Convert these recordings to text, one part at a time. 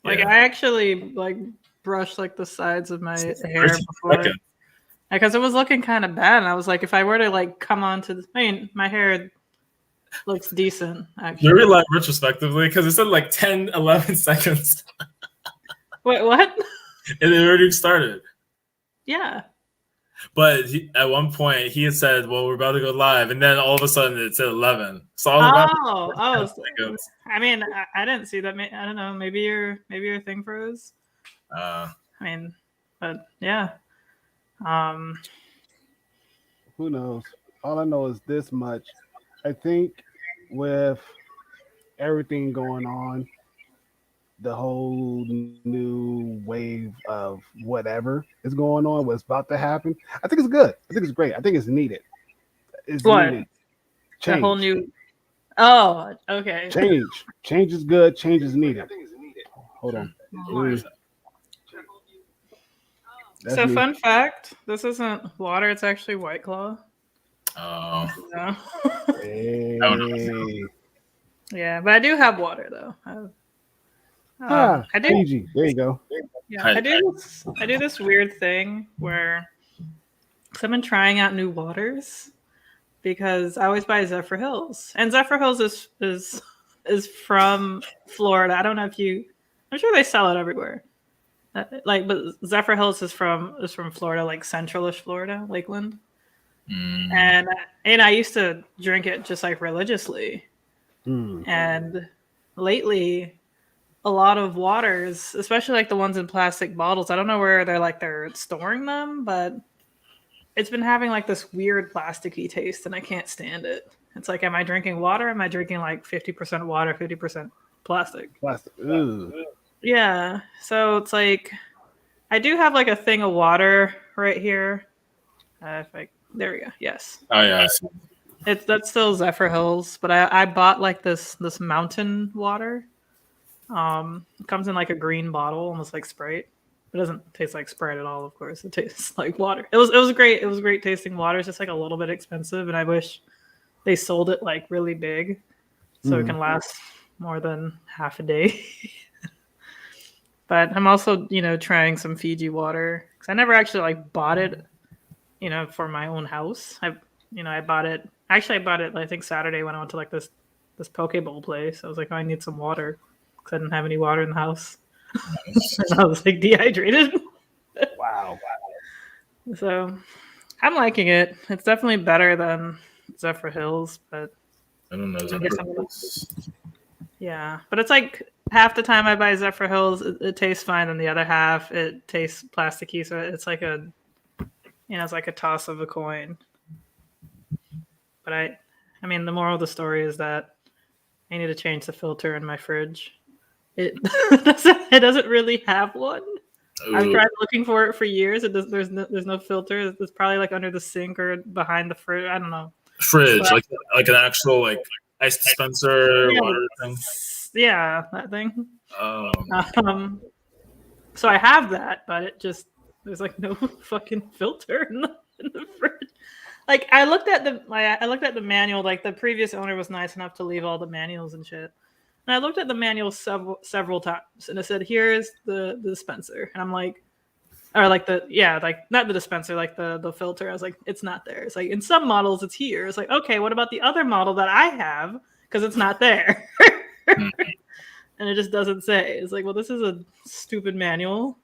Like Yeah. I actually like brushed like the sides of my hair before. Okay. Because it was looking kind of bad, and I was like, if I were to like come onto the, I mean, my hair looks decent actually. Very like retrospectively because it said like 10, 11 seconds. Wait, what? And it already started. Yeah. But at one point he had said, "Well, we're about to go live," and then all of a sudden it said 11. So I was about So, I mean, I didn't see that. I don't know. Maybe your thing froze. I mean, but yeah. Who knows? All I know is this much. I think with everything going on, the whole new wave of whatever is going on, what's about to happen, I think it's good. I think it's great. I think it's needed. It's What? needed. The whole Change. new. Oh, okay. Change. Change is good. Change is needed. Hold on. That's So, me. fun fact: this isn't water; it's actually White Claw. Oh. No. Hey. Yeah, but I do have water though. I do. Fiji. There you go. Yeah, I do this weird thing where I've been trying out new waters because I always buy Zephyr Hills, and Zephyr Hills is from Florida. I don't know if you. I'm sure they sell it everywhere. But Zephyr Hills is from Florida, like centralish Florida, Lakeland. And I used to drink it just like religiously. And lately, a lot of waters, especially like the ones in plastic bottles, I don't know where they're storing them, but it's been having like this weird plasticky taste, and I can't stand it. It's like, am I drinking water? Am I drinking like 50% water, 50% plastic? Plastic. Ooh. Yeah. So it's like, I do have like a thing of water right here. There we go. Yes. Oh yeah. That's still Zephyr Hills, but I bought like this mountain water. It comes in like a green bottle, almost like Sprite. It doesn't taste like Sprite at all, of course. It tastes like water. It was great. It was great tasting water. It's just like a little bit expensive, and I wish they sold it like really big so it can last more than half a day. But I'm also, trying some Fiji water because I never actually like bought it, for my own house. I bought it. Actually, I bought it, I think, Saturday when I went to like this poke bowl place. I was like, oh, I need some water because I didn't have any water in the house. And I was like dehydrated. Wow. So I'm liking it. It's definitely better than Zephyr Hills, but I don't know. yeah. But it's like half the time I buy Zephyr Hills, it tastes fine, and the other half it tastes plasticky. So it's like it's like a toss of a coin. But I mean, the moral of the story is that I need to change the filter in my fridge. It doesn't really have one. Ooh. I've tried looking for it for years. There's no filter. It's probably like under the sink or behind the fridge. I don't know. Fridge, but, like an actual like ice dispenser water thing. Yeah, that thing. Oh. So I have that, but there's like no fucking filter in the fridge. Like I looked at the manual. Like the previous owner was nice enough to leave all the manuals and shit. And I looked at the manual several times, and it said, "Here's the dispenser," and I'm like, or like not the dispenser, like the filter. I was like, it's not there. It's like in some models it's here. It's like, okay, what about the other model that I have? Because it's not there, and it just doesn't say. It's like, well, this is a stupid manual.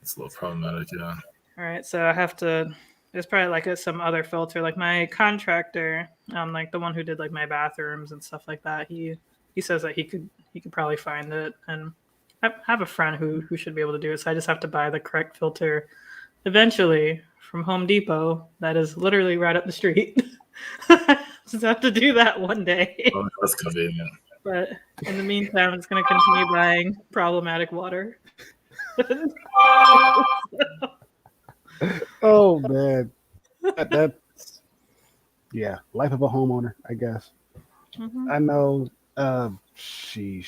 It's a little problematic, yeah. All right, so I have to. There's probably like some other filter. Like my contractor, like the one who did like my bathrooms and stuff like that. He says that he could probably find it, and I have a friend who should be able to do it. So I just have to buy the correct filter eventually from Home Depot. That is literally right up the street. Just have to do that one day. Oh, that's convenient. But in the meantime, it's going to continue buying problematic water. Oh man, that's life of a homeowner, I guess. Mm-hmm. I know. Sheesh.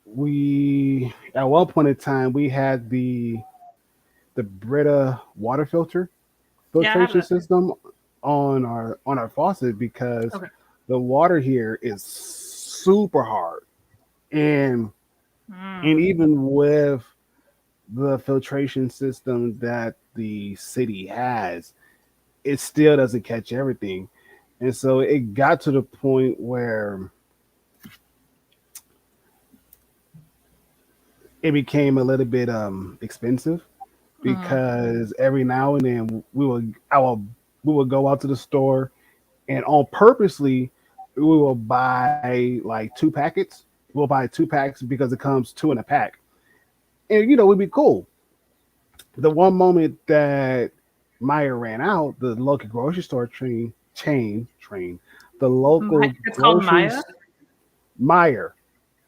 We at one point in time we had the Brita water filtration system on our faucet because the water here is super hard, and And even with the filtration system that the city has, it still doesn't catch everything. And so it got to the point where it became a little bit expensive because every now and then we would go out to the store and on purposely we will buy like two packets. We'll buy two packs because it comes two in a pack. And you know, it'd be cool. The one moment that Meyer ran out, the local grocery store the local It's called grocery Maya? Meyer.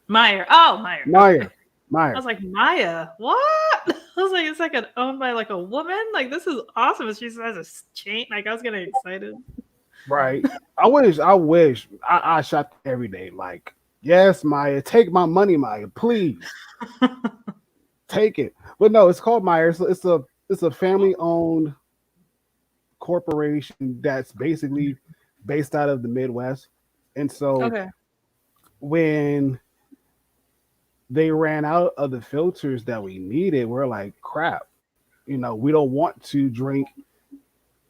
Meyer. Oh, Meyer. Meyer. Okay. Meyer. I was like, Maya, what? I was like, it's like owned by like a woman. Like, this is awesome. She has a chain. Like, I was getting excited. Right. I wish I shop every day. Like, yes, Maya, take my money, Maya, please. Take it. But no, it's called Meyer. So it's a family owned corporation that's basically based out of the Midwest. And so Okay. when they ran out of the filters that we needed, we're like, crap, you know, we don't want to drink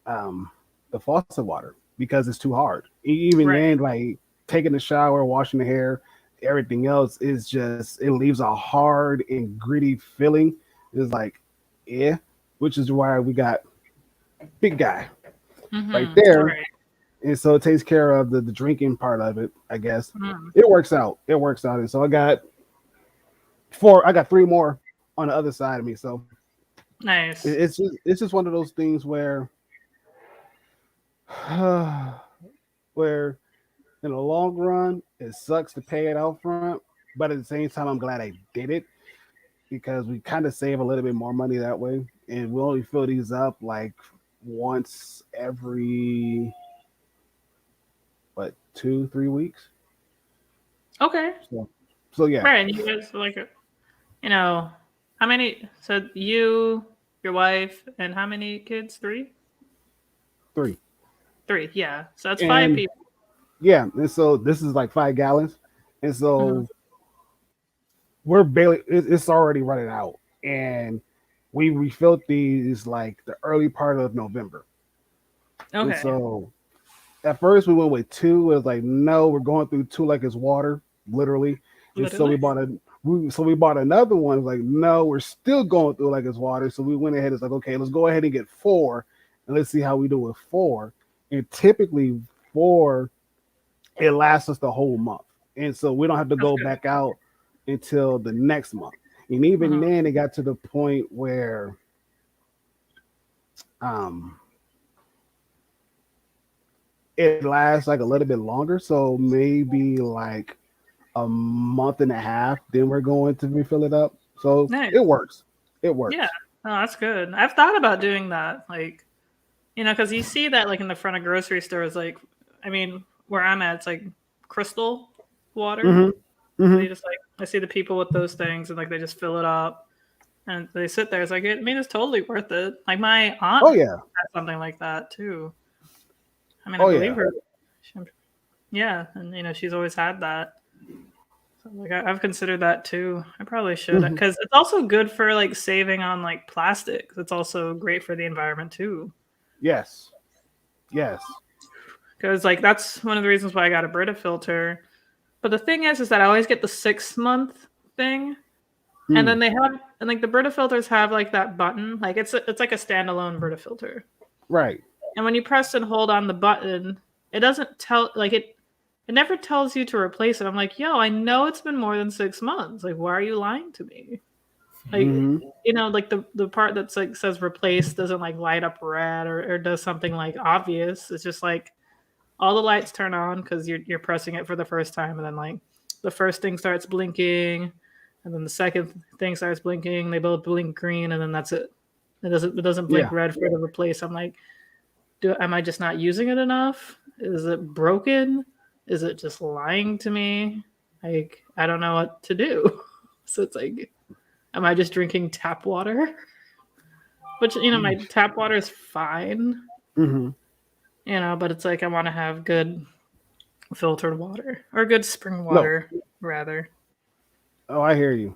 the faucet water because it's too hard. Even Right. then, like taking a shower, washing the hair, everything else is just, it leaves a hard and gritty feeling. It's like, yeah, which is why we got big guy right there. Right. And so it takes care of the drinking part of it, I guess. Mm. It works out. And so I got three more on the other side of me. So Nice. it's just one of those things where where in the long run it sucks to pay it out front, but at the same time I'm glad I did it because we kind of save a little bit more money that way, and we only fill these up like once every 2-3 weeks. Okay. So yeah. Right. And you guys like, you know, how many? So you, your wife, and how many kids? Three. 3. Yeah. So that's 5 And people. yeah, and so this is like 5 gallons, and so we're barely it's already running out, and we refilled these like the early part of November. And Okay. so at first we went with 2. It was like, no, we're going through 2 like it's water, literally. And so we bought another one. It's like, no, we're still going through like it's water. So we went ahead. It's like, okay, let's go ahead and get 4, and let's see how we do with 4. And typically 4, it lasts us the whole month, and so we don't have to go back out until the next month. And even then, it got to the point where it lasts like a little bit longer. So maybe like a month and a half, then we're going to refill it up. So Nice. it works. It works. Yeah. Oh, that's good. I've thought about doing that. Like, you know, because you see that like in the front of grocery stores, like, I mean, where I'm at, it's like crystal water. They just like, I see the people with those things and like they just fill it up and they sit there. It's like, I mean, it's totally worth it. Like my aunt has something like that too. I mean, I believe her. Yeah. And, you know, she's always had that. So, like, I've considered that too. I probably should because it's also good for like saving on like plastic. It's also great for the environment too. Yes. Because like that's one of the reasons why I got a Brita filter. But the thing is that I always get the 6-month thing, and then they have and like the Brita filters have like that button, like it's like a standalone Brita filter, right? And when you press and hold on the button, it doesn't tell like it never tells you to replace it. I'm like, yo, I know it's been more than 6 months. Like, why are you lying to me? Like, you know, like the part that's like says replace doesn't like light up red or does something like obvious. It's just like all the lights turn on because you're pressing it for the first time, and then like the first thing starts blinking, and then the second thing starts blinking. They both blink green, and then that's it. It doesn't blink red for the replace. I'm like, am I just not using it enough? Is it broken? Is it just lying to me? Like, I don't know what to do. So it's like, am I just drinking tap water? Which, you know, my tap water is fine. You know, but it's like I want to have good filtered water or good spring water, rather. Oh, I hear you.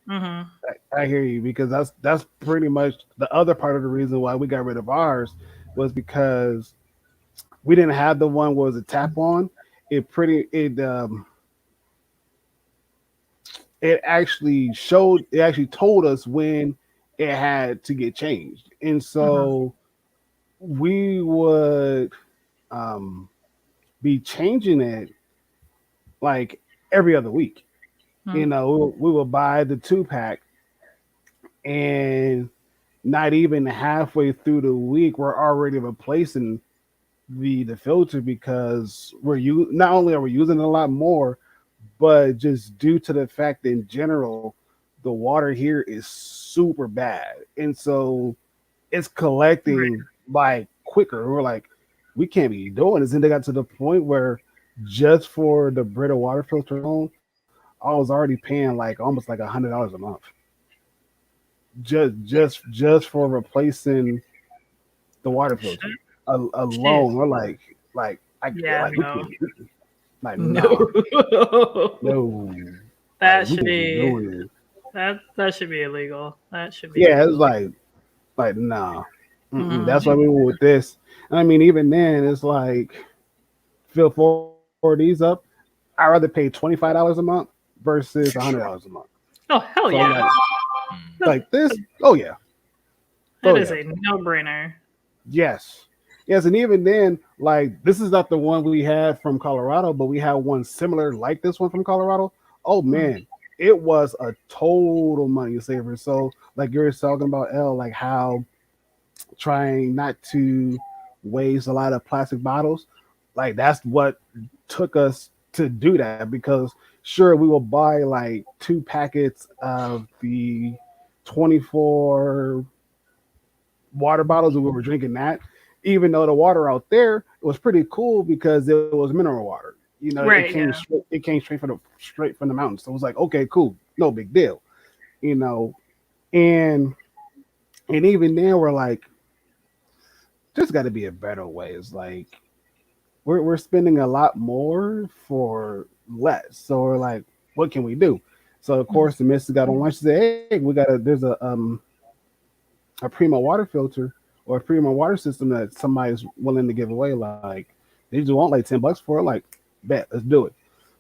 Hmm. I hear you, because that's pretty much the other part of the reason why we got rid of ours was because we didn't have the one where it was a tap on. It actually told us when it had to get changed, and Hmm. so we would um, be changing it like every other week. Hmm. We will buy the 2 pack, and not even halfway through the week, we're already replacing the filter because not only are we using it a lot more, but just due to the fact that in general, the water here is super bad, and so it's Right. collecting like quicker. We're like, we can't be doing this, and they got to the point where just for the Brita water filter alone, I was already paying like almost like $100 a month just for replacing the water filter Shit. Shit. alone. We're Yeah, we no. can't like nah, No. no, like That we should can't be be doing it. that should be illegal. That should be Yeah, it's illegal. like nah. Hmm. That's why we went with this. I mean, even then, it's like fill four of these up. I'd rather pay $25 a month versus $100 a month. Oh hell So I'm yeah. That, like this. Oh yeah, that oh is yeah. a no-brainer. Yes. Yes, and even then, like this is not the one we had from Colorado, but we had one similar like this one from Colorado. Oh Mm. man, it was a total money saver. So, like you were talking about, L, like how trying not to waste a lot of plastic bottles, like that's what took us to do that because sure we will buy like 2 packets of the 24 water bottles and we were drinking that, even though the water out there was pretty cool because it was mineral water. Right, yeah. It came straight from the mountains. So it was like, okay, cool, no big deal. You know, and even then we're like, there's got to be a better way. It's like we're spending a lot more for less. So we're like, what can we do? So of Mm. course the missus got on lunch. She said, hey, there's a Primo water filter or a Primo water system that somebody's willing to give away. Like they just want like $10 for it. Like, bet, let's do it.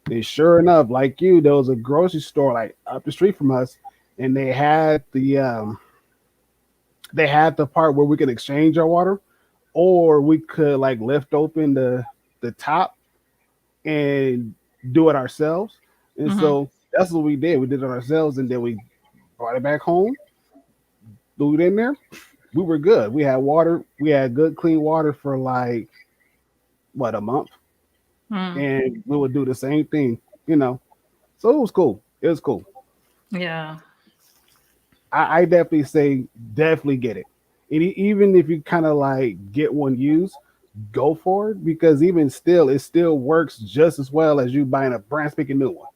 And sure enough, like you, there was a grocery store like up the street from us, and they had the part where we could exchange our water, or we could like lift open the top and do it ourselves. And Hmm. so that's what we did. We did it ourselves, and then we brought it back home, threw it in there. We were good. We had water. We had good, clean water for like what, a month, Mm. and we would do the same thing. You know, so it was cool. It was cool. Yeah. I definitely say definitely get it. And even if you kind of like get one used, go for it because even still, it still works just as well as you buying a brand spanking new one,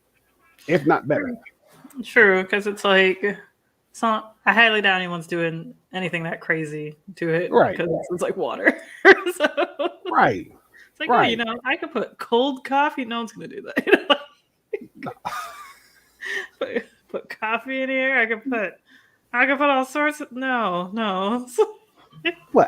if not better. True, because it's like it's not. I highly doubt anyone's doing anything that crazy to it Right, because it's like water. So right, it's like, oh, right. I could put cold coffee. No one's gonna do that. Put coffee in here. I could put all sorts of no. Put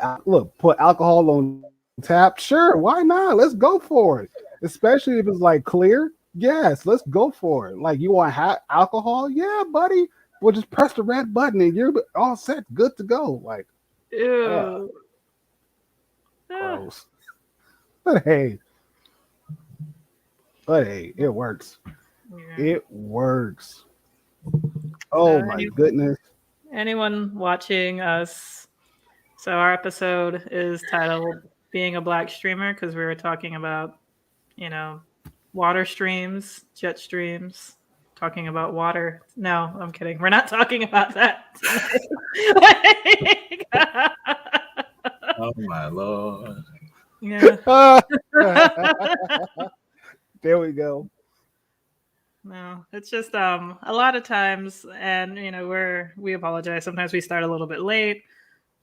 alcohol on tap. Sure, why not? Let's go for it. Especially if it's like clear. Yes, let's go for it. Like you want hot alcohol? Yeah, buddy. Well, just press the red button and you're all set, good to go. Like, uh, Ew. Ah, gross. But hey, it works. yeah. It works. So Oh my goodness. anyone watching us? So our episode is titled "Being a Black Streamer" because we were talking about you know water streams, jet streams, talking about water. No, I'm kidding. We're not talking about that tonight. Oh my lord. Yeah. There we go. No, it's just a lot of times, and we apologize. Sometimes we start a little bit late,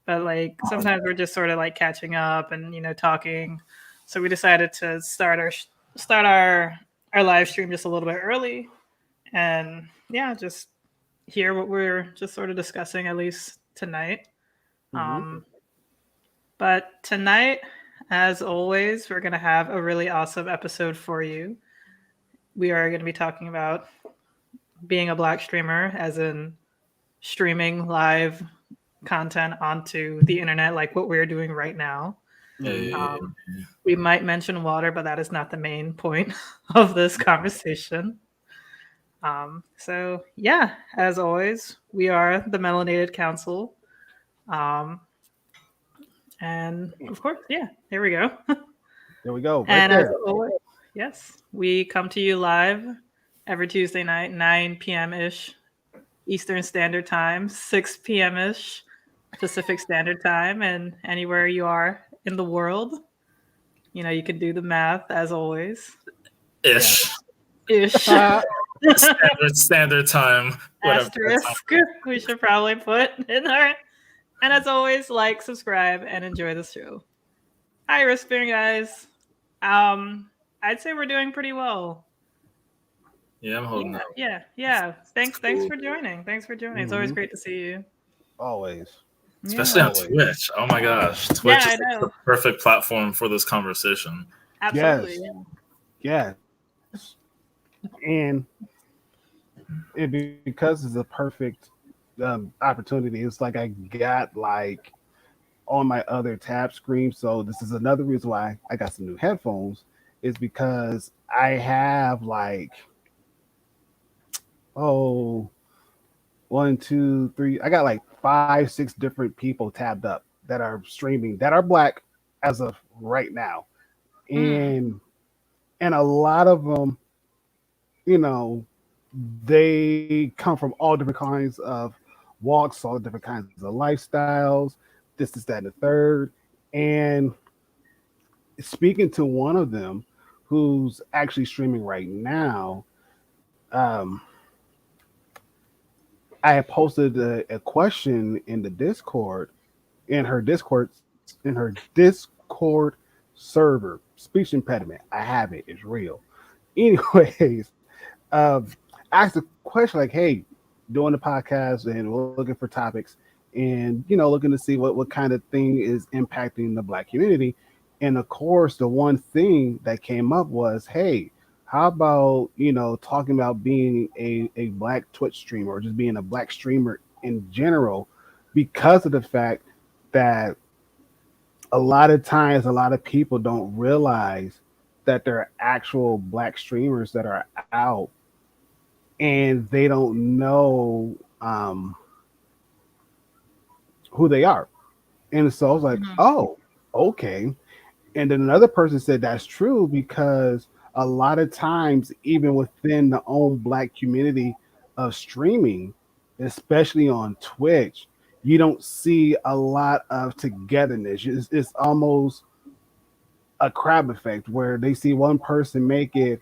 but like sometimes we're just sort of like catching up and talking. So we decided to start our live stream just a little bit early, and yeah, just hear what we're just sort of discussing, at least tonight. But tonight, as always, we're going to have a really awesome episode for you. We are going to be talking about being a Black streamer, as in streaming live content onto the internet, like what we're doing right now. We might mention water, but that is not the main point of this conversation. So yeah, as always, we are the Melanated Council. And of course, yeah, here we go. There we go. Right and there. as always, yes, we come to you live every Tuesday night, 9 p.m.-ish Eastern Standard Time, 6 p.m.-ish Pacific Standard Time, and anywhere you are in the world. You know, you can do the math as always. Ish. Standard time. Asterisk. We should probably put in our. And as always, like, subscribe, and enjoy the show. Hi, Rispin guys. I'd say we're doing pretty well. Yeah, I'm holding up. Yeah. Thanks for joining. It's always great to see you. Always. Especially on Twitch. Oh my gosh. Twitch is the perfect platform for this conversation. Absolutely. Yes. And because it's a perfect opportunity, it's like I got like on my other tab screen. So this is another reason why I got some new headphones, is because I have like, 1, 2, 3. I got like 5, 6 different people tabbed up that are streaming that are Black as of right now. And a lot of them, you know, they come from all different kinds of walks, all different kinds of lifestyles, this, that, and the third. And speaking to one of them who's actually streaming right now, I had posted a question in the Discord, in her Discord server. Speech impediment. I have it. It's real. Anyways, asked a question like, hey, doing the podcast and we're looking for topics and, you know, looking to see what kind of thing is impacting the Black community. And of course, the one thing that came up was, hey, how about, you know, talking about being a Black Twitch streamer or just being a Black streamer in general, because of the fact that a lot of times, a lot of people don't realize that there are actual Black streamers that are out and they don't know who they are. And so I was like, oh, okay. And then another person said that's true, because a lot of times, even within the own Black community of streaming, especially on Twitch, you don't see a lot of togetherness. It's almost a crab effect where they see one person make it,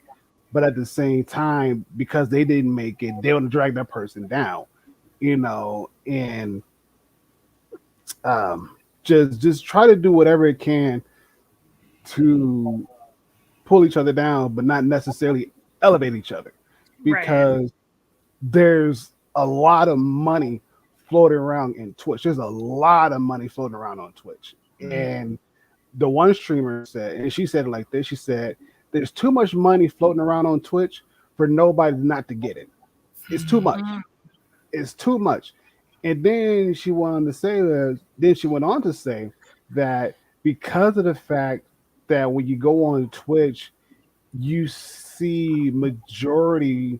but at the same time, because they didn't make it, they want to drag that person down, you know, and just try to do whatever it can to pull each other down, but not necessarily elevate each other, because there's a lot of money floating around in Twitch. There's a lot of money floating around on Twitch. And the one streamer said, and she said it like this, she said, there's too much money floating around on Twitch for nobody not to get it. It's too much. It's too much. And then she went on to say that because of the fact that when you go on Twitch, you see majority,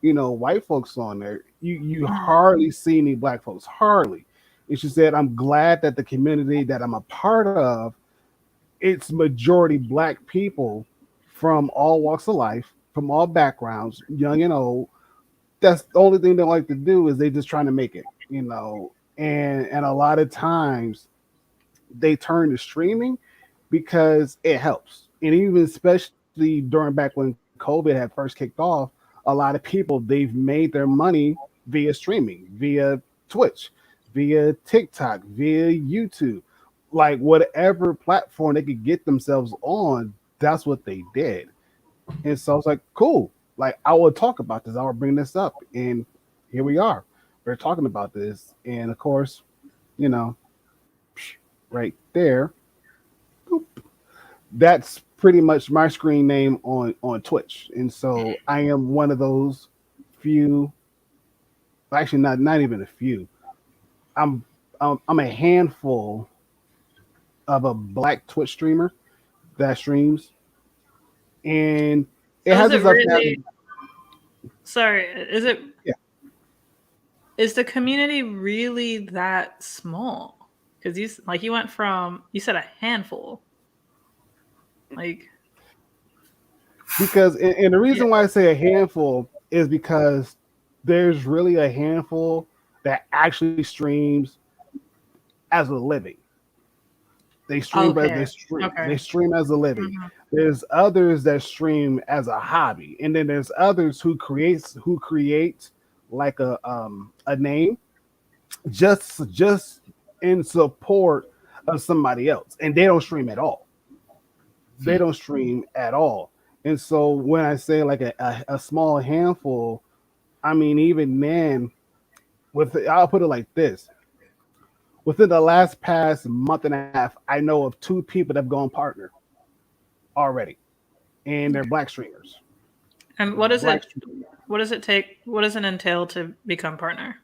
you know, white folks on there. You hardly see any Black folks, hardly. And she said, I'm glad that the community that I'm a part of, it's majority Black people from all walks of life, from all backgrounds, young and old. That's the only thing they like to do, is they just trying to make it, you know. And a lot of times they turn to streaming because it helps. And even especially during back when COVID had first kicked off, a lot of people, they've made their money via streaming, via Twitch, via TikTok, via YouTube, like whatever platform they could get themselves on, that's what they did. And so I was like, cool, like I will talk about this, I will bring this up, and here we are. we're talking about this, and of course, you know, right there, boop, that's pretty much my screen name on Twitch. And so I am one of those few, actually not even a few. I'm I'm a handful of a black Twitch streamer that streams, and it So is has it its ups and really? downs. Sorry, is it? Yeah. Is the community really that small? Because you went from, you said a handful, like Because and the yeah. reason why I say a handful is because there's really a handful that actually streams as a living. Okay. They Okay. stream as a living. Mhm. There's others that stream as a hobby, and then there's others who create like a name just in support of somebody else, and they don't stream at all. They don't stream at all. And so when I say like a small handful, I mean even then, I'll put it like this: within the last past month and a half, I know of two people that have gone partner already, and they're black streamers. And Black. what does it take? What does it entail to become partner?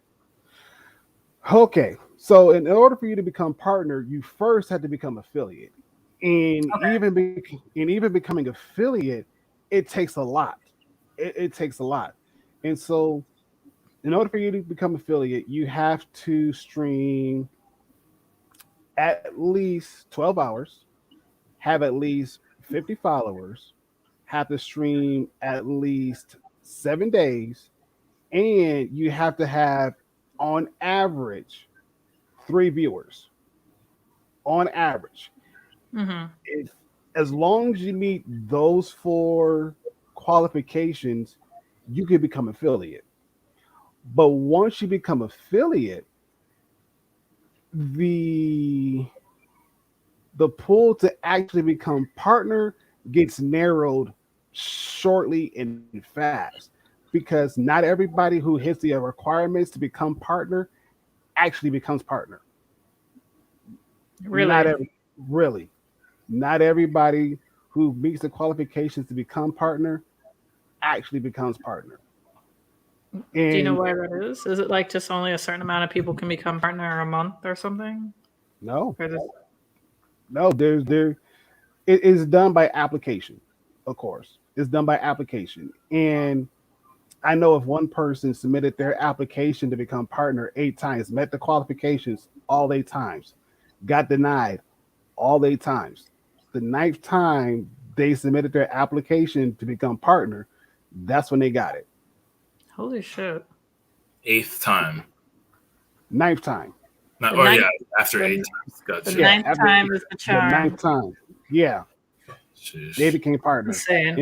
Okay, so in order for you to become partner, you first have to become affiliate, and Okay. even becoming affiliate, it takes a lot. It takes a lot, and so in order for you to become affiliate, you have to stream at least 12 hours, have at least 50 followers, have to stream at least 7 days, and you have to have, on average, 3 viewers. On average. Hmm. If, as long as you meet those four qualifications, you can become affiliate. But once you become affiliate, the the pool to actually become partner gets narrowed shortly and fast, because not everybody who hits the requirements to become partner actually becomes partner. Not Really? every Really, not everybody who meets the qualifications to become partner actually becomes partner. Do you know And why that is? Is it like just only a certain amount of people can become partner a month or something? no, Or this, no, it is done by application. Of course, it's done by application. And I know if one person submitted their application to become partner 8 times, met the qualifications all 8 times, got denied all 8 times. The ninth time they submitted their application to become partner, that's when they got it. holy shit! Eighth time. Ninth time. Not, The or ninth, yeah, after the, 8 times. the Gotcha. Yeah, ninth after time is the the ninth charm. time. Yeah, they Sheesh. became partner. Insane.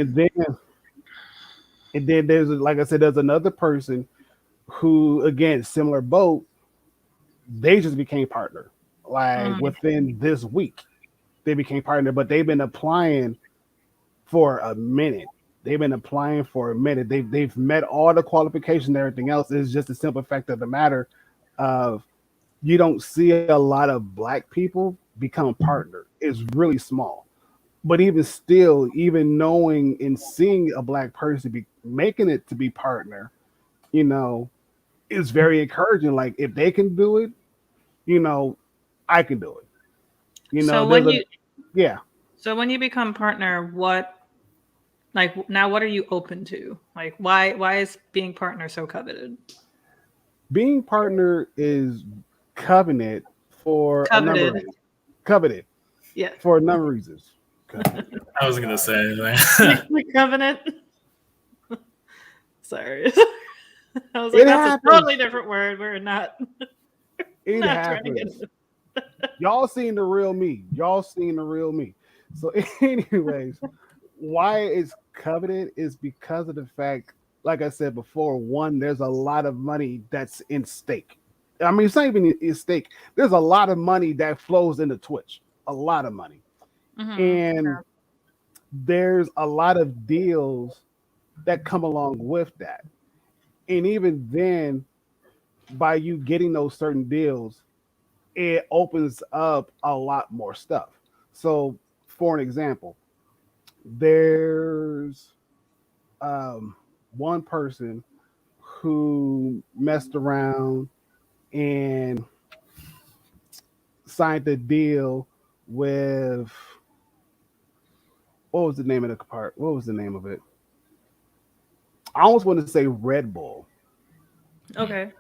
And then there's, like I said, there's another person who, again, similar boat, they just became partner. Like Mm. within this week, they became partner, but they've been applying for a minute. They've been applying for a minute. They've met all the qualifications and everything else. It's just a simple fact of the matter of, you don't see a lot of black people become partner. It's really small. But even still, even knowing and seeing a black person be making it to be partner, you know, is very encouraging. Like if they can do it, you know, I can do it. You know, So there's when a you yeah. so when you become partner, what, like now what are you open to? Like why is being partner so coveted? Being partner is covenant for a number of Coveted. reasons. Coveted Yeah. for a number of reasons. Good I wasn't gonna God. say anything. The covenant. Sorry. I was like, It that's a happens. totally different word. We're not It not trying to get happens. Y'all seen the real me. Y'all seen the real me. So, anyways, why it's coveted is because of the fact, like I said before, one, there's a lot of money that's in stake. I mean, it's not even in stake. There's a lot of money that flows into Twitch. A lot of money. Mhm. And there's a lot of deals that come along with that. And even then, by you getting those certain deals, it opens up a lot more stuff. So, for an example, there's um, one person who messed around and signed a deal with what was the name of the part? What was the name of it? I almost want to say Red Bull. Okay.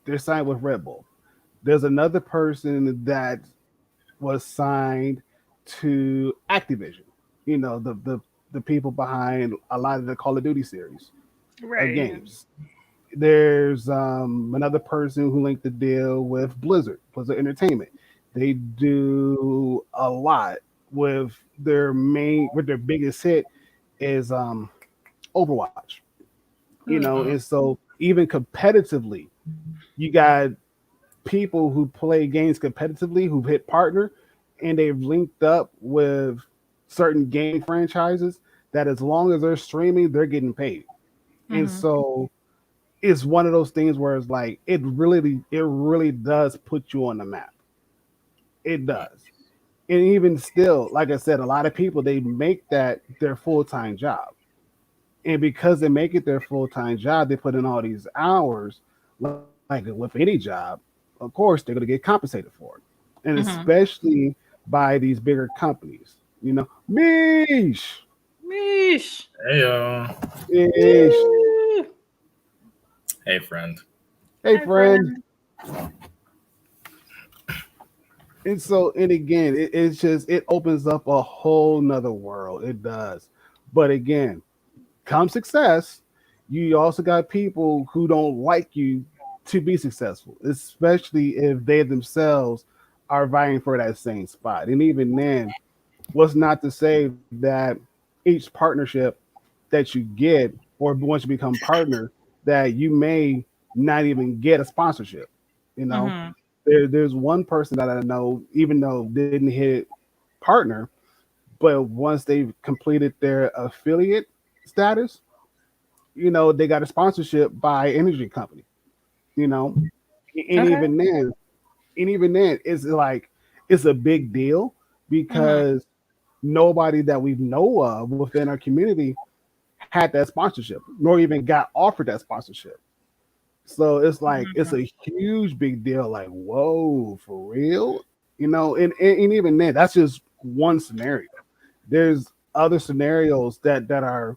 They're signed with Red Bull. There's another person that was signed to Activision. You know, the people behind a lot of the Call of Duty series of Right. games. There's another person who linked the deal with Blizzard Entertainment. They do a lot with their biggest hit is Overwatch. You know, Hmm. and so even competitively, you got people who play games competitively who've hit partner and they've linked up with certain game franchises that as long as they're streaming, they're getting paid. And Hmm. so it's one of those things where it's like it really does put you on the map. It does. And even still, like I said, a lot of people they make that their full-time job. And because they make it their full-time job, they put in all these hours, like with any job, of course they're going to get compensated for it. And Hmm. especially by these bigger companies. Mish, Meesh. Hey yo. Mish, Woo. Hey friend. hey Hi, friend. friend. And so, and again, it's just it opens up a whole nother world. It does. But again, come success, you also got people who don't like you to be successful, especially if they themselves are vying for that same spot. And even then, what's not to say that each partnership that you get, or once you become partner, that you may not even get a sponsorship. You know, Hmm. there's one person that I know, even though didn't hit partner, but once they've completed their affiliate status, they got a sponsorship by energy company, you know, and Okay. even then, it's like it's a big deal Hmm. because nobody that we know of within our community had that sponsorship, nor even got offered that sponsorship. So it's like it's a huge big deal. Like, whoa, for real? And even then, that's just one scenario. There's other scenarios that are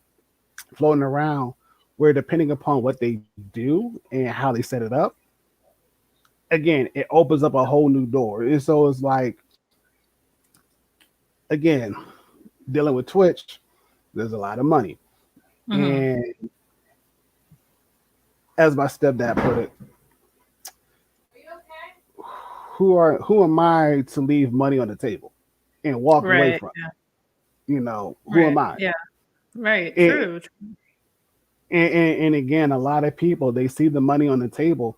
floating around where depending upon what they do and how they set it up, again, it opens up a whole new door. And so it's like, again, dealing with Twitch, there's a lot of money. Hmm. And as my stepdad put it, who am I to leave money on the table and walk away Right. from? Yeah. Who am Right. I? Yeah. Right. It, True. and again, a lot of people they see the money on the table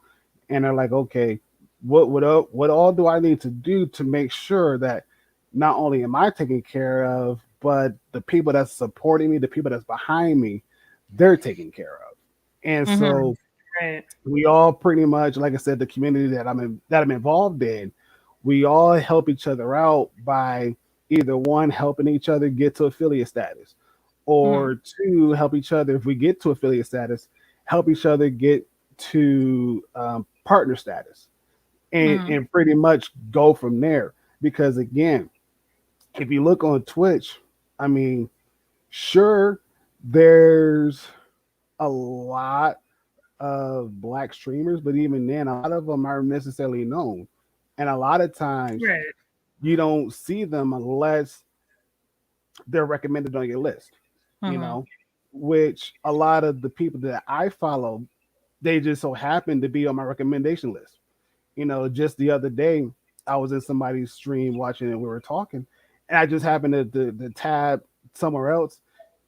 and they're like, okay, what all do I need to do to make sure that not only am I taken care of, but the people that's supporting me, the people that's behind me, they're taken care of. And Hmm. so Right. we all pretty much, like I said, the community that I'm involved in, we all help each other out by either one helping each other get to affiliate status, Hmm. or two help each other if we get to affiliate status, help each other get to partner status, and Hmm. and pretty much go from there. Because again, if you look on Twitch, I mean, sure, there's a lot of black streamers, but even then, a lot of them aren't necessarily known. And a lot of times Right. you don't see them unless they're recommended on your list, you Hmm. know, which a lot of the people that I follow, they just so happen to be on my recommendation list. Just the other day, I was in somebody's stream watching and we were talking, and I just happened to tab somewhere else.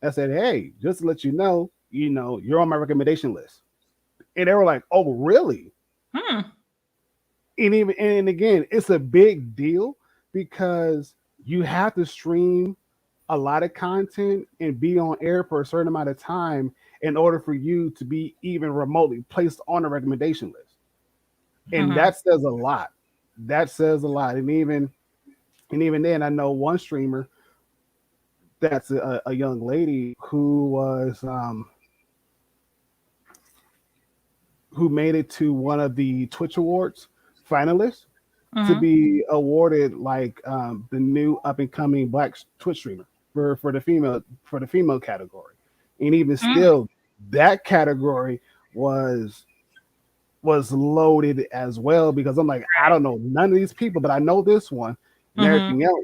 I said, hey, just to let you're on my recommendation list. And they were like, oh, really? Hmm. And again, it's a big deal because you have to stream a lot of content and be on air for a certain amount of time in order for you to be even remotely placed on a recommendation list. And that says a lot. That says a lot. And even then, I know one streamer that's a young lady who was who made it to one of the Twitch Awards finalists to be awarded like the new up and coming Black Twitch streamer for the female category, and even still, that category was loaded as well because I'm like, I don't know none of these people, but I know this one and everything else.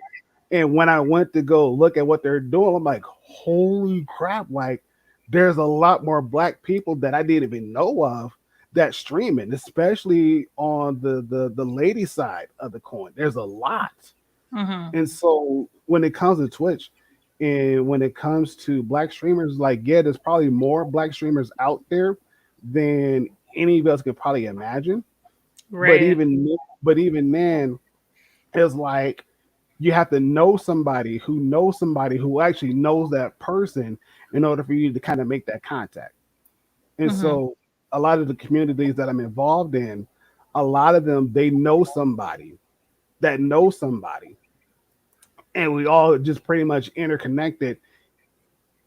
And when I went to go look at what they're doing, I'm like, holy crap! Like, there's a lot more Black people that I didn't even know of that streaming, especially on the lady side of the coin. There's a lot. And so when it comes to Twitch and when it comes to Black streamers, like, yeah, there's probably more Black streamers out there than any of us could probably imagine. Right. But even then, it's like you have to know somebody who actually knows that person in order for you to kind of make that contact. And so a lot of the communities that I'm involved in, a lot of them, they know somebody that knows somebody. And we all just pretty much interconnected.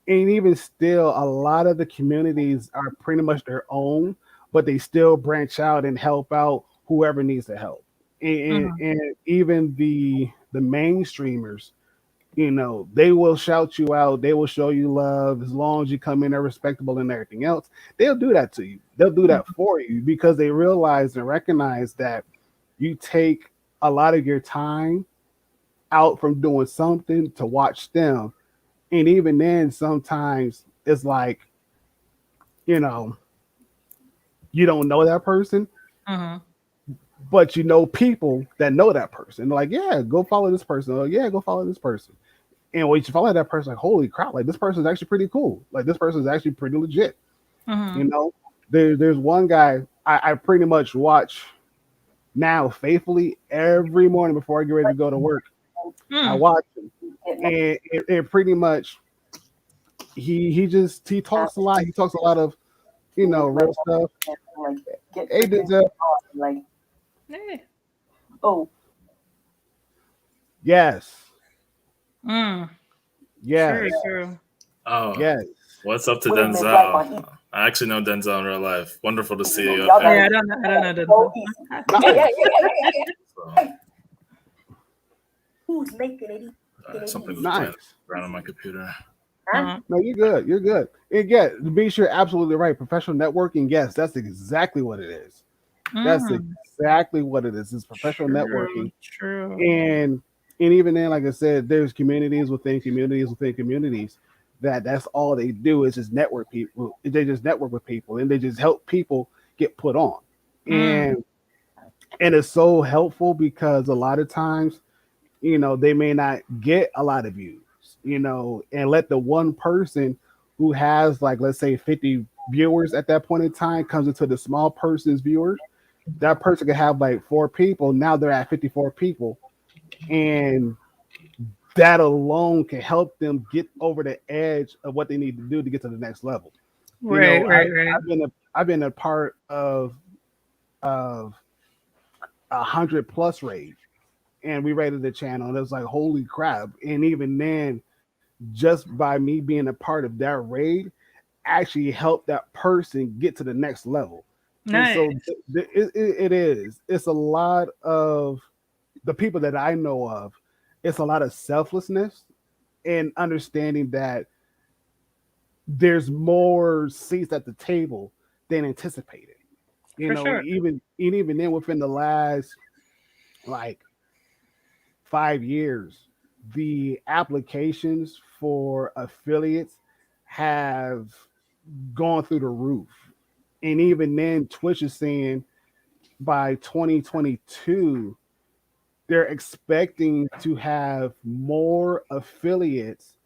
And even still, a lot of the communities are pretty much their own, but they still branch out and help out whoever needs the help. And even the main streamers, you know, they will shout you out, they will show you love as long as you come in there respectable and everything else. They'll do that to you. They'll do that for you because they realize and recognize that you take a lot of your time out from doing something to watch them. And even then, sometimes it's like, you know, you don't know that person, but you know people that know that person. They're like, yeah, go follow this person. Or, yeah, go follow this person. And when you follow that person, like, holy crap, like, this person is actually pretty cool. Like, this person is actually pretty legit. You know, there's one guy I pretty much watch now faithfully every morning before I get ready to go to work. I watch him, and it pretty much he talks a lot. He talks a lot of, you know, real stuff. Hey, Denzel. Hey. Oh. Yes. Very true. Oh, yes. What's up to Wait a minute, Denzel? I actually know Denzel in real life. Wonderful to see you. Y'all Up got here. I don't know. Go Denzel. easy. So, Who's making it? something was Nice. playing around on my computer. No, you're good. You're good. And yeah, to be sure, absolutely right. Professional networking, yes, that's exactly what it is. That's exactly what it is. It's professional networking. True. And even then, like I said, there's communities within communities that's all they do is just network people. They just network with people and they just help people get put on. And it's so helpful because a lot of times, you know, they may not get a lot of views, you know, and let the one person who has, like, let's say 50 viewers at that point in time comes into the small person's viewers. That person could have like 4 people. Now they're at 54 people. And that alone can help them get over the edge of what they need to do to get to the next level. Right. I've been a part of 100+ raid, and we raided the channel, and it was like, holy crap. And even then, just by me being a part of that raid actually helped that person get to the next level. Nice. And so it's a lot of the people that I know of. It's a lot of selflessness and understanding that there's more seats at the table than anticipated. You know, sure. even then, within the last like 5 years, the applications for affiliates have gone through the roof. And even then, Twitch is saying by 2022, they're expecting to have more affiliates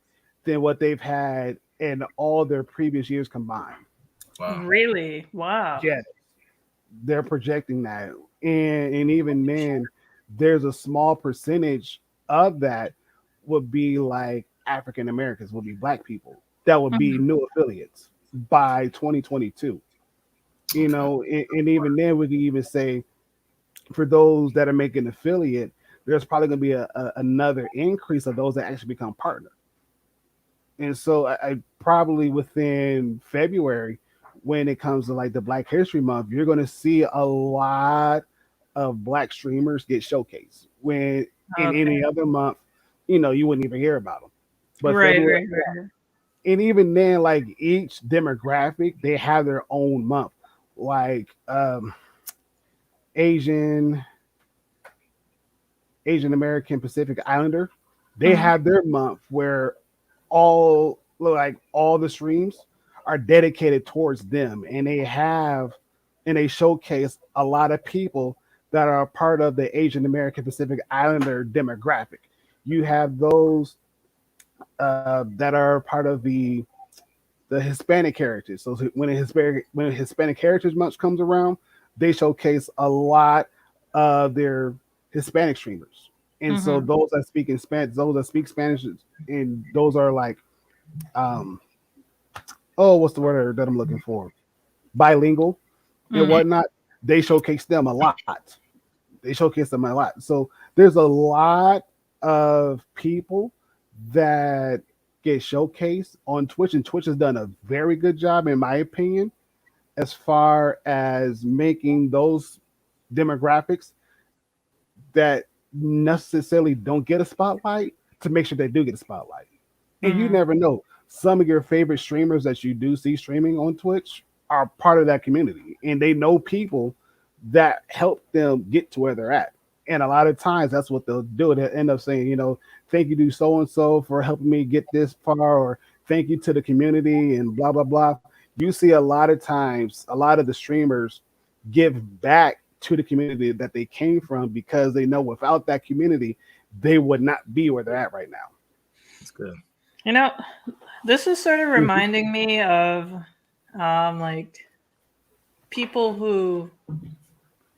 than what they've had in all their previous years combined. Wow. Really? Wow. Yes, they're projecting that. And even then, there's a small percentage of that would be like African Americans, would be Black people that would be new affiliates by 2022. You know, and even then we can even say for those that are making affiliate, there's probably going to be another increase of those that actually become partner. And so I probably within February, when it comes to like the Black History Month, you're going to see a lot of Black streamers get showcased. When in any other month, you wouldn't even hear about them. But right, February, right. and even then, like each demographic, they have their own month. Like Asian American Pacific Islander, they have their month where all the streams are dedicated towards them, and they showcase a lot of people that are a part of the Asian American Pacific Islander demographic. You have those that are part of the Hispanic heritage. So when a Hispanic Heritage Month comes around, they showcase a lot of their Hispanic streamers. And so those that speak in Spanish, those that speak Spanish, and those are like, what's the word that I'm looking for? Bilingual and whatnot. They showcase them a lot. So there's a lot of people that get showcased on Twitch, and Twitch has done a very good job, in my opinion, as far as making those demographics that necessarily don't get a spotlight to make sure they do get a spotlight. And you never know. Some of your favorite streamers that you do see streaming on Twitch are part of that community, and they know people that help them get to where they're at. And a lot of times that's what they'll do. They'll end up saying, thank you to so-and-so for helping me get this far, or thank you to the community and blah, blah, blah. You see a lot of times, a lot of the streamers give back to the community that they came from, because they know without that community, they would not be where they're at right now. That's good. This is sort of reminding me of like people who,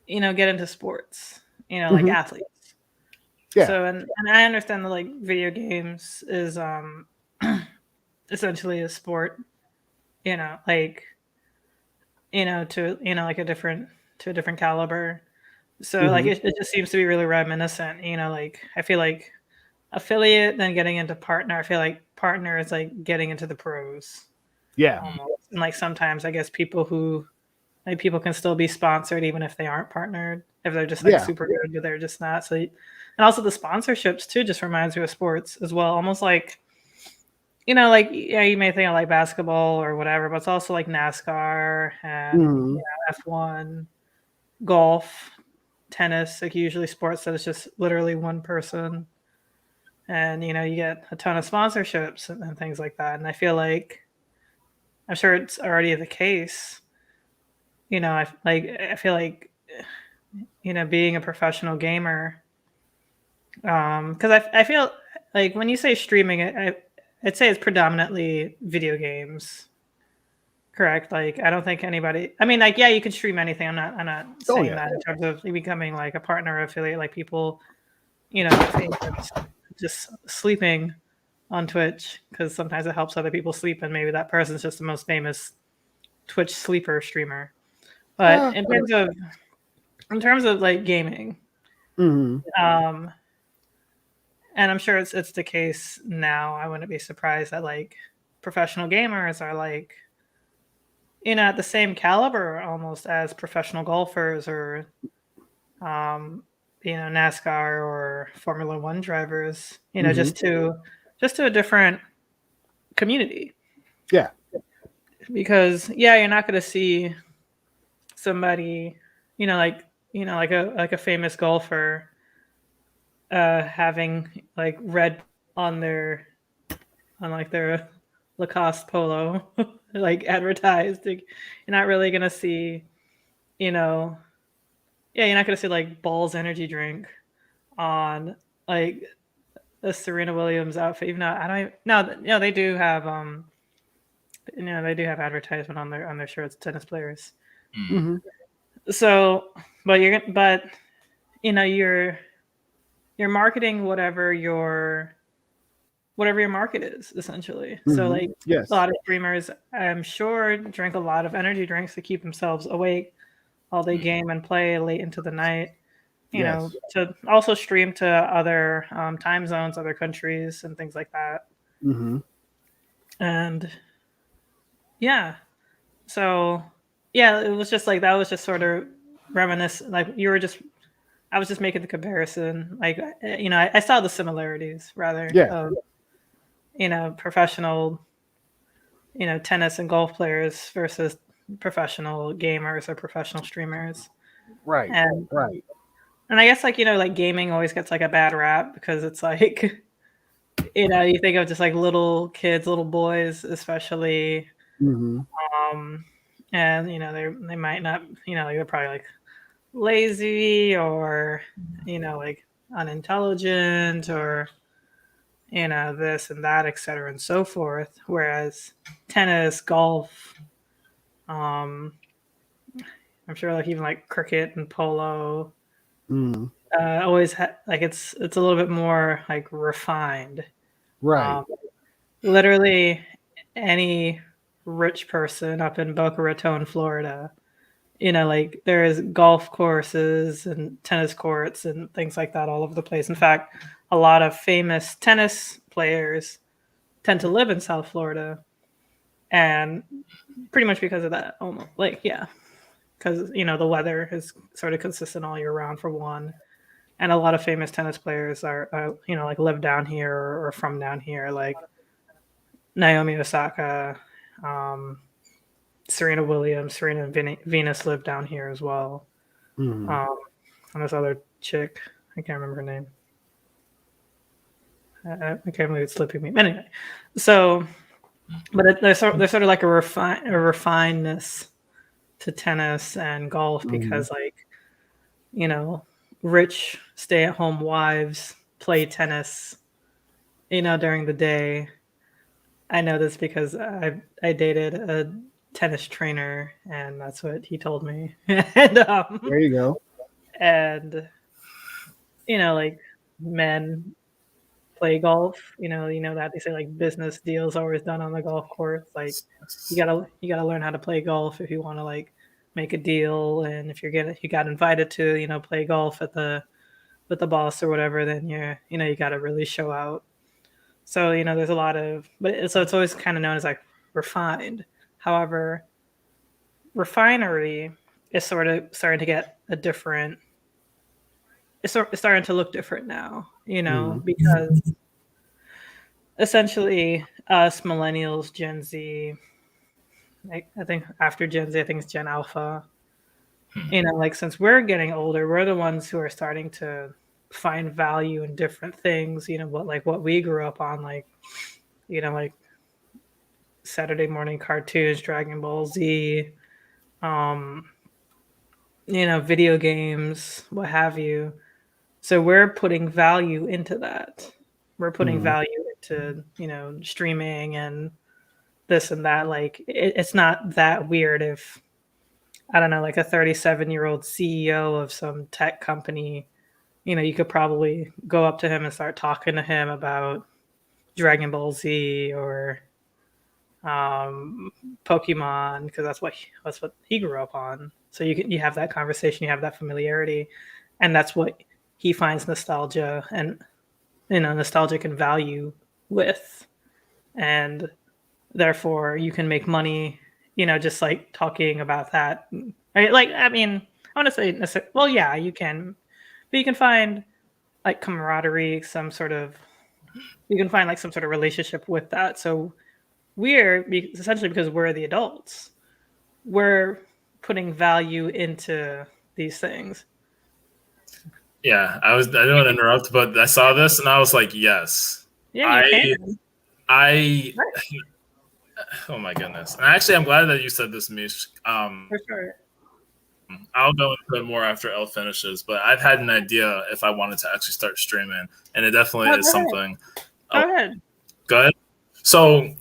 get into sports, like athletes. Yeah. So, and I understand that like video games is essentially a sport, to like a different caliber. So like it just seems to be really reminiscent, like I feel like affiliate, then getting into partner. I feel like partner is like getting into the pros. Yeah. Almost. And like sometimes I guess people can still be sponsored even if they aren't partnered, if they're just like super good, but they're just not. So, and also the sponsorships too just reminds me of sports as well. Almost like, you may think of like basketball or whatever, but it's also like NASCAR and F1, golf, tennis, like usually sports that is just literally one person. And, you get a ton of sponsorships and things like that. And I feel like, I'm sure it's already the case. I feel like, being a professional gamer, because I feel like when you say streaming, I'd say it's predominantly video games. Correct. Like, I don't think anybody, you can stream anything. I'm not saying that in terms of becoming like a partner or affiliate, like people, just sleeping on Twitch, because sometimes it helps other people sleep, and maybe that person's just the most famous Twitch sleeper streamer. But in terms of like gaming, and I'm sure it's the case now. I wouldn't be surprised that like professional gamers are like, at the same caliber almost as professional golfers or NASCAR or Formula One drivers, just to a different community. Yeah. Because you're not going to see somebody, like a famous golfer having like red on their Lacoste polo like advertised. You're not really going to see, you're not going to see like Ball's energy drink on like a Serena Williams outfit. Even though they do have they do have advertisement on their shirts, tennis players. So, but you're marketing whatever your market is, essentially. So like a lot of streamers, I'm sure, drink a lot of energy drinks to keep themselves awake while they game and play late into the night. you know, Yes. to also stream to other time zones, other countries, and things like that. Mm-hmm. And yeah, so yeah, it was just like that was just sort of reminiscent. Like you were just, I was just making the comparison. Like you know, I saw the similarities rather Yeah. of you know professional, you know, tennis and golf players versus professional gamers or professional streamers. Right. And Right. and I guess like you know like gaming always gets like a bad rap because it's like you know you think of just like little kids, little boys especially, Mm-hmm. and you know they might not you know they're probably like lazy or you know like unintelligent or you know this and that etc and so forth. Whereas tennis, golf, um, I'm sure like even like cricket and polo Mm-hmm. always like it's a little bit more like refined. Right. Literally any rich person up in Boca Raton, Florida, you know, like there's golf courses and tennis courts and things like that all over the place. In fact, a lot of famous tennis players tend to live in South Florida, and pretty much because of that, almost like yeah, because you know the weather is sort of consistent all year round for one, and a lot of famous tennis players are you know like live down here or from down here, like Naomi Osaka, Serena Williams, Serena and Venus live down here as well. Mm-hmm. And this other chick, I can't remember her name. I can't believe it's slipping me. Anyway, so, but there's sort of like a refinedness to tennis and golf because, like, you know, rich stay-at-home wives play tennis, you know, during the day. I know this because I dated a tennis trainer, and that's what he told me. And There you go. and you know, like men play golf. You know that they say like business deals are always done on the golf course. Like you gotta learn how to play golf if you want to like make a deal, and if you got invited to you know play golf at the with the boss or whatever, then you know you got to really show out. So you know there's a lot of so it's always kind of known as like refined. However, refinery is sort of starting to get a different. It's starting to look different now, you know, because essentially us millennials, Gen Z, like I think after Gen Z, I think it's Gen Alpha. You know, like since we're getting older, we're the ones who are starting to find value in different things. You know, what we grew up on, like you know, like Saturday morning cartoons, Dragon Ball Z, you know, video games, what have you. So we're putting value into that. We're putting value into, you know, streaming and this and that. Like it's not that weird if I don't know, like a 37-year-old CEO of some tech company, you know, you could probably go up to him and start talking to him about Dragon Ball Z or Pokemon because that's what he grew up on. So you have that conversation, you have that familiarity, and that's what he finds nostalgia and you know nostalgic and value with, and therefore you can make money. You know, just like talking about that. Like I mean, I want to say, well, yeah, you can, but you can find like camaraderie, you can find like some sort of relationship with that. So essentially because we're the adults, we're putting value into these things. Yeah, I didn't want to interrupt, but I saw this and I was like, yes. Yeah, you can. I oh my goodness. And actually I'm glad that you said this, Mish. For sure. I'll go into it more after Elle finishes, but I've had an idea if I wanted to actually start streaming, and it definitely is something. Go ahead. Go ahead. So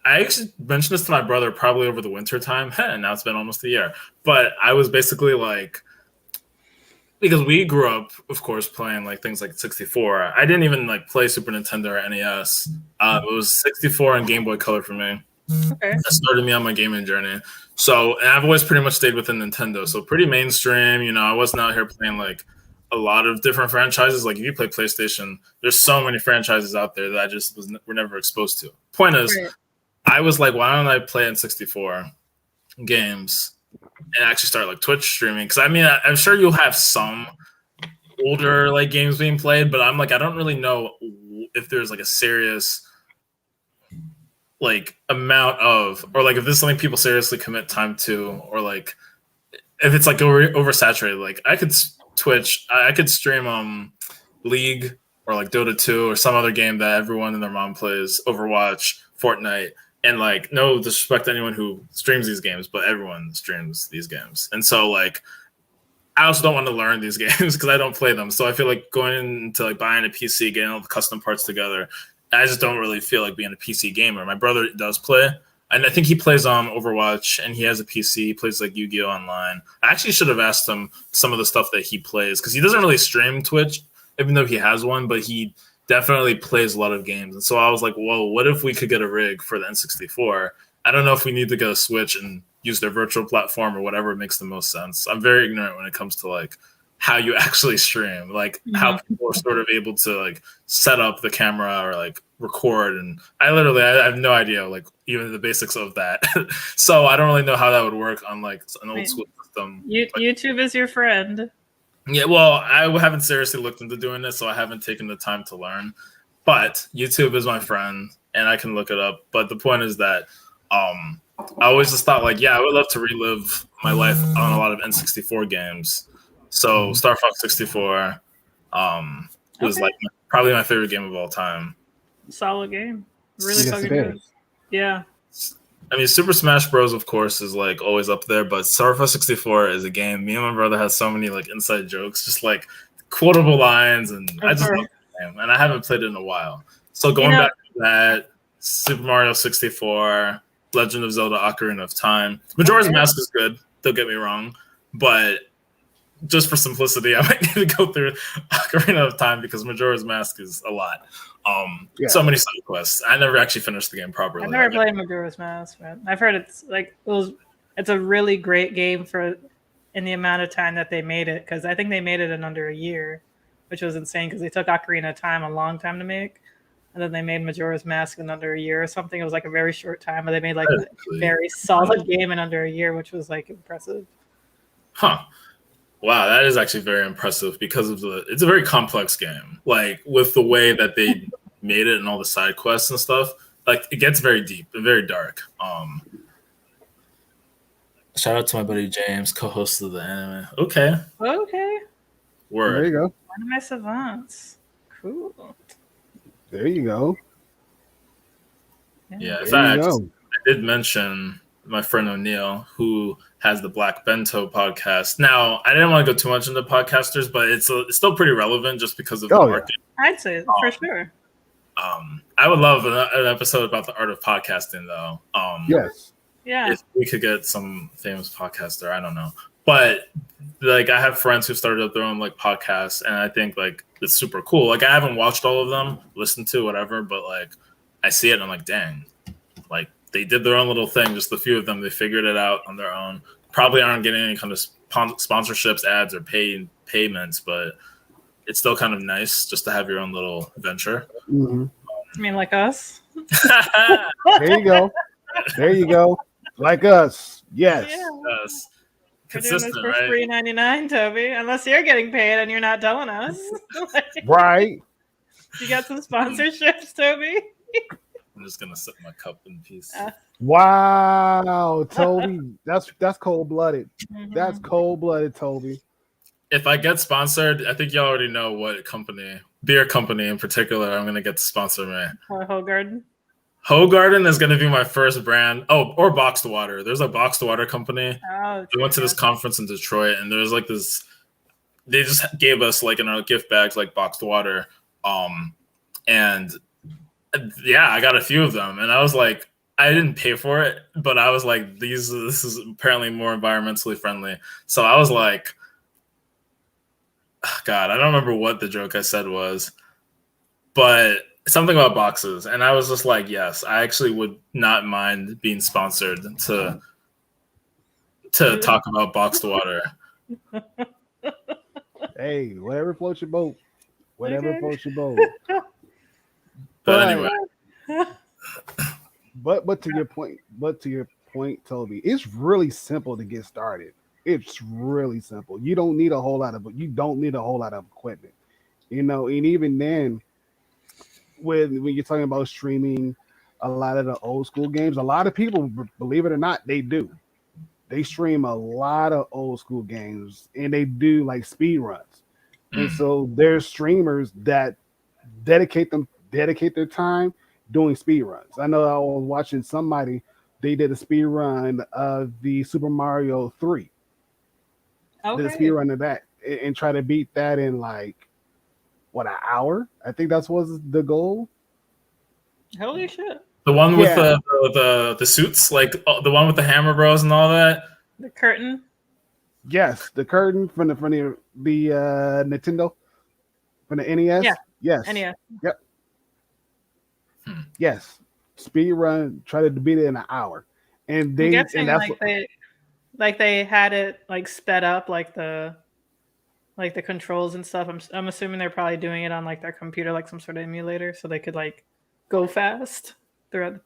I actually mentioned this to my brother probably over the winter time, and now it's been almost a year. But I was basically like, because we grew up, of course, playing like things like 64. I didn't even like play Super Nintendo or NES. It was 64 and Game Boy Color for me. Okay. That started me on my gaming journey. So, and I've always pretty much stayed within Nintendo. So pretty mainstream, you know, I wasn't out here playing like a lot of different franchises. Like if you play PlayStation, there's so many franchises out there that I just were never exposed to. Point is, Right. I was like, why don't I play N64 games and actually start like Twitch streaming? Because I mean, I'm sure you'll have some older like games being played, but I'm like, I don't really know if there's like a serious like amount of, or like if this is something people seriously commit time to, or like if it's like oversaturated. Like I could Twitch, I could stream League or like Dota 2 or some other game that everyone and their mom plays, Overwatch, Fortnite, and like no disrespect to anyone who streams these games, but everyone streams these games. And so like I also don't want to learn these games because I don't play them. So I feel like going into like buying a PC, getting all the custom parts together, I just don't really feel like being a PC gamer. My brother does play, and I think he plays Overwatch, and he has a PC. He plays like Yu-Gi-Oh! Online. I actually should have asked him some of the stuff that he plays because he doesn't really stream Twitch, even though he has one, but he definitely plays a lot of games. And so I was like, whoa, what if we could get a rig for the N64? I don't know if we need to get a Switch and use their virtual platform or whatever makes the most sense. I'm very ignorant when it comes to like how you actually stream, like how people are sort of able to like set up the camera or like record. And I have no idea, like even the basics of that. So I don't really know how that would work on like an old school system. YouTube is your friend. Yeah, well, I haven't seriously looked into doing this, so I haven't taken the time to learn. But YouTube is my friend, and I can look it up. But the point is that I always just thought like, yeah, I would love to relive my life on a lot of N64 games. So Star Fox 64 was like probably my favorite game of all time. Solid game. Really Yes, fucking it good. is. Yeah. I mean, Super Smash Bros. Of course is like always up there, but Star Fox 64 is a game. Me and my brother has so many like inside jokes, just like quotable lines, and I just love the game. And I haven't played it in a while. So going back to that, Super Mario 64, Legend of Zelda: Ocarina of Time, Majora's Mask is good. Don't get me wrong, but just for simplicity, I might need to go through Ocarina of Time because Majora's Mask is a lot. So many side quests. I never actually finished the game properly. I've never played Majora's Mask, but I've heard it's like it's a really great game for in the amount of time that they made it, because I think they made it in under a year, which was insane because they took Ocarina of Time a long time to make, and then they made Majora's Mask in under a year or something. It was like a very short time, but they made like a very solid game in under a year, which was like impressive. Huh. Wow, that is actually very impressive because of it's a very complex game. Like with the way that they made it and all the side quests and stuff, like it gets very deep and very dark. Shout out to my buddy James, co-host of the anime. Okay. Word. There you go. One of my savants. Cool. There you go. Yeah, in There you fact, go. I did mention my friend O'Neill, who has the Black Bento podcast. Now, I didn't want to go too much into podcasters, but it's still pretty relevant just because of the market. I'd say for sure. I would love an episode about the art of podcasting, though. Yes. Yeah. If we could get some famous podcaster, I don't know. But like, I have friends who started up their own like podcasts, and I think like it's super cool. Like, I haven't watched all of them, listened to whatever, but like I see it and I'm like, dang, like they did their own little thing. Just a few of them, they figured it out on their own. Probably aren't getting any kind of sponsorships, ads, or payments, but it's still kind of nice just to have your own little venture. Mm-hmm. I mean, like us. There you go. There you go. Like us. Yes. Yeah. Yes. We're doing this Consistent, for right? $3.99, Toby. Unless you're getting paid and you're not telling us. Like, Right. you got some sponsorships, Toby? I'm just gonna sip my cup in peace. Wow, Toby. That's cold blooded. Mhm. That's cold blooded, Toby. If I get sponsored, I think you already know what beer company in particular, I'm gonna get to sponsor me. Hogarden. Hogarden is gonna be my first brand. Oh, or Boxed Water. There's a Boxed Water company. Oh, We went to this conference in Detroit, and there's like this. They just gave us like in our gift bags like Boxed Water, and yeah, I got a few of them, and I was like, I didn't pay for it, but I was like, this is apparently more environmentally friendly. So I was like, God, I don't remember what the joke I said was, but something about boxes, and I was just like, yes, I actually would not mind being sponsored to talk about Boxed Water. Hey, whatever floats your boat. Whatever Okay. floats your boat. But anyway, But to your point, Toby, it's really simple to get started. It's really simple. You don't need a whole lot of equipment. And even then, when you're talking about streaming a lot of the old school games, a lot of people, believe it or not, they do. They stream a lot of old school games and they do like speed runs. And mm, so there's streamers that dedicate their time doing speed runs. I know I was watching somebody, they did a speed run of the Super Mario 3. Did a speed Okay. run of that and try to beat that in like what, an hour? I think that's was the goal. Holy shit. the one with Yeah. the suits, like the one with the Hammer Bros and all that. The curtain. Yes, the curtain from the Nintendo, from the NES. Yeah. Yes. NES. Yep. Hmm. Yes. Speed run, try to beat it in an hour. And I'm they guessing and that's like they had it like sped up like the controls and stuff. I'm assuming they're probably doing it on like their computer, like some sort of emulator, so they could like go fast throughout.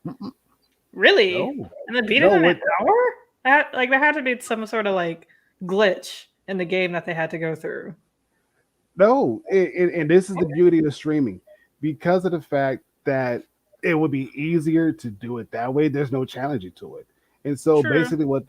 Really? no, And then beat it no, in an what hour? Like there had to be some sort of like glitch in the game that they had to go through. no, and this is the beauty of streaming, because of the fact that it would be easier to do it that way. There's no challenge to it, and so True. basically what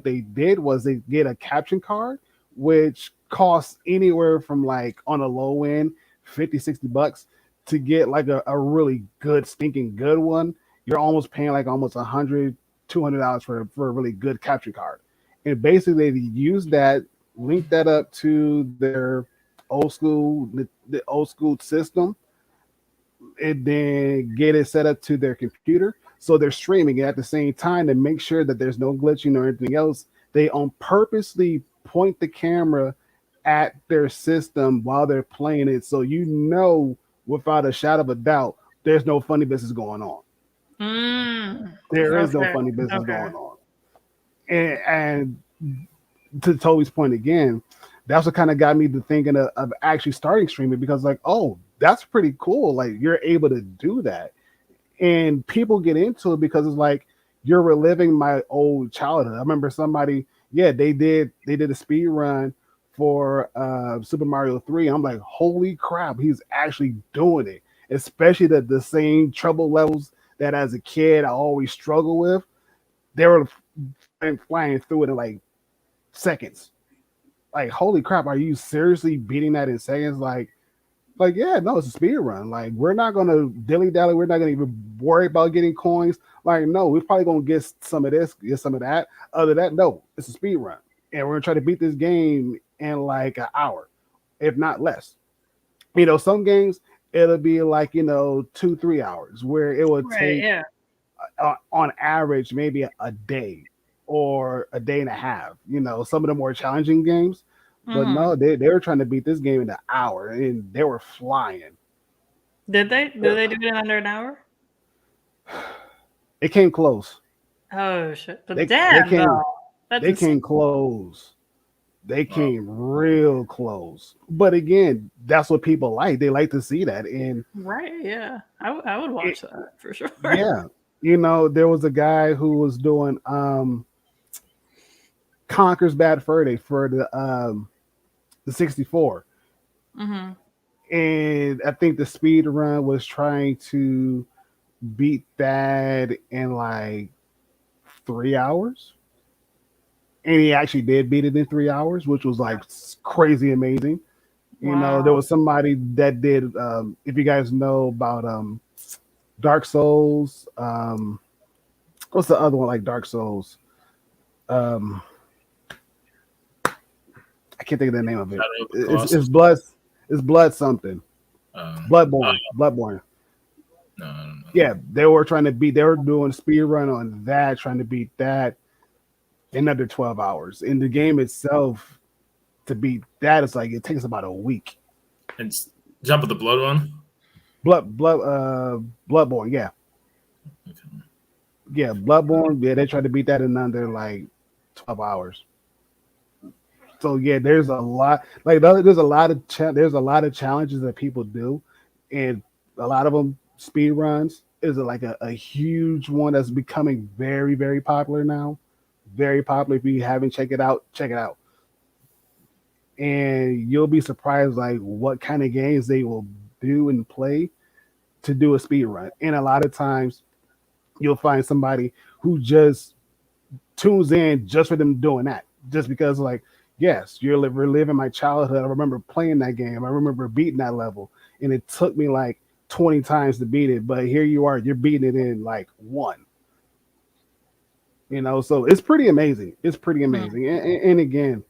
they did was they get a caption card, which costs anywhere from like on a low end 50-60 bucks to get like a really good stinking good one. You're almost paying like almost $100-$200 for a really good capture card. And basically they use that, link that up to their the old school system, and then get it set up to their computer. So they're streaming it at the same time to make sure that there's no glitching or anything else. They on purposely point the camera at their system while they're playing it, so without a shadow of a doubt there's no funny business going on. There is no Okay. funny business Okay. going on. And to Toby's point again, that's what kind of got me to thinking of actually starting streaming, because like, oh, that's pretty cool. Like you're able to do that. And people get into it because it's like you're reliving my old childhood. I remember somebody, yeah, they did a speed run for Super Mario 3. I'm like, holy crap, he's actually doing it. Especially the same trouble levels that as a kid I always struggle with. They were flying through it in like seconds. Like, holy crap, are you seriously beating that in seconds? Like, yeah, no, it's a speed run. Like, we're not gonna dilly dally. We're not gonna even worry about getting coins. Like, no, we're probably gonna get some of this, get some of that. Other than that, no, it's a speed run, and we're gonna try to beat this game in like an hour, if not less. Some games it'll be like 2-3 hours, where it would Right. take Yeah. on average maybe a day or a day and a half. Some of the more challenging games. But Mhm. no, they were trying to beat this game in an hour, and they were flying. Did they? Did they do it in under an hour? It came close. Oh shit! But They damn, came though, that's they insane. came close. They Wow. came real close. But again, that's what people like. They like to see that. And Right? Yeah, I would watch that for sure. yeah, there was a guy who was doing Conker's Bad Fur Day for the 64. Mm-hmm. And I think the speed run was trying to beat that in like 3 hours. And he actually did beat it in 3 hours, which was like crazy amazing. There Wow. was somebody that did, if you guys know about Dark Souls, what's the other one like Dark Souls? I can't think of the name of it. Shadow of the It's Colossus? blood. It's blood something. Bloodborne. Oh, Bloodborne. no, I don't know. Yeah, they were doing a speed run on that, trying to beat that in under 12 hours. In the game itself, to beat that, it's like it takes about a week. And jump with the blood one. Bloodborne, yeah. Okay. Yeah, Bloodborne, yeah, they tried to beat that in under like 12 hours. So yeah, there's a lot like there's a lot of there's a lot of challenges that people do, and a lot of them speed runs is like a huge one that's becoming very very popular now. Very popular. If you haven't checked it out, check it out, and you'll be surprised like what kind of games they will do and play to do a speed run. And a lot of times you'll find somebody who just tunes in just for them doing that, just because like yes, you're reliving my childhood. I remember playing that game. I remember beating that level, and it took me like 20 times to beat it. But here you are, you're beating it in like one. You know, so it's pretty amazing. It's pretty amazing. And again,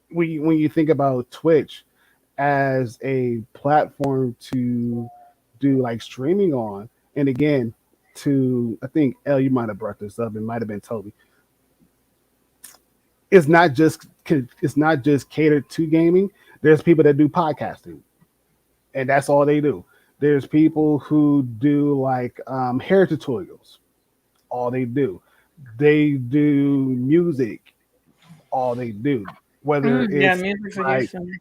when you think about Twitch as a platform to do like streaming on, and again, to I think El, you might have brought this up. It might have been Toby. It's not just catered to gaming. There's people that do podcasting, and that's all they do. There's people who do like hair tutorials. All they do. They do music. All they do. Whether Yeah, it's music's a like huge thing.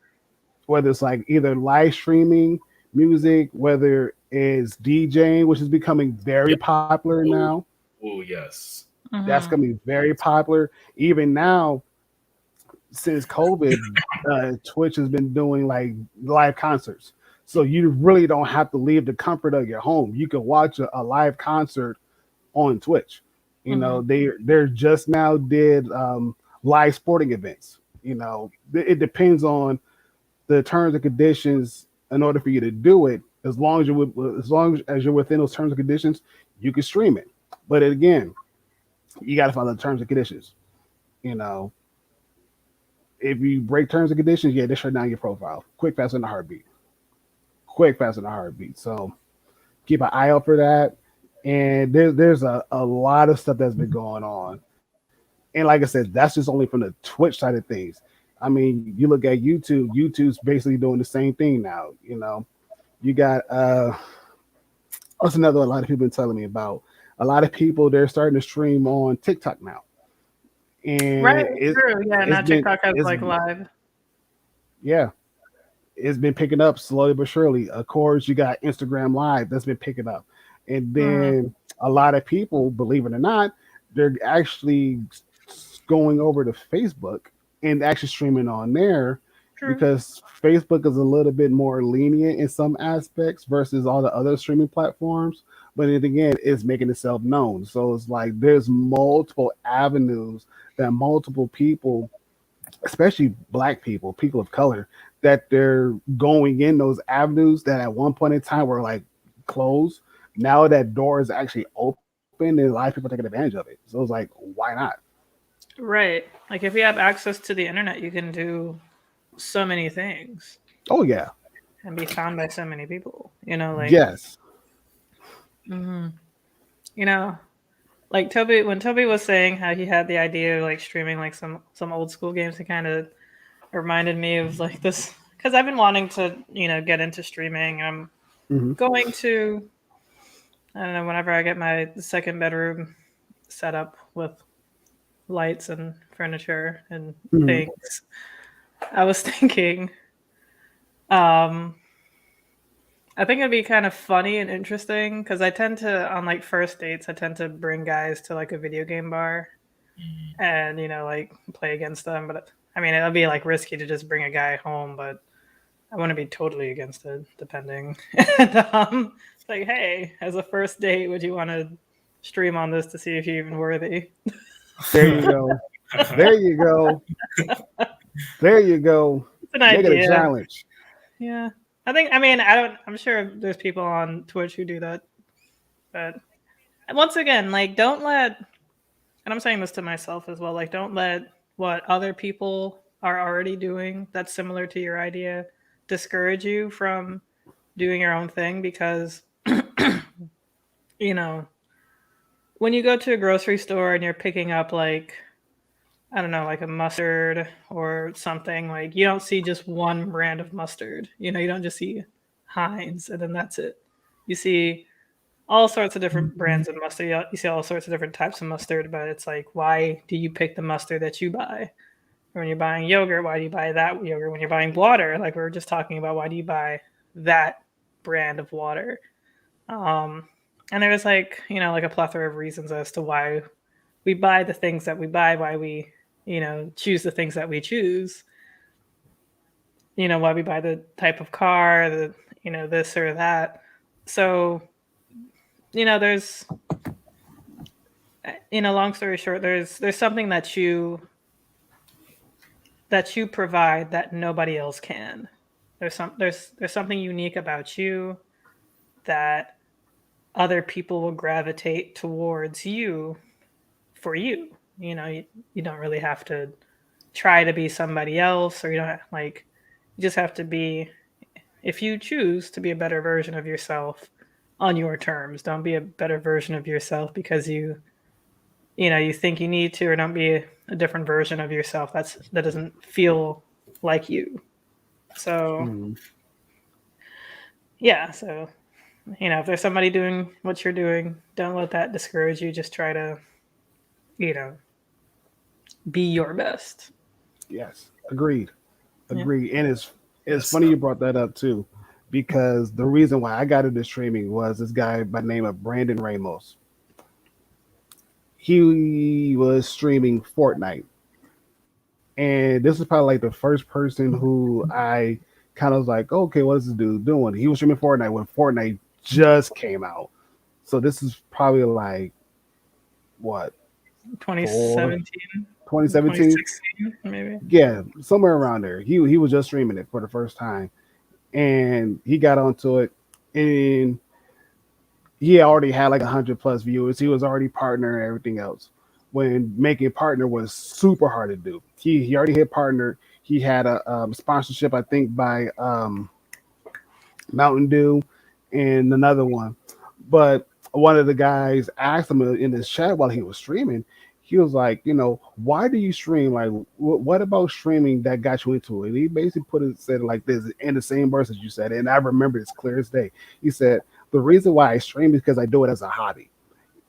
whether it's like either live streaming music, whether it's DJing, which is becoming very Yeah. popular now. Oh yes. That's gonna be very popular. Even now, since COVID, Twitch has been doing like live concerts. So you really don't have to leave the comfort of your home. You can watch a live concert on Twitch. You know, they're just now did live sporting events. You know, it depends on the terms and conditions in order for you to do it. As long as you're within those terms and conditions, you can stream it. But again, you got to follow the terms and conditions. You know, if you break terms and conditions, yeah, they shut down your profile. Quick, fast, and a heartbeat. Quick, fast, and a heartbeat. So keep an eye out for that. And there's a lot of stuff that's been going on. And like I said, that's just only from the Twitch side of things. I mean, you look at YouTube, YouTube's basically doing the same thing now. You know, you got that's another one a lot of people been telling me about. A lot of people they're starting to stream on TikTok now. And Right, true. Yeah, now it's been- TikTok has it's- like live. yeah, it's been picking up slowly but surely. Of course, you got Instagram Live that's been picking up. And then a lot of people, believe it or not, they're actually going over to Facebook and actually streaming on there True. because Facebook is a little bit more lenient in some aspects versus all the other streaming platforms. But then again, it's making itself known. So it's like there's multiple avenues that multiple people, especially Black people, people of color, that they're going in those avenues that at one point in time were like closed. Now that door is actually open and a lot of people are taking advantage of it. So it's like, why not? Right. Like if you have access to the internet, you can do so many things Oh yeah. and be found by so many people. You know, like Yes. you know, like Toby when Toby was saying how he had the idea of like streaming like some old school games, it kind of reminded me of like this because I've been wanting to, you know, get into streaming. I'm Mhm. going to I don't know, whenever I get my second bedroom set up with lights and furniture and Mhm. things, I was thinking, I think it'd be kind of funny and interesting because I tend to, on like first dates, I tend to bring guys to like a video game bar and, you know, like play against them. But I mean, it'll be like risky to just bring a guy home, but I wouldn't be totally against it, depending. And, it's like, hey, as a first date, would you want to stream on this to see if you're even worthy? There you go. There you go. There you go. It's an Make it a idea. challenge. Yeah. I'm sure there's people on Twitch who do that. But once again, like, don't let, and I'm saying this to myself as well, like, don't let what other people are already doing that's similar to your idea discourage you from doing your own thing because, you know, when you go to a grocery store and you're picking up like, I don't know, like a mustard or something, like you don't see just one brand of mustard. You know, you don't just see Heinz and then that's it. You see all sorts of different brands of mustard. You see all sorts of different types of mustard, but it's like, why do you pick the mustard that you buy? when you're buying yogurt, why do you buy that yogurt? When you're buying water, like we were just talking about, why do you buy that brand of water? And there was like, you know, like a plethora of reasons as to why we buy the things that we buy, why we, you know, choose the things that we choose, you know, why we buy the type of car, the, you know, this or that. So, you know, there's, you know, long story short, there's something that you provide that nobody else can. There's something unique about you that other people will gravitate towards you for you. You know, you don't really have to try to be somebody else, or you don't like, you just have to be, if you choose to be a better version of yourself on your terms. Don't be a better version of yourself because you know, you think you need to, or don't be a different version of yourself. That doesn't feel like you. So yeah, so you know, if there's somebody doing what you're doing, don't let that discourage you. Just try to, you know, be your best. Yes, agreed. Yeah. And it's funny you brought that up too, because the reason why I got into streaming was this guy by the name of Brandon Ramos. He was streaming Fortnite, and this is probably like the first person who I kind of was like, okay, what is this dude doing? He was streaming Fortnite when Fortnite just came out, so this is probably like what 2017, 2017, 2016, maybe. yeah, somewhere around there. He was just streaming it for the first time, and he got onto it, and he already had like 100+ viewers. He was already partner and everything else. When making partner was super hard to do. He already hit partner. He had a sponsorship, I think, by Mountain Dew and another one. But one of the guys asked him in his chat while he was streaming, he was like, you know, why do you stream? Like, what about streaming that got you into it? And he basically said it like this in the same verse as you said. And I remember it's clear as day. He said, the reason why I stream is because I do it as a hobby.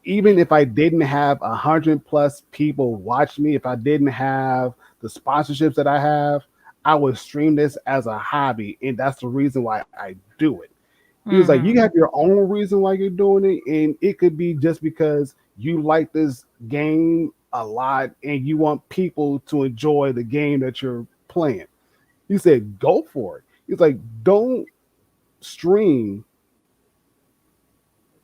Even if I didn't have 100+ people watch me, if I didn't have the sponsorships that I have, I would stream this as a hobby. And that's the reason why I do it. He was like, you have your own reason why you're doing it. And it could be just because you like this game a lot and you want people to enjoy the game that you're playing. He said, go for it. He's like, don't stream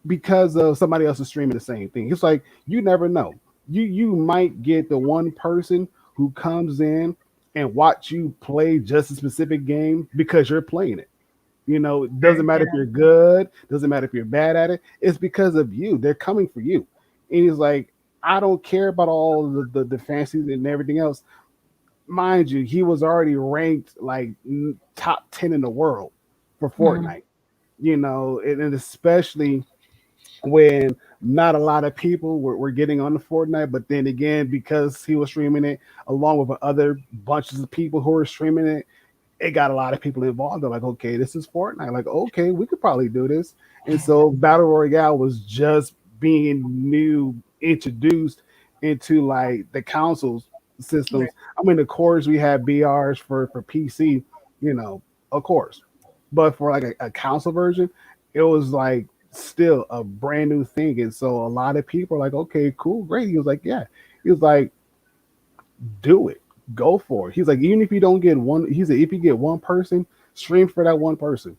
because of somebody else is streaming the same thing. It's like, you never know. You might get the one person who comes in and watch you play just a specific game because you're playing it. You know, it doesn't matter if you're good, doesn't matter if you're bad at it. It's because of you. They're coming for you. And he's like, I don't care about all the fancies and everything else. Mind you, he was already ranked like top 10 in the world for Fortnite. You know, and especially when not a lot of people were getting on the Fortnite, but then again, because he was streaming it along with other bunches of people who were streaming it, it got a lot of people involved. They're like, okay, this is Fortnite. Like, okay, we could probably do this. And so Battle Royale was just being introduced into like the consoles systems. I mean, of course, we had BRs for PC, you know, of course. But for like a console version, it was like still a brand new thing. And so a lot of people are like, okay, cool, great. He was like, yeah. He was like, do it. Go for it. He's like, even if you don't get one, he said, if you get one person, stream for that one person.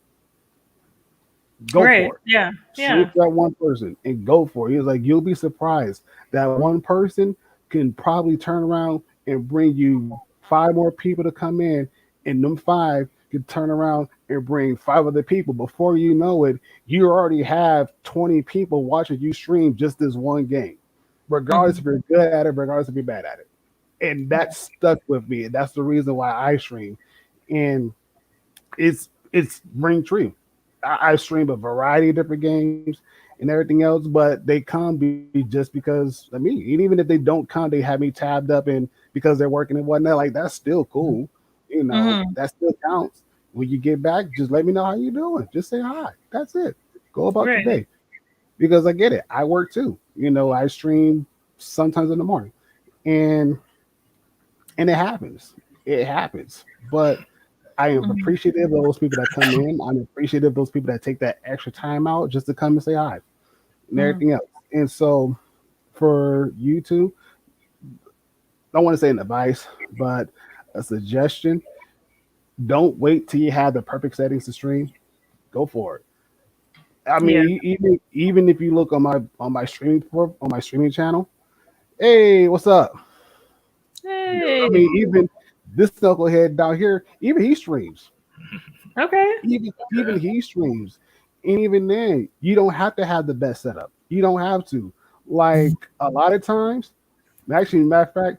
Go for it. Yeah. Stream for that one person and go for it. He was like, you'll be surprised that one person can probably turn around and bring you 5 more people to come in, and them 5 can turn around and bring 5 other people. Before you know it, you already have 20 people watching you stream just this one game, regardless if you're good at it, regardless if you're bad at it. And that stuck with me. And that's the reason why I stream. And it's ring true. I stream a variety of different games and everything else, but they come just because of me. And even if they don't come, they have me tabbed up, and because they're working and whatnot, like that's still cool. You know, that still counts. When you get back, just let me know how you're doing. Just say hi. That's it. Go about your day. Because I get it. I work too. You know, I stream sometimes in the morning. And And it happens. It happens. But I am Mhm. appreciative of those people that come in. I'm appreciative of those people that take that extra time out just to come and say hi and Mhm. everything else. And so for you two, I don't want to say an advice, but a suggestion. Don't wait till you have the perfect settings to stream. Go for it. I Yeah. mean, even if you look on my on my streaming channel, hey, what's up? I Hey. mean, even this knucklehead down here, even he streams. Okay. Even he streams. And even then, you don't have to have the best setup. You don't have to. Like a lot of times, actually, matter of fact,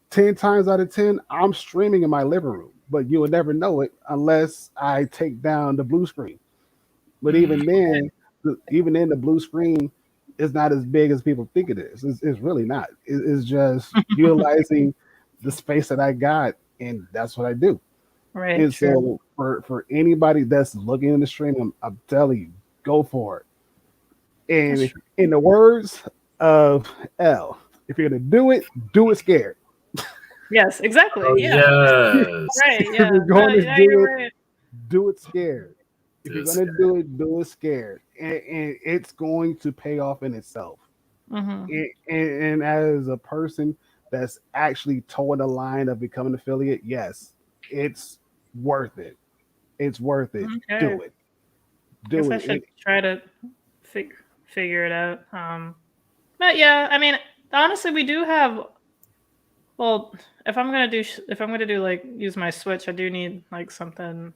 10 times out of 10, I'm streaming in my living room. But you will never know it unless I take down the blue screen. But even then, even then, the blue screen is not as big as people think it is. It's really not. It's just utilizing the space that I got, and that's what I do. Right. And True. so, for anybody that's looking in the stream, I'm telling you, go for it. That's And true. in the words of L, if you're gonna do it scared. Yes. Exactly. Oh Yeah. yes. Right. If Yeah. you're No, going to yeah, you're do it, right. do it scared. If you're This gonna do it scared, and it's going to pay off in itself. Mm-hmm. And as a person that's actually towing the line of becoming an affiliate, yes, it's worth it. It's worth it. Okay. Do it. I guess Do I it. should try to figure it out. But yeah, I mean, honestly, we do have. Well, if I'm gonna do like use my Switch, I do need like something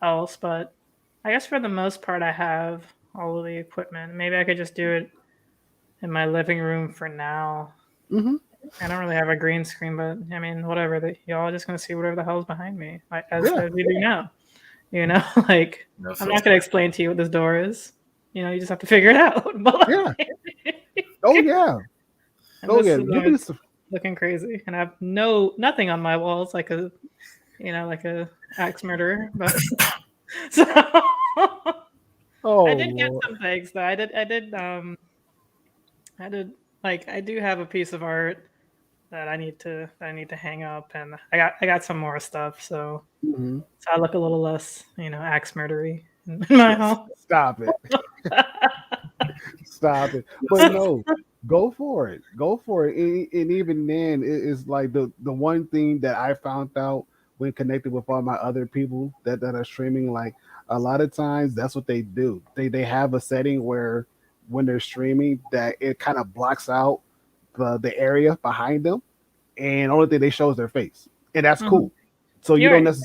else. But I guess for the most part, I have all of the equipment. Maybe I could just do it in my living room for now. Hmm. I don't really have a green screen, but I mean, whatever. Y'all are just gonna see whatever the hell's behind me, like Yeah. as we do now. You know, like that I'm feels not gonna explain to you what this door is. You know, you just have to figure it out. But Yeah. Oh yeah. and Oh this yeah. is You be looking crazy, and I have nothing on my walls like a like a axe murderer. But so oh I did get Lord. some things though. I did like I do have a piece of art that I need to hang up, and I got some more stuff. Hmm. So I look a little less axe murdery in my home. Stop it. Stop it. But no, go for it. Go for it. And even then, it's like the one thing that I found out when connected with all my other people that are streaming. Like a lot of times, that's what they do. They have a setting where when they're streaming, that it kind of blocks out the area behind them, and only thing they show is their face, and that's Mhm. cool. So You're right.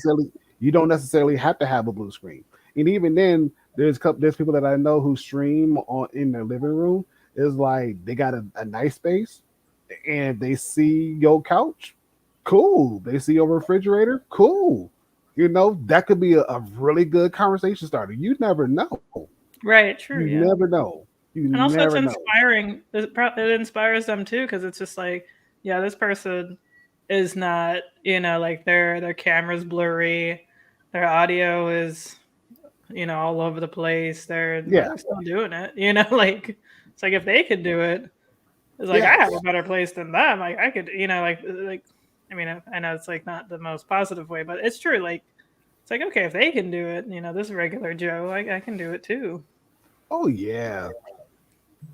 you don't necessarily have to have a blue screen. And even then, there's people that I know who stream on in their living room. Is like they got a nice space, and they see your couch, cool. They see your refrigerator, cool. You know that could be a really good conversation starter. You never know. Right. True. You Yeah. never know. You And also, it's never know. inspiring. It inspires them too, because it's just like, yeah, this person is not, like their camera's blurry, their audio is, all over the place. But Yeah. they're still doing it. Like it's like if they could do it, it's like I have a Yes. better place than them. Like I could, like. I mean, I know it's like not the most positive way, but it's true. Like it's like okay, if they can do it, this regular Joe, I can do it too. Oh yeah.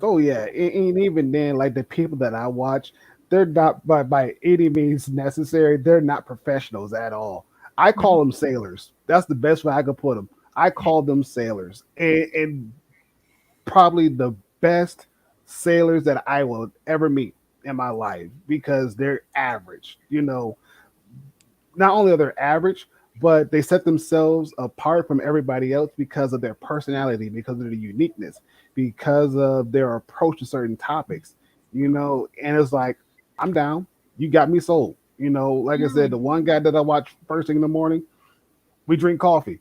Oh yeah, and even then, like the people that I watch, they're not by any means necessary. They're not professionals at all. I call Mhm. them sailors. That's the best way I could put them. I call them sailors, and probably the best sailors that I will ever meet in my life because they're average. You know, not only are they average, but they set themselves apart from everybody else because of their personality, because of their uniqueness, because of their approach to certain topics, you know. And it's like, I'm down. You got me sold. You know, like I said, the Mm. one guy that I watch first thing in the morning, we drink coffee.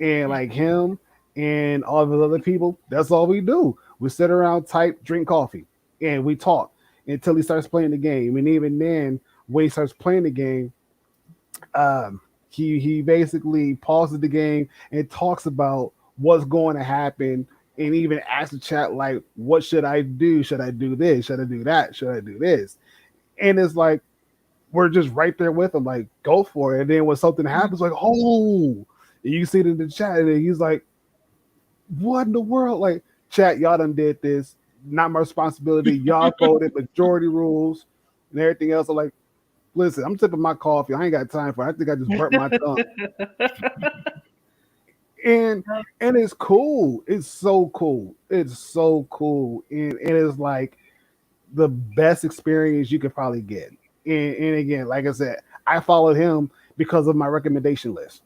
And like him and all of the other people, that's all we do. We sit around, type, drink coffee, and we talk until he starts playing the game. And even then, when he starts playing the game, he basically pauses the game and talks about what's going to happen, and even asks the chat like, "What should I do? Should I do this? Should I do that? Should I do this?" And it's like we're just right there with him, like, go for it. And then when something happens, like, oh, and you see it in the chat, and he's like, what in the world? Like, chat, y'all done did this. Not my responsibility. Y'all voted majority rules and everything else. I'm like, listen, I'm sipping my coffee. I ain't got time for it. I think I just burnt my tongue. And it's cool. It's so cool. It's so cool. And it's like the best experience you could probably get. And again, like I said, I followed him because of my recommendation list.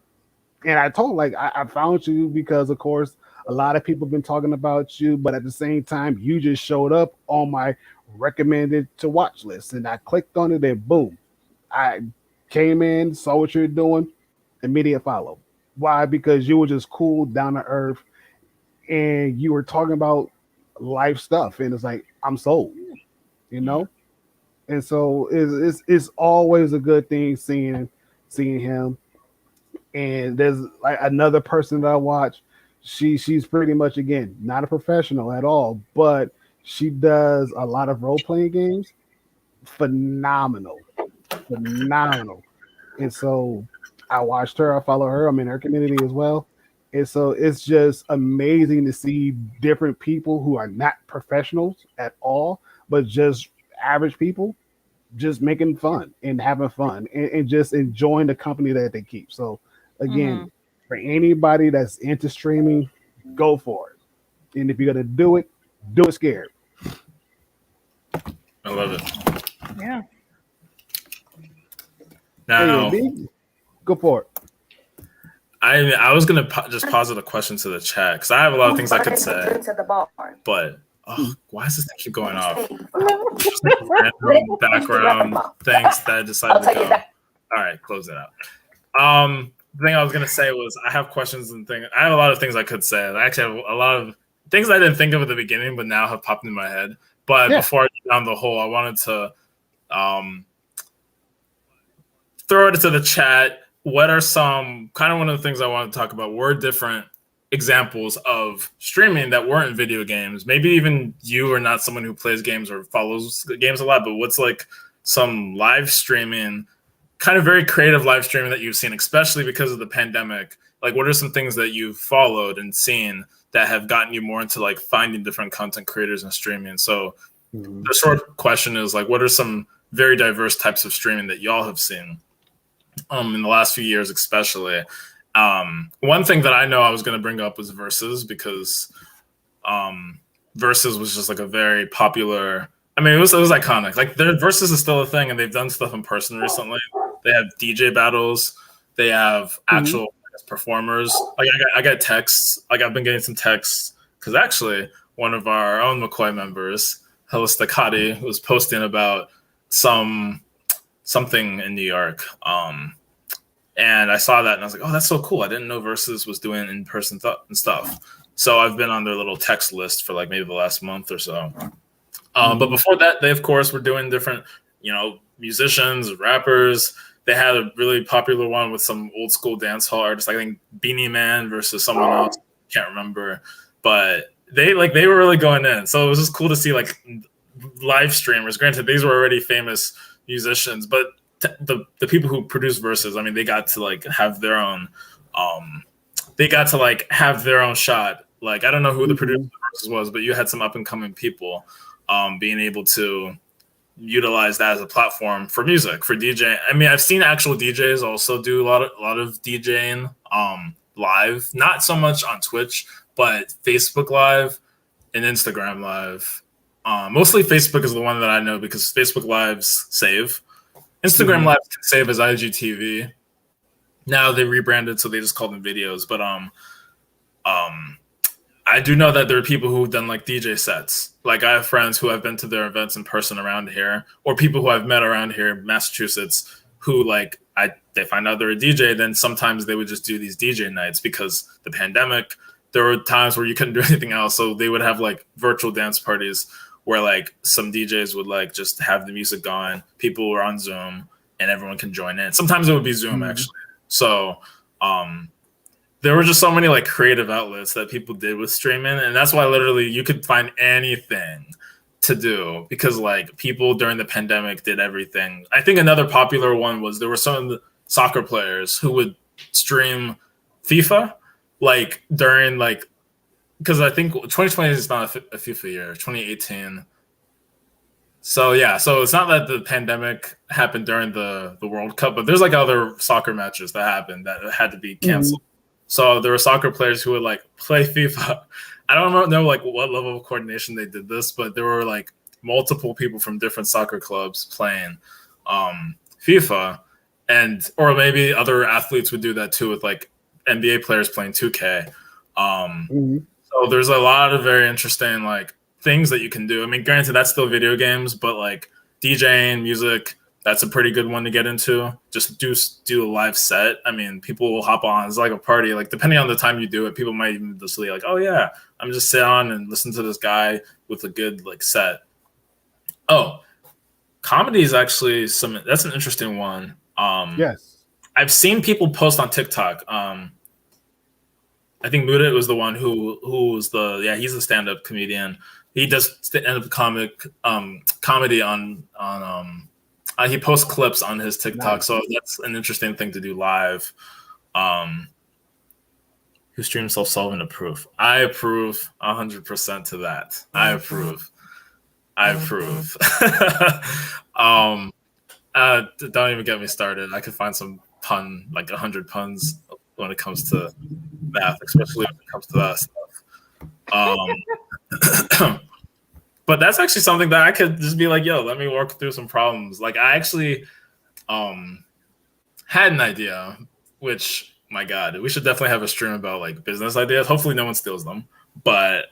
And I told like I found you because of course a lot of people have been talking about you, but at the same time, you just showed up on my recommended to watch list. And I clicked on it and boom. I came in, saw what you're doing, immediate follow. Why? Because you were just cool, down to earth, and you were talking about life stuff, and it's like I'm sold, you know. And so it's always a good thing seeing him. And there's like another person that I watch. She's pretty much again not a professional at all, but she does a lot of role playing games. Phenomenal. And so I watched her, I follow her, I'm in her community as well. And so it's just amazing to see different people who are not professionals at all, but just average people just making fun and having fun and just enjoying the company that they keep. So again, for anybody that's into streaming, go for it. And if you're gonna do it scared. I love it. Yeah. Now, hey, go for it. I was gonna just posit a question to the chat because I have a lot of things I could say, At the bar. but why does this thing keep going off? Just like random background things that I decided to go. All right, close it out. The thing I was gonna say was I have questions and things. I have a lot of things I could say. I actually have a lot of things I didn't think of at the beginning, but now have popped in my head. But before I get down the hole, I wanted to throw it into the chat. What are some kind of one of the things I want to talk about were different examples of streaming that weren't video games? Maybe even you are not someone who plays games or follows games a lot, but what's like some live streaming, kind of very creative live streaming that you've seen, especially because of the pandemic? Like, what are some things that you've followed and seen that have gotten you more into like finding different content creators and streaming? So the short question is like, what are some very diverse types of streaming that y'all have seen in the last few years, especially? One thing that I know I was going to bring up was Versus, because Versus was just like a very popular. I mean, it was iconic. Like, their Versus is still a thing, and they've done stuff in person recently. They have DJ battles. They have actual performers. Like, I got texts. Like, I've been getting some texts because actually one of our own McCoy members, Helistakati, was posting about something in New York. And I saw that and I was like, oh, that's so cool. I didn't know Versus was doing in-person and stuff. So I've been on their little text list for like maybe the last month or so. But before that, they, of course, were doing different, musicians, rappers. They had a really popular one with some old school dance hall artists. I think Beanie Man versus someone else. Can't remember. But they were really going in. So it was just cool to see like live streamers. Granted, these were already famous musicians, but the people who produce Versus, I mean, they got to like have their own have their own shot. Like, I don't know who the producer of Versus was, but you had some up and coming people being able to utilize that as a platform for music, for DJ. I mean, I've seen actual DJs also do a lot of DJing live, not so much on Twitch, but Facebook Live and Instagram Live. Mostly Facebook is the one that I know because Facebook Lives save. Instagram Live can save as IGTV. Now they rebranded, so they just call them videos. But I do know that there are people who've done like DJ sets. Like, I have friends who have been to their events in person around here, or people who I've met around here in Massachusetts who they find out they're a DJ. Then sometimes they would just do these DJ nights because the pandemic. There were times where you couldn't do anything else, so they would have like virtual dance parties where like some DJs would like just have the music going, people were on Zoom, and everyone can join in. Sometimes it would be Zoom actually. So there were just so many like creative outlets that people did with streaming, and that's why literally you could find anything to do because like people during the pandemic did everything. I think another popular one was there were some soccer players who would stream FIFA like during like because I think 2020 is not a FIFA year, 2018. So yeah, so it's not that the pandemic happened during the World Cup, but there's like other soccer matches that happened that had to be canceled. So there were soccer players who would like play FIFA. I don't know like what level of coordination they did this, but there were like multiple people from different soccer clubs playing FIFA, and or maybe other athletes would do that too with like NBA players playing 2K. So there's a lot of very interesting like things that you can do. I mean, granted, that's still video games, but like DJing, music, that's a pretty good one to get into. Just do a live set. I mean, people will hop on. It's like a party. Like depending on the time you do it, people might even just be like, "Oh yeah, I'm just sit on and listen to this guy with a good like set." Oh, comedy is actually that's an interesting one. Yes. I've seen people post on TikTok. I think Muda was the one who was he's a stand-up comedian. He does stand-up comedy on he posts clips on his TikTok, Nice. so that's an interesting thing to do live. Who streams self-solving approve? I approve 100% to that. I approve. Don't even get me started. I could find some pun, like 100 puns when it comes to math, especially when it comes to that stuff. But that's actually something that I could just be like, yo, let me work through some problems. Like I actually had an idea, which my God, we should definitely have a stream about like business ideas. Hopefully no one steals them. But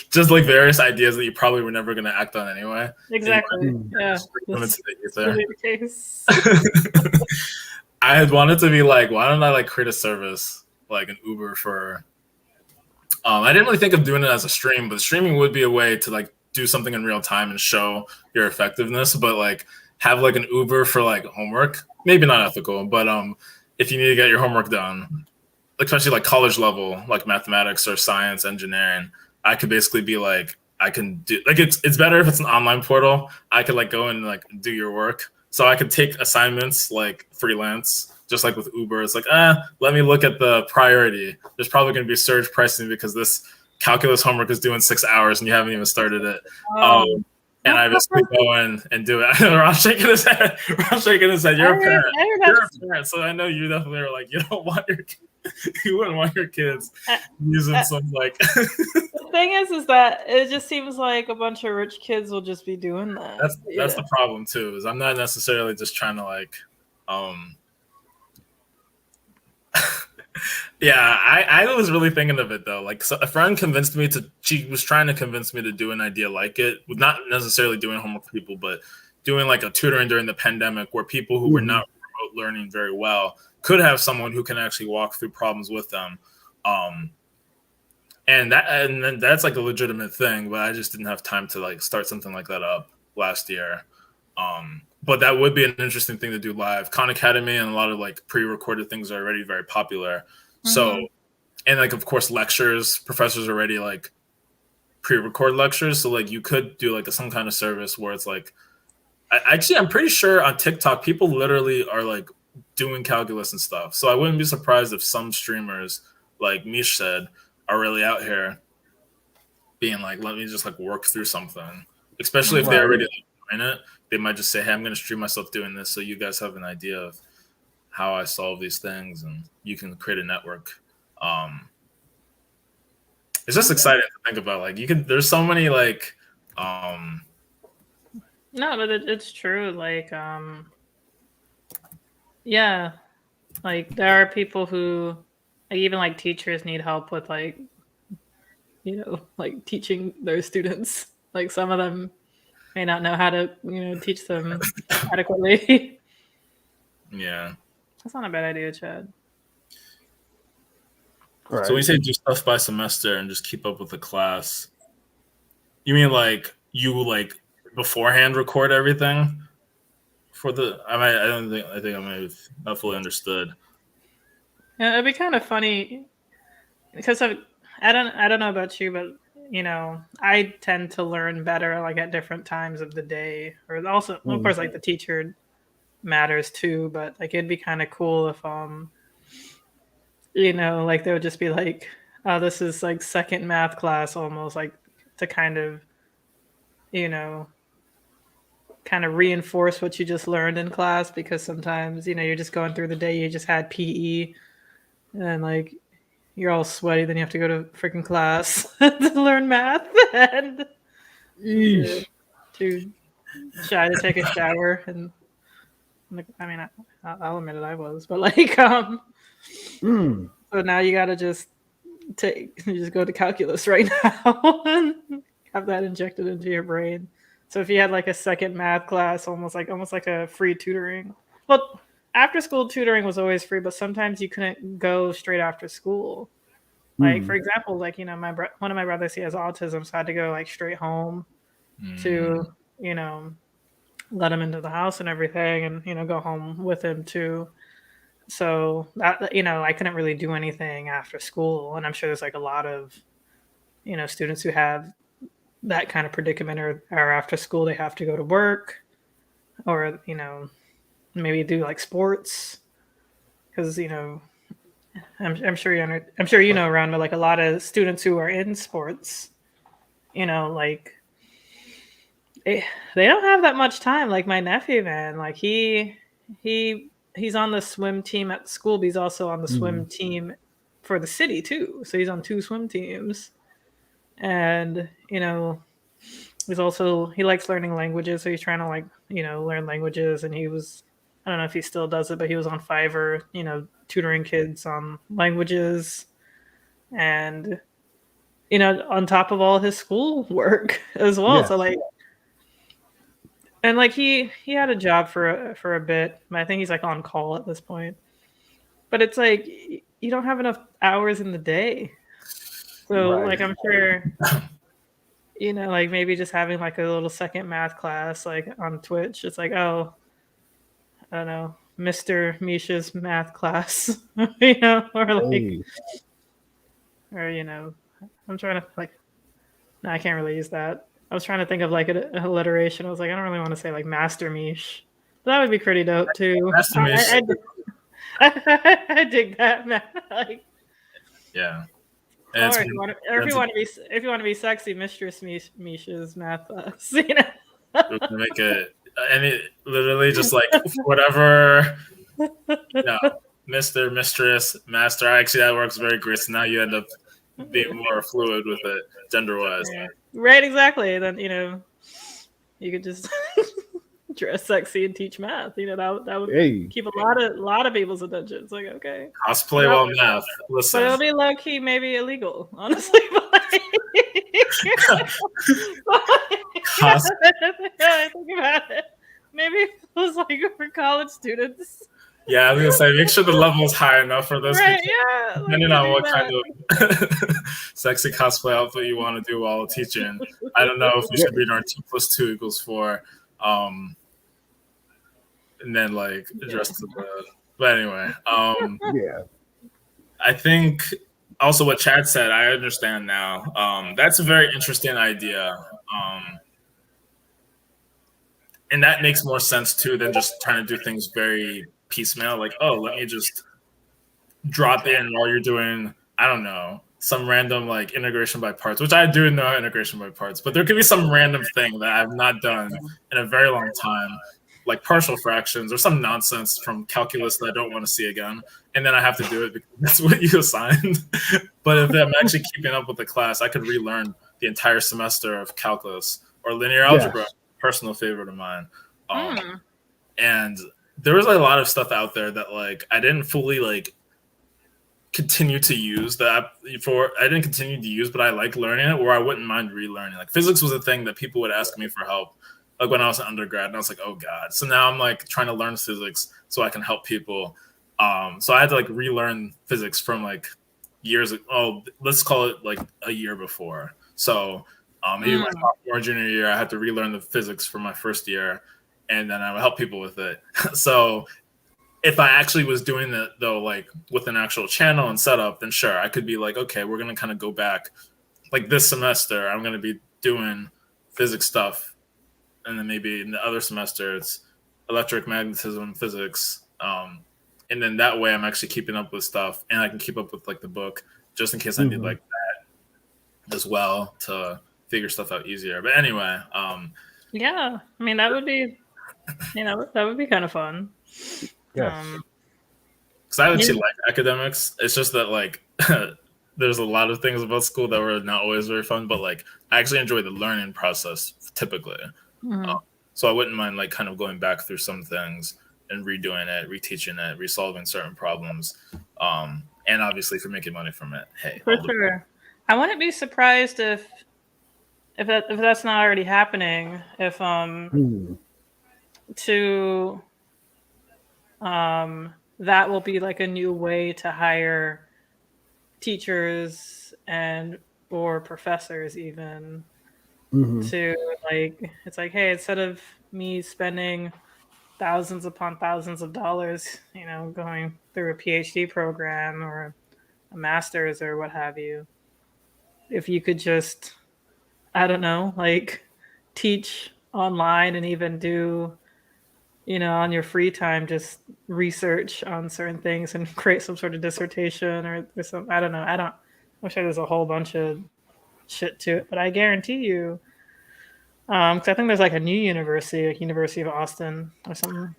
just like various ideas that you probably were never gonna act on anyway. Exactly. Yeah. That's really the case. I had wanted to be like, why don't I like create a service like an Uber for I didn't really think of doing it as a stream, but streaming would be a way to like do something in real time and show your effectiveness, but like have like an Uber for like homework. Maybe not ethical, but if you need to get your homework done, especially like college level, like mathematics or science, engineering, I could basically be like, I can do like it's better if it's an online portal. I could like go and like do your work. So I could take assignments like freelance, just like with Uber. It's like, let me look at the priority. There's probably going to be surge pricing because this calculus homework is due in 6 hours and you haven't even started it. And I basically go in and do it. Ron's shaking his head. You're a parent. So I know you definitely are like, you don't want you wouldn't want your kids using some like. The thing is that it just seems like a bunch of rich kids will just be doing that. That's the problem too. Is I'm not necessarily just trying to like, yeah. I was really thinking of it though. Like so a friend convinced me she was trying to convince me to do an idea like it, with not necessarily doing homework for people, but doing like a tutoring during the pandemic where people who were not remote learning very well could have someone who can actually walk through problems with them. And then that's like a legitimate thing, but I just didn't have time to like start something like that up last year. But that would be an interesting thing to do live. Khan Academy and a lot of like pre-recorded things are already very popular. Mm-hmm. So, and like of course lectures, professors already like pre-record lectures. So like you could do like some kind of service where it's like, I'm pretty sure on TikTok people literally are like doing calculus and stuff. So I wouldn't be surprised if some streamers, like Mish said, are really out here being like, let me just like work through something. Especially if they're already like, doing it, they might just say, hey, I'm going to stream myself doing this so you guys have an idea of how I solve these things and you can create a network. It's just exciting to think about. Like there's so many like no, but it's true. Like yeah, like there are people who like, even like teachers need help with like, you know, like teaching their students. Like some of them may not know how to, you know, teach them adequately. Yeah. That's not a bad idea, Chad. Right. So when you say do stuff by semester and just keep up with the class, you mean like you like beforehand record everything for the? I think I might have not fully understood. Yeah, it'd be kind of funny because I don't know about you, but I tend to learn better like at different times of the day, or also, of course, like the teacher matters too. But like it'd be kind of cool if like they would just be like, oh, this is like second math class almost, like to kind of, you know, kind of reinforce what you just learned in class, because sometimes, you're just going through the day, you just had PE and like you're all sweaty, then you have to go to freaking class to learn math and too shy to take a shower. And I mean, I'll admit it, I was, but like, so now you got to just go to calculus right now and have that injected into your brain. So if you had like a second math class, almost like a free tutoring. Well, after school tutoring was always free, but sometimes you couldn't go straight after school. Like for example, like one of my brothers, he has autism, so I had to go like straight home to let him into the house and everything, and go home with him too. So that I couldn't really do anything after school, and I'm sure there's like a lot of students who have that kind of predicament, or after school they have to go to work, or maybe do like sports, because I'm sure around, but like a lot of students who are in sports, like they don't have that much time. Like my nephew, man, like he's on the swim team at school, but he's also on the swim team for the city too. So he's on 2 swim teams, and he likes learning languages, so he's trying to like learn languages. And I don't know if he still does it, but he was on Fiverr, tutoring kids on languages, and on top of all his school work as well. So like, and like he had a job for a bit, but I think he's like on call at this point. But it's like you don't have enough hours in the day, so like I'm sure like maybe just having like a little second math class like on Twitch, it's like, oh, I don't know, Mr. Misha's math class, or like, or I'm trying to like, no, I can't really use that. I was trying to think of like an alliteration. I was like, I don't really want to say like Master Mish. That would be pretty dope too. Master Mish. I dig that, man. Like, yeah. Or if you want to be sexy, Mistress Misha's math class. Make it, and it literally just like whatever. Mr., Mistress, Master. Actually, that works very great. So now you end up being more fluid with it, gender-wise. Yeah. Right, exactly. Then you could just dress sexy and teach math. That would keep a lot of people's attention. It's like, okay, cosplay while math. Listen, but it'll be low key, maybe illegal, honestly. I think about it. Maybe it was like for college students. Yeah, I was gonna say, make sure the level is high enough for those people. Yeah, depending on what kind of sexy cosplay outfit you want to do while teaching. I don't know if we should read our 2 + 2 = 4, and then like address the. But anyway, I think also what Chad said, I understand now. That's a very interesting idea. And that makes more sense too than just trying to do things very piecemeal. Like, oh, let me just drop in while you're doing, I don't know, some random like integration by parts, which I do know integration by parts, but there could be some random thing that I've not done in a very long time, like partial fractions or some nonsense from calculus that I don't want to see again. And then I have to do it because that's what you assigned. But if I'm actually keeping up with the class, I could relearn the entire semester of calculus or linear algebra, personal favorite of mine. And there was like a lot of stuff out there that like I didn't fully like continue to use but I like learning it, or I wouldn't mind relearning. Like physics was a thing that people would ask me for help like when I was an undergrad, and I was like, oh god. So now I'm like trying to learn physics so I can help people. So I had to like relearn physics from like years let's call it like a year before. So maybe my sophomore junior year I had to relearn the physics from my first year, and then I would help people with it. So if I actually was doing that though, like with an actual channel and setup, then sure, I could be like, okay, we're going to kind of go back like this semester I'm going to be doing physics stuff, and then maybe in the other semester it's electric magnetism physics. And then that way I'm actually keeping up with stuff, and I can keep up with like the book just in case I need like that as well to figure stuff out easier. But anyway, Yeah, I mean that would be, that would be kind of fun. Yes. because I actually like academics. It's just that like there's a lot of things about school that were not always very fun, but like I actually enjoy the learning process typically. So I wouldn't mind like kind of going back through some things and redoing it, reteaching it, resolving certain problems, and obviously for making money from it. Hey, For sure. I wouldn't be surprised if that's not already happening. If to that will be like a new way to hire teachers and or professors even to like, it's like, hey, instead of me spending thousands upon thousands of dollars, going through a PhD program or a master's or what have you, if you could just, I don't know, like teach online and even do, on your free time, just research on certain things and create some sort of dissertation or some, I don't know. I'm sure there's a whole bunch of shit to it, but I guarantee you, because I think there's like a new university, like University of Austin or something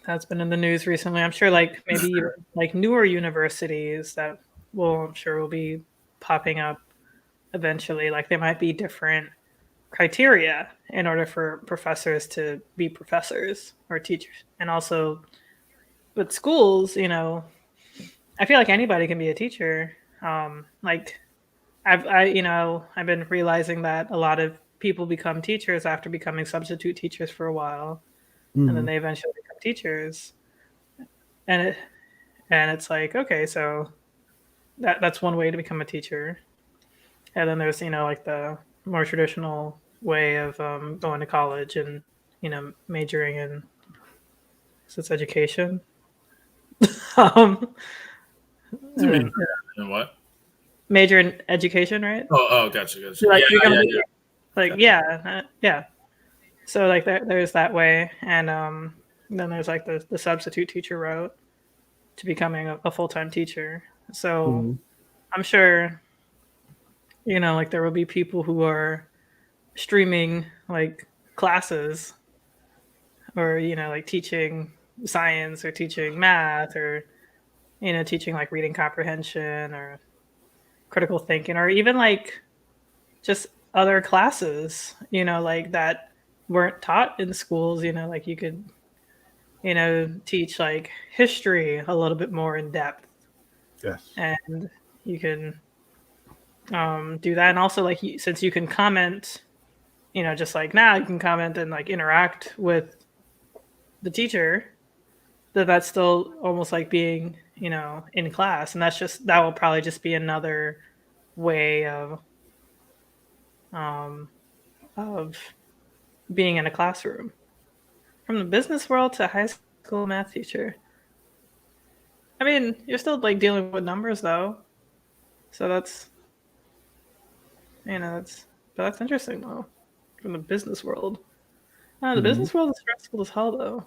that's been in the news recently. I'm sure like maybe like newer universities that I'm sure will be popping up eventually. Like there might be different criteria in order for professors to be professors or teachers. And also with schools, I feel like anybody can be a teacher. Like I've been realizing that a lot of people become teachers after becoming substitute teachers for a while, and then they eventually become teachers. And it's like, okay, so that's one way to become a teacher. And then there's like the more traditional way of going to college and majoring in education. um, and what? Major in education, right? Oh, gotcha. So, like, Yeah. Like, yeah. So like there's that way, and then there's like the substitute teacher route to becoming a full-time teacher. So I'm sure, like there will be people who are streaming like classes or, like teaching science or teaching math or, teaching like reading comprehension or critical thinking or even like just other classes, like that weren't taught in schools, like you could, teach like history a little bit more in depth. Yes. And you can do that. And also like, since you can comment, just like now you can comment and like interact with the teacher, that's still almost like being, in class. And that will probably just be another way of being in a classroom. From the business world to high school math teacher. I mean, you're still like dealing with numbers though. So that's that's interesting though. From the business world. The business world is stressful as hell though.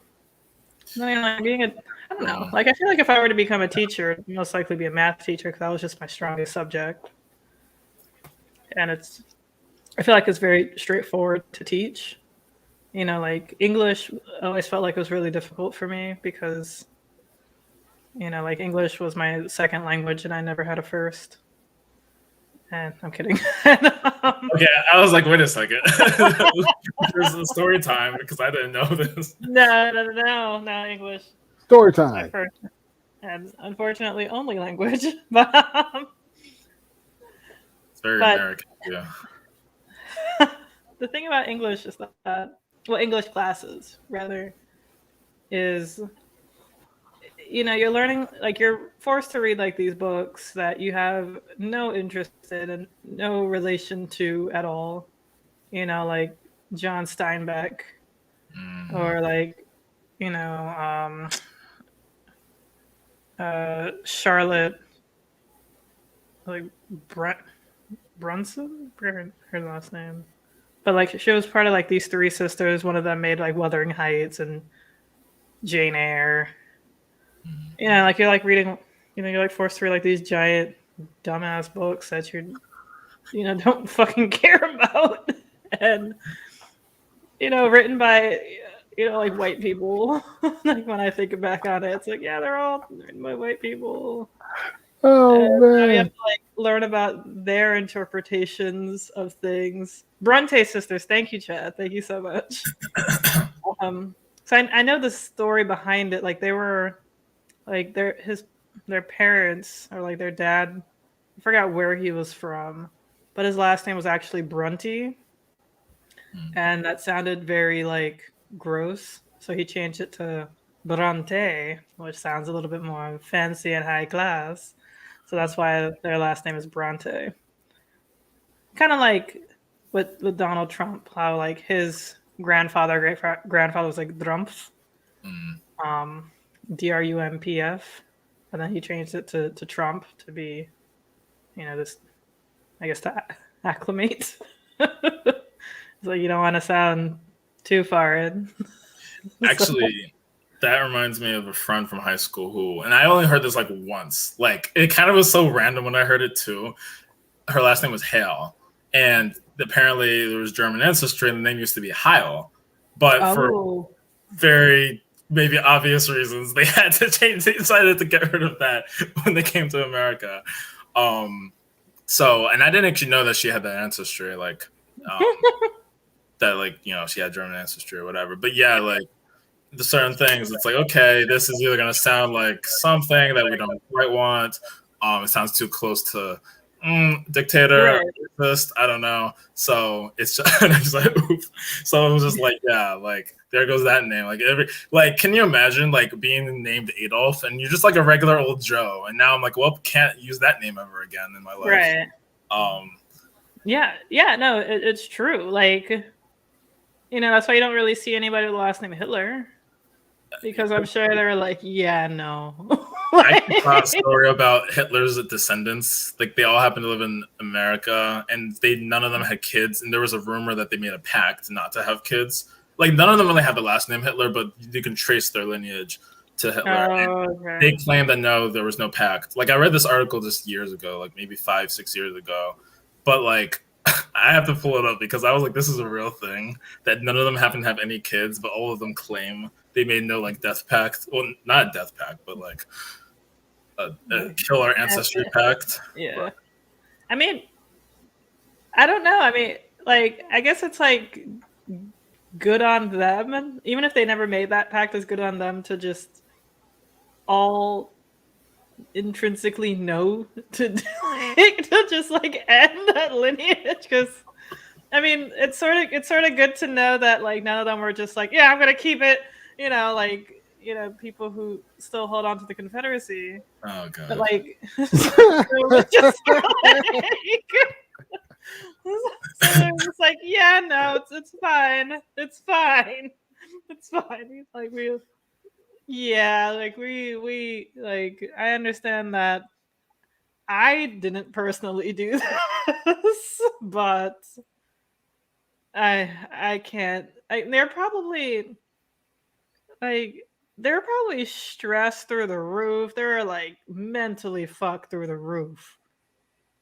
I mean, like I don't know. Like I feel like if I were to become a teacher, I'd most likely be a math teacher because that was just my strongest subject. And I feel like it's very straightforward to teach. Like English I always felt like it was really difficult for me because, like English was my second language and I never had a first. And I'm kidding. Okay, I was like, wait a second. There's a story time because I didn't know this. No, English. Story time. And unfortunately, only language. But It's very American. Yeah. The thing about English is that, English classes rather, is you're learning, like you're forced to read like these books that you have no interest in and no relation to at all, like John Steinbeck or like Charlotte, like Brunson. I forgot her last name. But like she was part of like these three sisters. One of them made like Wuthering Heights and Jane Eyre. You know, like you're like reading. You know, you're like forced to read like these giant dumbass books that don't fucking care about, and written by like white people. Like when I think back on it, it's like yeah, they're all written by white people. Oh And now you have man. to like learn about their interpretations of things. Bronte sisters, thank you, Chad. Thank you so much. So I know the story behind it. Like they were like their parents or like their dad. I forgot where he was from, but his last name was actually Brunty, and that sounded very like gross. So he changed it to Bronte, which sounds a little bit more fancy and high class. So that's why their last name is Bronte. Kind of like with Donald Trump, how like his grandfather, great grandfather was like Drumpf, Drumpf, and then he changed it to Trump to be, this, I guess, to acclimate. So you don't want to sound too foreign. Actually, that reminds me of a friend from high school who, and I only heard this like once. Like it kind of was so random when I heard it too. Her last name was Hale, and apparently there was German ancestry, and the name used to be Heil. But for very maybe obvious reasons, they had to change. They decided to get rid of that when they came to America. So, and I didn't actually know that she had that ancestry, like that, like she had German ancestry or whatever. But yeah, like the certain things, it's like okay, this is either gonna sound like something that we don't quite want. It sounds too close to dictator, racist, I don't know. So it's just, and I'm just like, oops. So it was just like, yeah, like there goes that name. Like can you imagine like being named Adolf and you're just like a regular old Joe, and now I'm like, well, can't use that name ever again in my life. Right. Yeah, no, it's true. Like, that's why you don't really see anybody with the last name Hitler. Because I'm sure they were like, yeah, no. I saw a story about Hitler's descendants. Like they all happened to live in America, and none of them had kids. And there was a rumor that they made a pact not to have kids. Like none of them really had the last name Hitler, but you can trace their lineage to Hitler. Okay. They claimed that no, there was no pact. Like I read this article just years ago, like maybe 5-6 years ago. But like I have to pull it up because I was like, this is a real thing that none of them happen to have any kids, but all of them claim they made no like death pact. Well, not a death pact, but like a killer ancestry pact. Yeah. But, I mean, I don't know. I mean, like, I guess it's like good on them. And even if they never made that pact, it's good on them to just all intrinsically know to just like end that lineage. Because I mean, it's sort of good to know that like none of them were just like, yeah, I'm gonna keep it. People who still hold on to the Confederacy. oh god. But like, it was just it's like, yeah, no, it's fine. It's fine. It's fine. He's like, we I understand that I didn't personally do this, but I can't. They're probably stressed through the roof. They're like mentally fucked through the roof.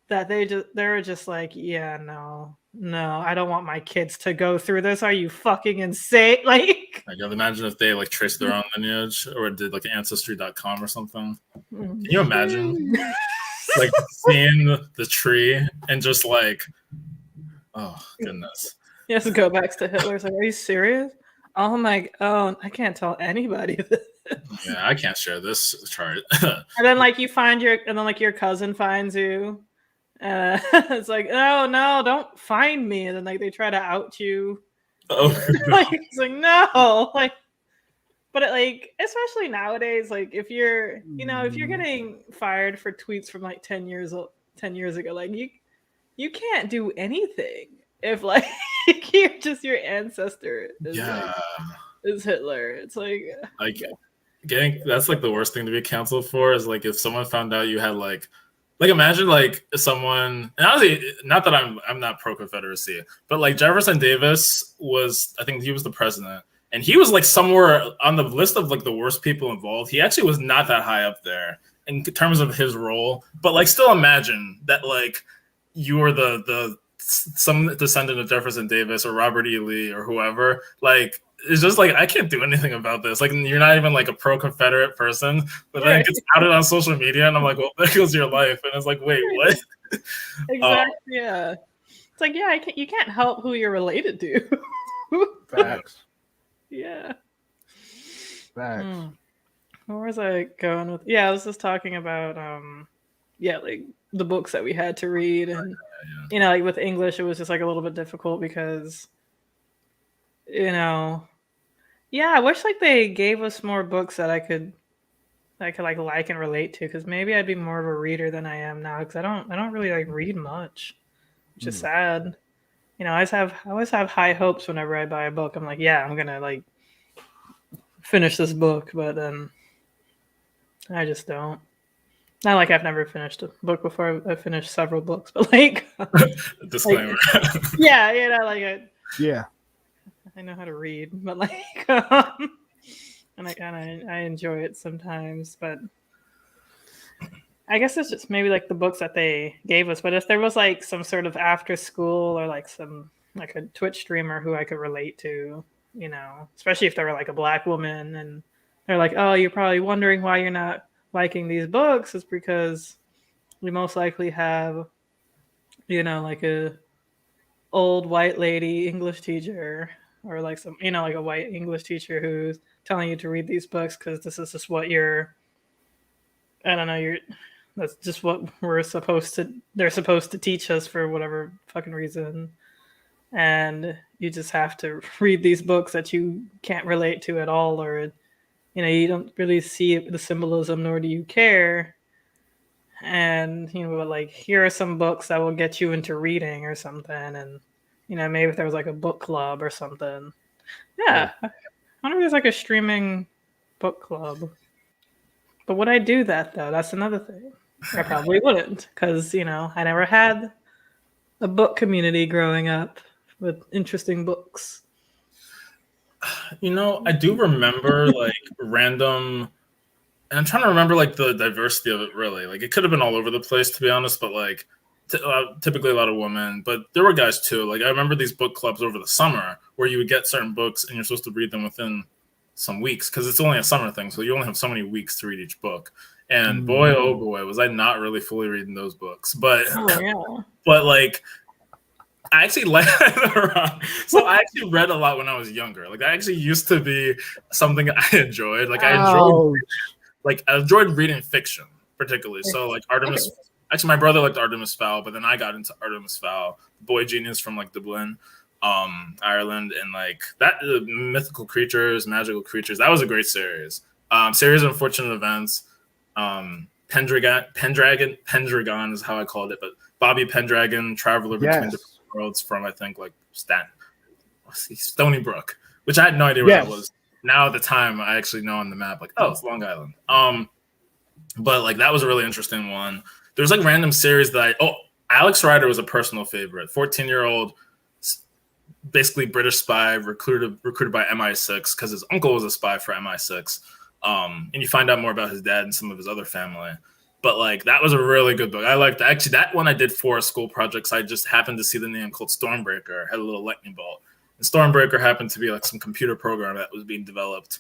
That they're just like, yeah, no, I don't want my kids to go through this. Are you fucking insane? Like, I can imagine if they like traced their own lineage or did like ancestry.com or something. Can you imagine like seeing the tree and just like, oh goodness. Yes, go back to Hitler's like, are you serious? Oh my, I can't tell anybody this. Yeah, I can't share this chart. And then like your cousin finds you. It's like, oh no, don't find me. And then like they try to out you. Oh, like it's like no, like, but like especially nowadays, like if you're getting fired for tweets from like 10 years ago, like you can't do anything if like your ancestor is Hitler. It's like that's like the worst thing to be canceled for is like if someone found out you had like Like imagine like someone, and honestly, not that I'm not pro Confederacy, but like Jefferson Davis was, I think he was the president, and he was like somewhere on the list of like the worst people involved. He actually was not that high up there in terms of his role, but like still imagine that like you were the some descendant of Jefferson Davis or Robert E. Lee or whoever. Like it's just like I can't do anything about this. Like you're not even like a pro Confederate person, but then it gets outed on social media, and I'm like, well, there goes your life. And it's like, wait, what? Exactly. Yeah. It's like, yeah, you can't help who you're related to. Facts. Yeah. Facts. Where was I going with? Yeah, I was just talking about yeah, like the books that we had to read, and you know, like with English, it was just like a little bit difficult because, you know, yeah, I wish like they gave us more books that I could like and relate to, because maybe I'd be more of a reader than I am now, because I don't really like read much, which is sad. You know, I always have high hopes whenever I buy a book. I'm like, yeah, I'm gonna like finish this book, but then I just don't. Not like I've never finished a book before. I've finished several books, but like, Disclaimer. yeah, you know, like Yeah. I know how to read, but like, and I enjoy it sometimes, but I guess it's just maybe like the books that they gave us. But if there was like some sort of after school or like some like a Twitch streamer who I could relate to, you know, especially if they were like a Black woman and they're like, oh, you're probably wondering why you're not liking these books, is because we most likely have, you know, like a old white lady English teacher, or like some, you know, like a white English teacher who's telling you to read these books because this is just what you're, I don't know, that's just what they're supposed to teach us for whatever fucking reason. And you just have to read these books that you can't relate to at all, or, you know, you don't really see the symbolism, nor do you care. And, you know, like, here are some books that will get you into reading or something. And, you know, maybe if there was like a book club or something. Yeah. I wonder if there's like a streaming book club. But would I do that, though? That's another thing. I probably wouldn't, because, you know, I never had a book community growing up with interesting books. You know, I do remember like random, and I'm trying to remember like the diversity of it really. Like it could have been all over the place, to be honest, but like typically a lot of women, but there were guys too. Like I remember these book clubs over the summer where you would get certain books and you're supposed to read them within some weeks, because it's only a summer thing, so you only have so many weeks to read each book. And boy, oh boy, was I not really fully reading those books. But but like I actually like so I actually read a lot when I was younger. Like I actually used to be something I enjoyed. Like I enjoyed reading fiction particularly. So like Artemis. Actually, my brother liked Artemis Fowl, but then I got into Artemis Fowl, Boy Genius from like Dublin, Ireland, and like that mythical creatures, magical creatures. That was a great series. Series of unfortunate events. Pendragon is how I called it, but Bobby Pendragon, traveler between different worlds from I think like Stony Brook, which I had no idea where that was. Now at the time, I actually know on the map, like, oh, it's Long Island. But like that was a really interesting one. There's like random series that Alex Rider was a personal favorite. 14-year-old, basically British spy recruited by MI6 because his uncle was a spy for MI6. And you find out more about his dad and some of his other family. But like that was a really good book. I liked actually that one I did for school projects. I just happened to see the name called Stormbreaker, had a little lightning bolt. And Stormbreaker happened to be like some computer program that was being developed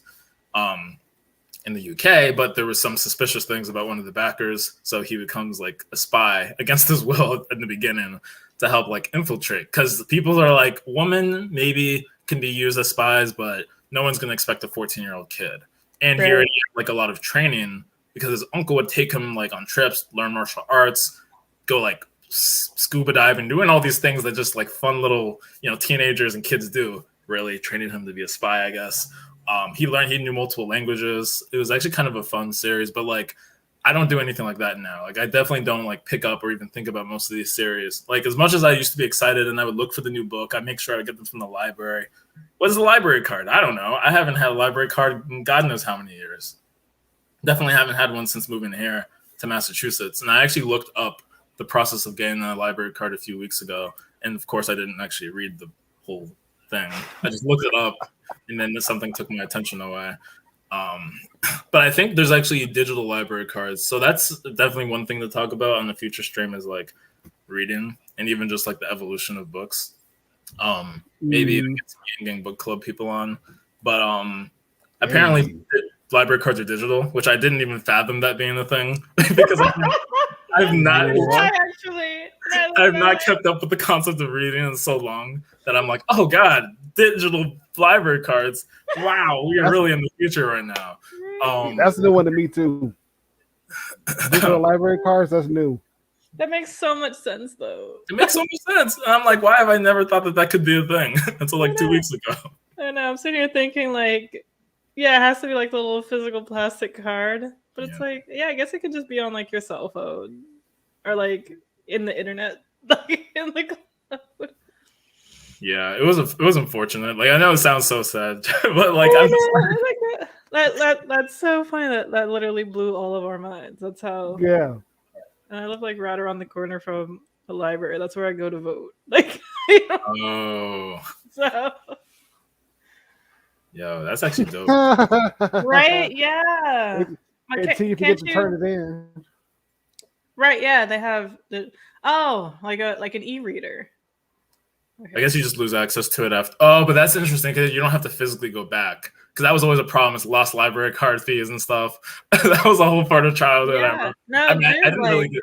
in the UK, but there was some suspicious things about one of the backers. So he becomes like a spy against his will in the beginning to help like infiltrate. Because people are like, women maybe can be used as spies, but no one's going to expect a 14-year-old kid. And here he had like a lot of training because his uncle would take him like on trips, learn martial arts, go like scuba diving, doing all these things that just like fun little, you know, teenagers and kids do, really training him to be a spy, I guess. He knew multiple languages. It was actually kind of a fun series, but like, I don't do anything like that now. Like I definitely don't like pick up or even think about most of these series. Like as much as I used to be excited and I would look for the new book, I make sure I get them from the library. What is the library card? I don't know. I haven't had a library card in God knows how many years. Definitely haven't had one since moving here. to Massachusetts, and I actually looked up the process of getting a library card a few weeks ago, and of course I didn't actually read the whole thing. I just looked it up, and then something took my attention away. But I think there's actually digital library cards, so that's definitely one thing to talk about on the future stream is like reading and even just like the evolution of books. Maybe even get some Yang Gang book club people on, but apparently library cards are digital, which I didn't even fathom that being a thing because I've not kept up with the concept of reading in so long that I'm like, oh god, digital library cards. Wow, we are really in the future right now. That's a new one to me too. Digital library cards, that's new. That makes so much sense, though. It makes so much sense. And I'm like, why have I never thought that could be a thing until like 2 weeks ago? I know. I'm sitting here thinking like, yeah, it has to be like the little physical plastic card. But it's like, yeah, I guess it could just be on like your cell phone or like in the internet, like in the cloud. Yeah, it was unfortunate. Like I know it sounds so sad, but like I'm just like, that's so funny that literally blew all of our minds. That's how. Yeah. And I live like right around the corner from a library. That's where I go to vote. Like, you know? Oh. So. Yo, that's actually dope. Right? Yeah. Until you forget to turn it in. Right? Yeah, they have like an e-reader. Okay. I guess you just lose access to it after. Oh, but that's interesting because you don't have to physically go back. Because that was always a problem. It's lost library card fees and stuff. That was a whole part of childhood. Yeah. No, I didn't really get.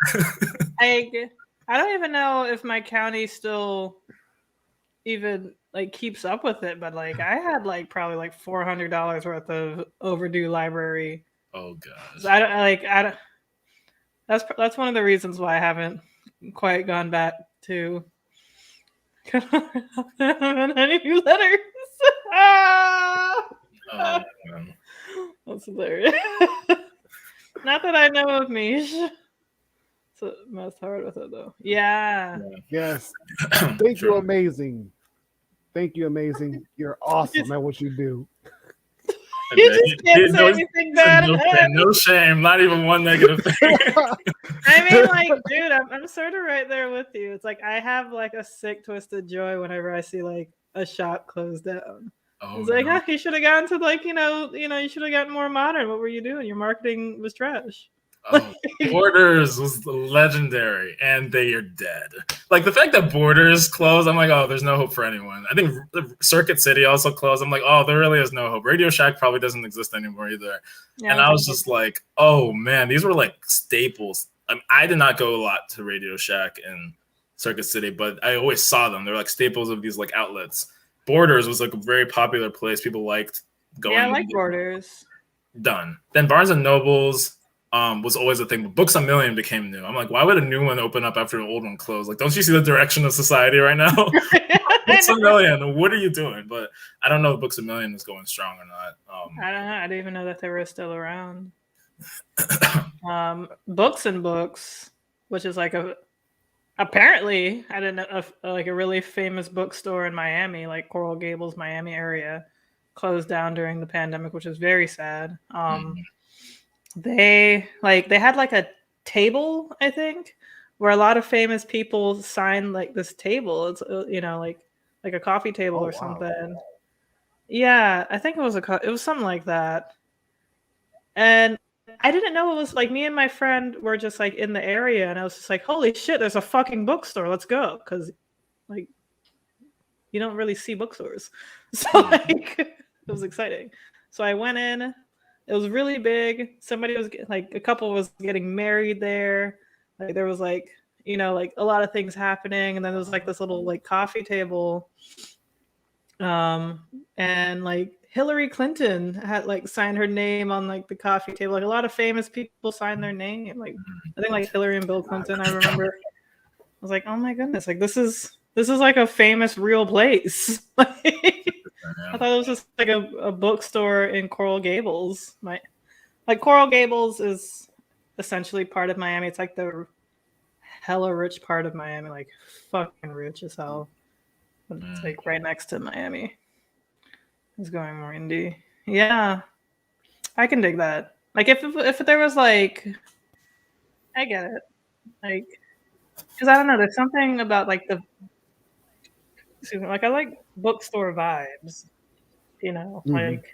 I don't even know if my county still even like keeps up with it, but like I had like probably like $400 worth of overdue library. Oh gosh. I don't. That's one of the reasons why I haven't quite gone back to. Any new letters? Oh, man. That's hilarious. Not that I know of Mish. So messed hard with it though. Yeah. Yes. Thank you, amazing. Thank you, amazing. You're awesome at what you do. You just can't say anything bad. No shame, not even one negative thing. I mean, like, dude, I'm sort of right there with you. It's like I have like a sick twisted joy whenever I see like a shop close down. It's like, oh, you should have gotten to like, you should have gotten more modern. What were you doing? Your marketing was trash. Oh, Borders was legendary, and they are dead. Like the fact that Borders closed, I'm like, oh, there's no hope for anyone. I think Circuit City also closed. I'm like, oh, there really is no hope. Radio Shack probably doesn't exist anymore either. Yeah, and I was just like, oh man, these were like staples. I did not go a lot to Radio Shack and Circuit City, but I always saw them. They're like staples of these like outlets. Borders was like a very popular place. People liked going. Yeah, I like Borders. Done. Then Barnes and Nobles. Was always a thing, but Books A Million became new. I'm like, why would a new one open up after an old one closed? Like, don't you see the direction of society right now? Books A Million, what are you doing? But I don't know if Books A Million is going strong or not. I don't know. I didn't even know that they were still around. Books and Books, which is like apparently, I didn't know, like a really famous bookstore in Miami, like Coral Gables, Miami area, closed down during the pandemic, which is very sad. They had like a table, I think, where a lot of famous people signed like this table. It's like a coffee table or something. Wow. Yeah, I think it was something like that. And I didn't know it was like me and my friend were just like in the area, and I was just like, holy shit, there's a fucking bookstore. Let's go, because like you don't really see bookstores, so like it was exciting. So I went in. It was really big. Somebody was like, a couple was getting married there. Like there was like, like a lot of things happening. And then there was like this little like coffee table. And like Hillary Clinton had like signed her name on like the coffee table. Like a lot of famous people signed their name. Like I think like Hillary and Bill Clinton, I remember. I was like, oh my goodness, like this is like a famous real place. I thought it was just like a bookstore in Coral Gables. Coral Gables is essentially part of Miami. It's like the hella rich part of Miami, like fucking rich as hell. But it's like right next to Miami. It's going more indie. Yeah, I can dig that. Like if there was like I get it. Like, because I don't know, there's something about like like I like bookstore vibes. Mhm. Like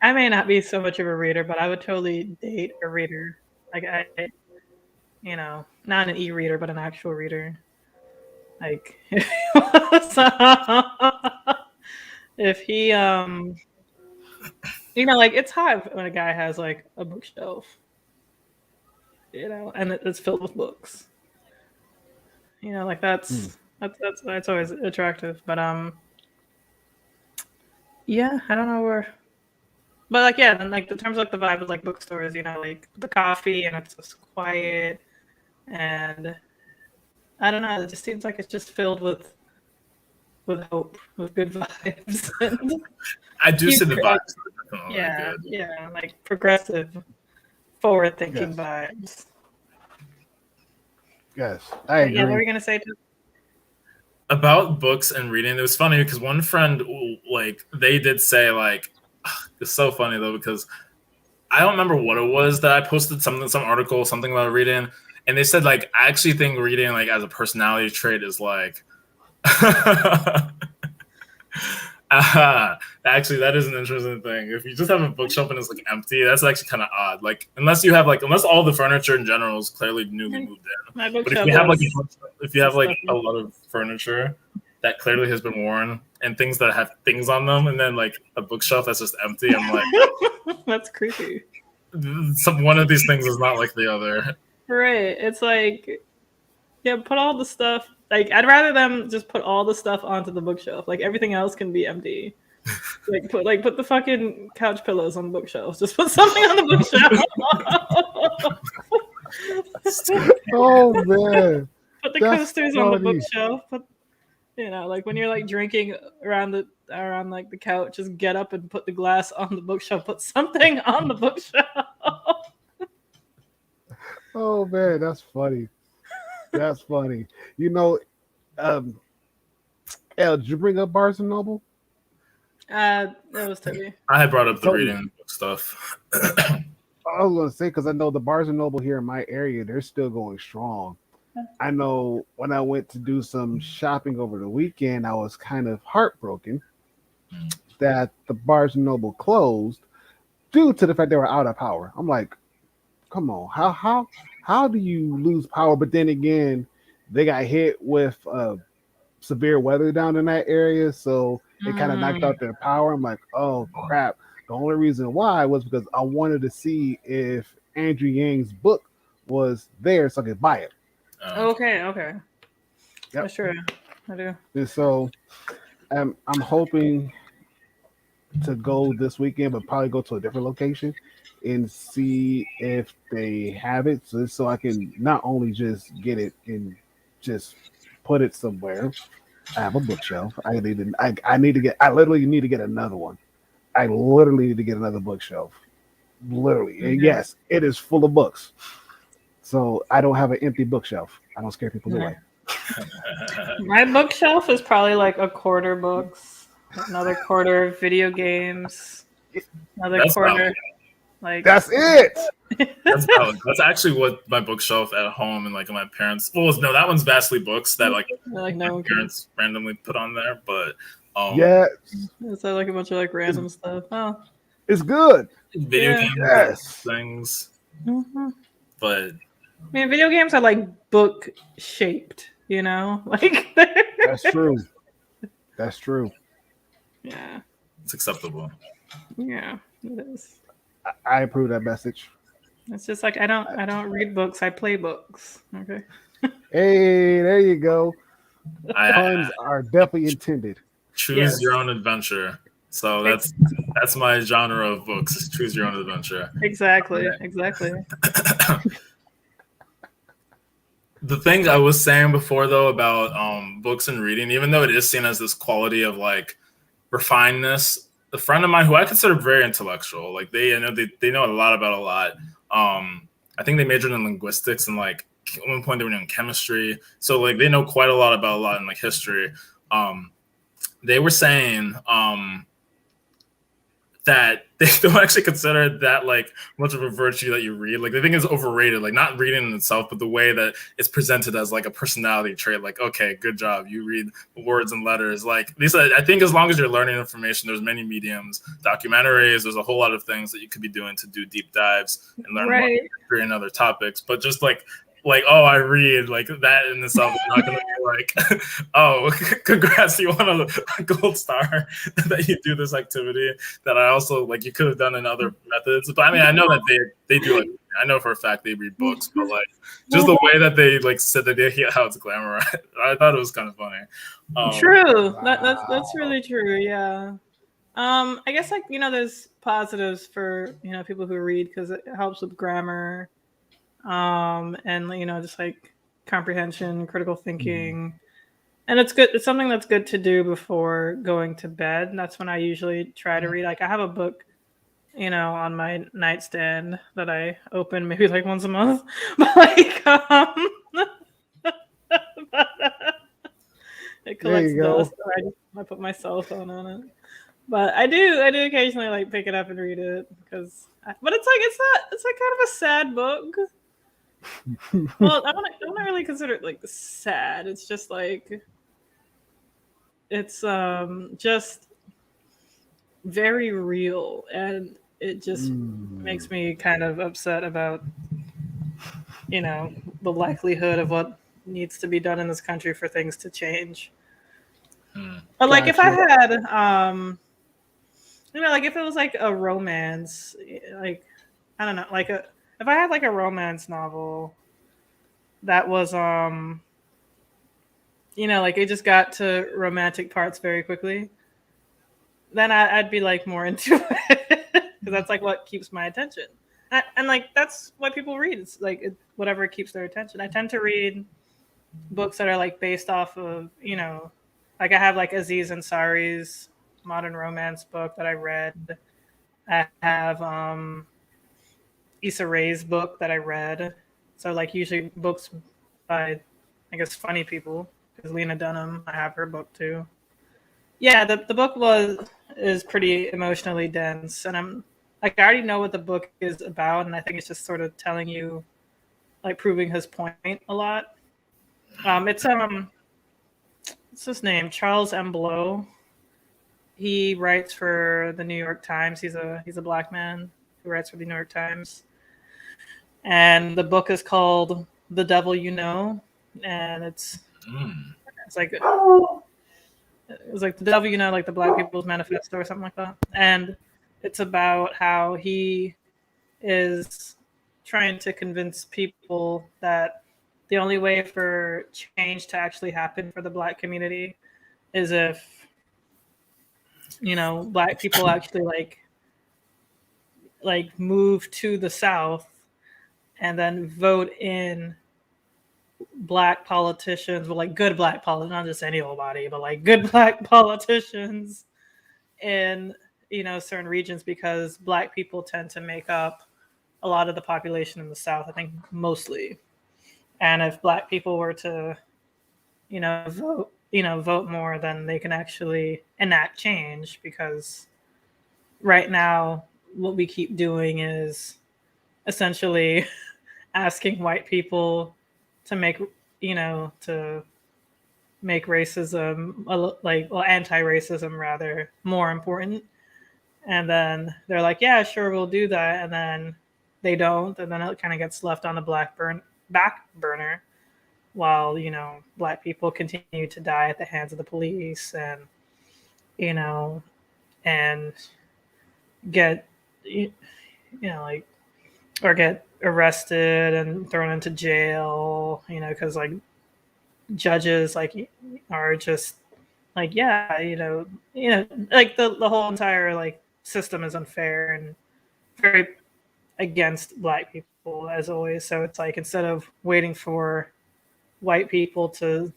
I may not be so much of a reader, but I would totally date a reader. Like not an e-reader, but an actual reader. Like, if he like it's hot when a guy has like a bookshelf, and it's filled with books. Like Mm. that's always attractive. But yeah, I don't know where. But like yeah, then like the terms of like the vibe of like bookstores, like the coffee and it's just quiet and I don't know, it just seems like it's just filled with hope, with good vibes and I do see the future. vibes. Are definitely Yeah, good. yeah, like progressive, forward-thinking Yes. vibes. Yes, I Yeah, what were agree. you gonna say? About books and reading, it was funny because one friend, like, they did say, like, it's so funny though, because I don't remember what it was that I posted some article, something about reading, and they said, like, I actually think reading, like, as a personality trait is like, actually, that is an interesting thing. If you just have a bookshelf and it's like empty, that's actually kind of odd. Like, unless all the furniture in general is clearly newly moved in. My But if bookshelf you have like is a stuffy. lot of furniture that clearly has been worn and things that have things on them, and then like a bookshelf that's just empty, I'm like, That's creepy. one of these things is not like the other. Right. It's like, yeah, put all the stuff. Like, I'd rather them just put all the stuff onto the bookshelf. Like, everything else can be empty. Put the fucking couch pillows on the bookshelf. Just put something on the bookshelf. Oh man, Put the that's coasters on the funny. bookshelf. Like when you're like drinking around like the couch, just get up and put the glass on the bookshelf. Put something on the bookshelf. Oh man, that's funny. That's funny. You know, um, El, did you bring up Barnes and Noble? That was Toby. I had brought up the So- reading book stuff. I was gonna say because I know the Barnes and Noble here in my area, they're still going strong. I know when I went to do some shopping over the weekend, I was kind of heartbroken that the Barnes and Noble closed due to the fact they were out of power. I'm like, come on, how do you lose power? But then again, they got hit with severe weather down in that area, so it kind of knocked out their power. I'm like, oh crap. The only reason why was because I wanted to see if Andrew Yang's book was there so I could buy it. Okay. Yep. For sure. I do. And so I'm hoping to go this weekend, but probably go to a different location and see if they have it, so I can not only just get it and just put it somewhere. I have a bookshelf. I literally need to get another one. I literally need to get another bookshelf. Literally. And yes, it is full of books. So I don't have an empty bookshelf. I don't scare people away. My bookshelf is probably like a quarter books, another quarter video games, another That's quarter valid. like That's it. That's valid. That's actually what my bookshelf at home and like my parents. Well, no, that one's vastly books that like no my one can. parents randomly put on there. But Yeah, It's like a bunch of like random stuff. Oh, it's good. video Yeah. games, Yes. things. mhm. But I mean, video games are like book shaped, like That's true. That's true. yeah, it's acceptable. it is. I approve that message. It's just like I don't read books. I play books. Okay. Hey, there you go. I Puns are definitely intended. choose Yes. your own adventure. So that's my genre of books. Is choose your own adventure. Exactly. The thing I was saying before though about books and reading, even though it is seen as this quality of like refinedness, a friend of mine who I consider very intellectual, like they know a lot about a lot. I think they majored in linguistics and like at one point they were doing chemistry, so like they know quite a lot about a lot in like history. They were saying that they don't actually consider that like much of a virtue that you read. Like they think it's overrated, like not reading in itself, but the way that it's presented as like a personality trait. Like, okay, good job, you read words and letters. Like Lisa, I think as long as you're learning information, there's many mediums, documentaries, there's a whole lot of things that you could be doing to do deep dives and learn more history and other topics. But just like, oh, I read, like that in itself is not going to be like, oh, congrats, you won a gold star that you do this activity that I also like you could have done in other methods. But I mean, I know that they do like, I know for a fact they read books, but like just the way that they like said that they hear how it's glamorized, I thought it was kind of funny. True. That's really true. Yeah. I guess like, there's positives for, people who read because it helps with grammar. And just like comprehension, critical thinking, and it's good. It's something that's good to do before going to bed. And that's when I usually try to read. Like I have a book, on my nightstand that I open maybe like once a month, but like it collects dust. I put my cell phone on it, but I do occasionally like pick it up and read it but it's like kind of a sad book. Well, I don't really consider it like sad. It's just like it's just very real, and it just makes me kind of upset about the likelihood of what needs to be done in this country for things to change. But like if I had like if it was like a romance, like I don't know, like if I had like a romance novel that was like it just got to romantic parts very quickly, then I'd be like more into it because that's like what keeps my attention. And like that's what people read. It's like whatever keeps their attention. I tend to read books that are like based off of, like I have like Aziz Ansari's modern romance book that I read. I have Issa Rae's book that I read. So like usually books by, I guess, funny people. Because Lena Dunham, I have her book too. Yeah, the book is pretty emotionally dense, and I'm like I already know what the book is about, and I think it's just sort of telling you, like proving his point a lot. What's his name? Charles M. Blow. He writes for the New York Times. He's a black man who writes for the New York Times. And the book is called The Devil You Know, and it's like The Devil You Know, like the Black People's Manifesto or something like that. And it's about how he is trying to convince people that the only way for change to actually happen for the Black community is if Black people actually like move to the South and then vote in Black politicians, but like good Black politicians, not just any old body, but like good Black politicians in certain regions, because Black people tend to make up a lot of the population in the South, I think mostly. And if Black people were to vote more, then they can actually enact change, because right now what we keep doing is essentially asking white people to make racism, anti-racism rather, more important. And then they're like, yeah, sure, we'll do that. And then they don't. And then it kind of gets left on the back burner while, Black people continue to die at the hands of the police and, and get, or get arrested and thrown into jail, because like judges are just like, yeah, like the whole entire like system is unfair and very against Black people as always. So it's like, instead of waiting for white people to,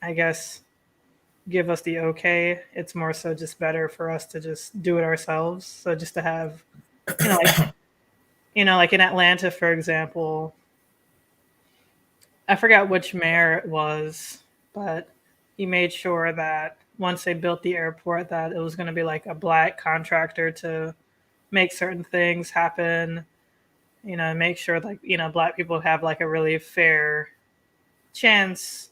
I guess, give us the okay, it's more so just better for us to just do it ourselves. So just to have, like in Atlanta, for example, I forgot which mayor it was, but he made sure that once they built the airport that it was going to be like a black contractor to make certain things happen, you know, make sure like, you know, black people have like a really fair chance,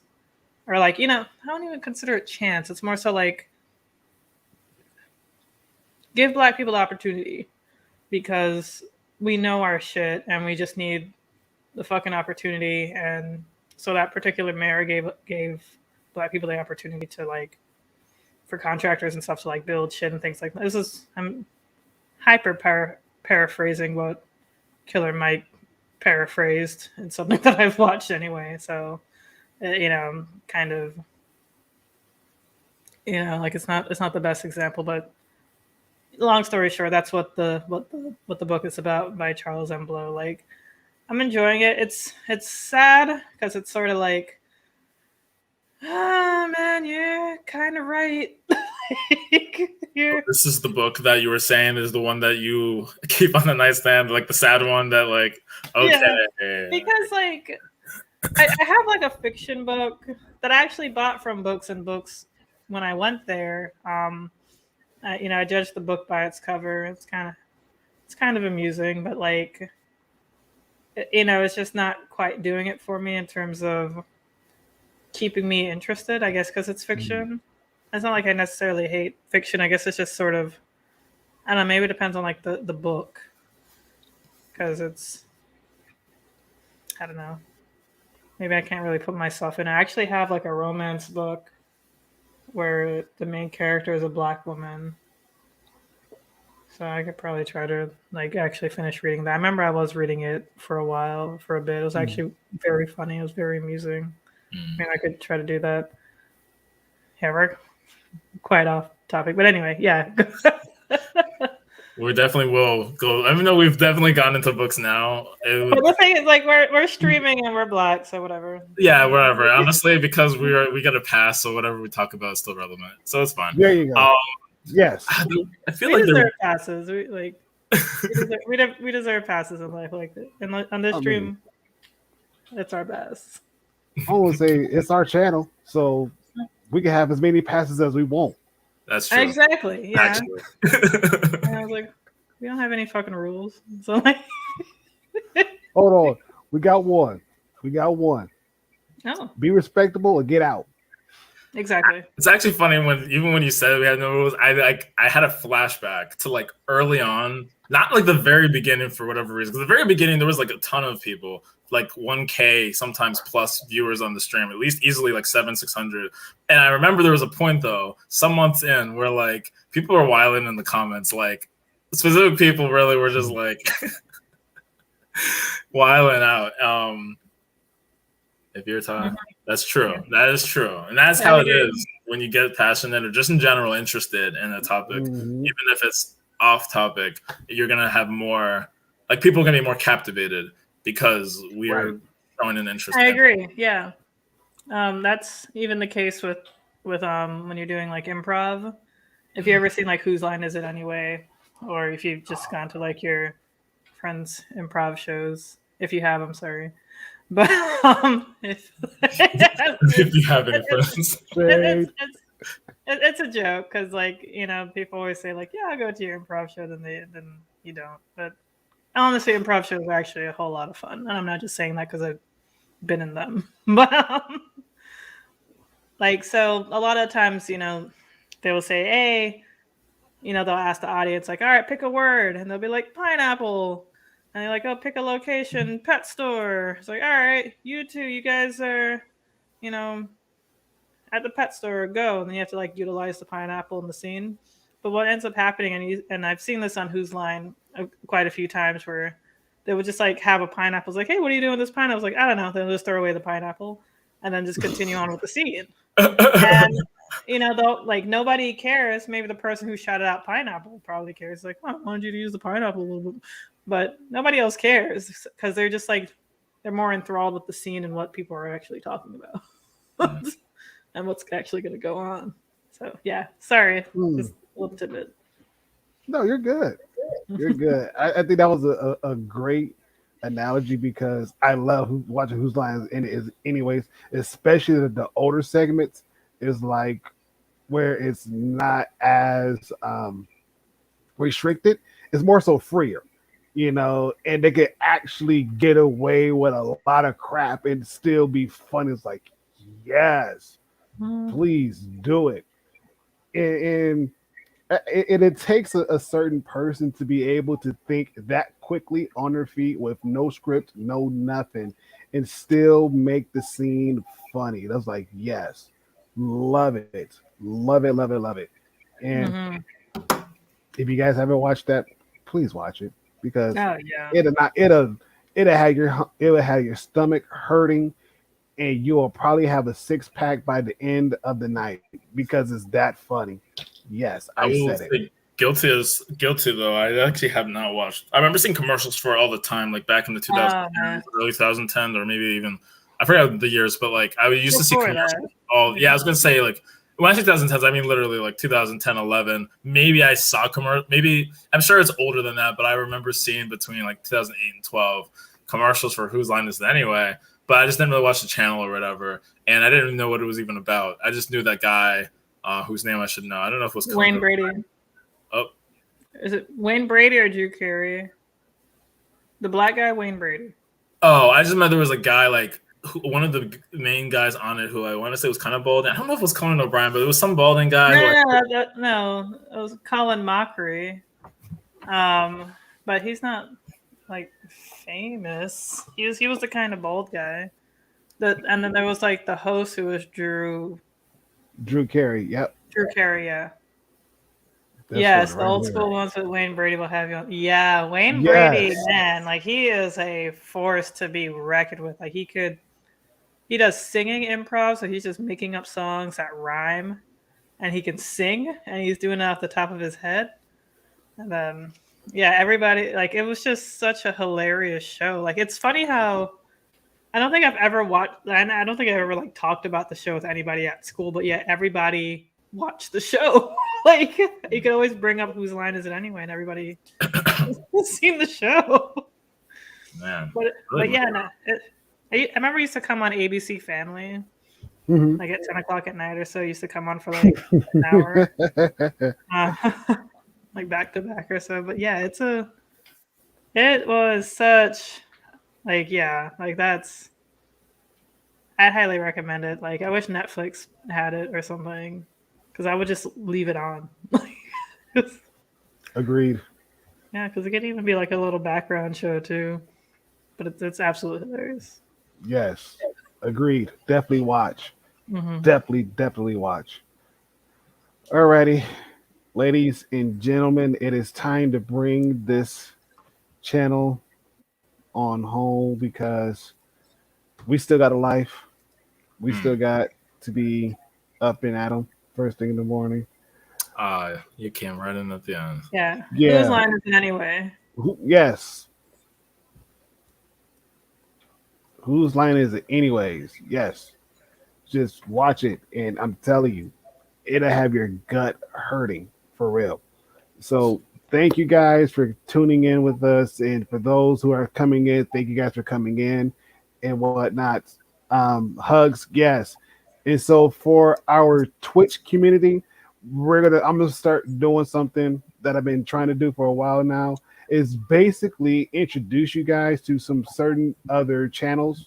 or like, you know, I don't even consider it chance. It's more so like give black people the opportunity, because we know our shit and we just need the fucking opportunity. And so that particular mayor gave black people the opportunity to like, for contractors and stuff to like build shit and things like that. This is, I'm paraphrasing what Killer Mike paraphrased in something that I've watched anyway. So, you know, kind of, you know, like it's not the best example, but long story short, that's what the book is about by Charles M. Blow. Like, I'm enjoying it. It's sad because it's sort of like, ah, man, you're kind of right. This is the book that you were saying is the one that you keep on the nightstand, like the sad one that like, okay. Yeah, because like I have like a fiction book that I actually bought from Books and Books when I went there. You know, I judged the book by its cover. It's kind of amusing, but like, you know, it's just not quite doing it for me in terms of keeping me interested, I guess, because it's fiction. It's not like I necessarily hate fiction. I guess it's just sort of, I don't know, maybe it depends on like the book, because it's, I don't know, maybe I can't really put myself in. I actually have like a romance book where the main character is a black woman, so I could probably try to like actually finish reading that. I remember I was reading it for a bit. It was actually very funny. It was very amusing. I mean, I could try to do that. Yeah, we're quite off topic, but anyway, yeah. We definitely will go. I mean, no, we've definitely gotten into books now. But the thing is, like, we're streaming and we're black, so whatever. Yeah, whatever. Honestly, because we got a pass, so whatever we talk about is still relevant. So it's fine. There you go. Yes. I feel We like deserve passes. We deserve passes in life, like that. And on this stream, it's our best. I want to say it's our channel, so we can have as many passes as we want. That's true. Exactly. Yeah. Actually. And I was like, we don't have any fucking rules. So like, Hold on. We got one. no, Be respectable or get out. exactly. It's actually funny when you said we had no rules. I had a flashback to like early on, not like the very beginning for whatever reason. Because the very beginning there was like a ton of people, like 1K sometimes plus viewers on the stream, at least easily like 600. And I remember there was a point though, some months in, where like people were wilding in the comments, like specific people really were just like wilding out. If you're talking, that's true. That is true, and that's how it is when you get passionate or just in general interested in a topic. Even if it's off topic, you're gonna have more, like people are gonna be more captivated because we are showing an interest. I agree. Yeah, that's even the case with when you're doing like improv. If you ever seen like Whose Line Is It Anyway, or if you've just gone to like your friends' improv shows, if you have, I'm sorry. But if you have any friends, it's a joke because like, you know, people always say like, yeah, I'll go to your improv show, then you don't. But honestly, improv shows are actually a whole lot of fun, and I'm not just saying that because I've been in them. But like, so a lot of times, you know, they will say, hey, you know, they'll ask the audience like, all right, pick a word, and they'll be like pineapple. And they're like, oh, pick a location, pet store. It's like, all right, you two, you guys are, you know, at the pet store, go. And then you have to like utilize the pineapple in the scene. But what ends up happening, and I've seen this on Whose Line quite a few times, where they would just like have a pineapple. It's like, hey, what are you doing with this pineapple? It's like, I don't know. They'll just throw away the pineapple and then just continue on with the scene. And, you know, though, like nobody cares. Maybe the person who shouted out pineapple probably cares. Like, oh, I wanted you to use the pineapple a little bit. But nobody else cares because they're just like, they're more enthralled with the scene and what people are actually talking about and what's actually going to go on. So, yeah, sorry. Just a little tidbit. No, you're good. You're good. I think that was a great analogy because I love watching Whose Line Is It anyways, especially the older segments. Is like where it's not as restricted. It's more so freer, and they could actually get away with a lot of crap and still be fun. It's like, yes, please do it. And it takes a certain person to be able to think that quickly on their feet with no script, no nothing, and still make the scene funny. That's like, yes, love it, love it, love it, love it. And if you guys haven't watched that, please watch it because Oh yeah. it'll have your stomach hurting, and you will probably have a 6-pack by the end of the night because it's that funny. Yes, I will said it. say guilty though. I actually have not watched. I remember seeing commercials for it all the time, like back in the 2010s, early 2010s, or maybe even I forgot the years, but like I used to see Before commercials. that. All I was gonna say like when I say 2010s, I mean literally like 2010, 11. Maybe I saw commercial. Maybe I'm sure it's older than that, but I remember seeing between like 2008 and 12 commercials for Whose Line Is It Anyway? But I just didn't really watch the channel or whatever, and I didn't even know what it was even about. I just knew that guy. Whose name I should know. I don't know if it was Wayne Brady. Oh, is it Wayne Brady or Drew Carey? The black guy, Wayne Brady. Oh, I just remember there was a guy like one of the main guys on it who I want to say was kind of bald. I don't know if it was Conan O'Brien, but it was some balding guy. No, it was Colin Mockery. But he's not like famous. He was the kind of bald guy. And then there was like the host who was Drew Carey, yep. Drew Carey, yeah. This yes, one the right old here. school ones with Wayne Brady will have you on. Yeah, Wayne Brady, man, like he is a force to be reckoned with. Like he does singing improv, so he's just making up songs that rhyme, and he can sing, and he's doing it off the top of his head. And then, yeah, everybody, like, it was just such a hilarious show. Like, it's funny how I don't think I've ever watched, and I don't think I ever like talked about the show with anybody at school, but yet everybody watched the show. Like, you could always bring up Whose Line Is It Anyway, and everybody has seen the show. Man, but yeah, no, I remember it used to come on ABC Family, like at 10 o'clock at night or so. It used to come on for like an hour, like back to back or so. But yeah, it was such, like, yeah, like I'd highly recommend it. Like, I wish Netflix had it or something, because I would just leave it on. Agreed. Yeah, because it could even be like a little background show too. But it's absolutely hilarious. Yes, agreed. Definitely watch. Definitely watch. Alrighty, ladies and gentlemen, it is time to bring this channel on home because we still got a life. We still got to be up and at 'em first thing in the morning. You came right in at the end. Yeah. Yeah. Whose Line Is It Anyway? Yes. Whose line is it anyways? Yes. Just watch it, and I'm telling you, it'll have your gut hurting for real. So thank you guys for tuning in with us, and for those who are coming in, thank you guys for coming in and whatnot. Hugs, yes. And so for our Twitch community, I'm gonna start doing something that I've been trying to do for a while now, is basically introduce you guys to some certain other channels.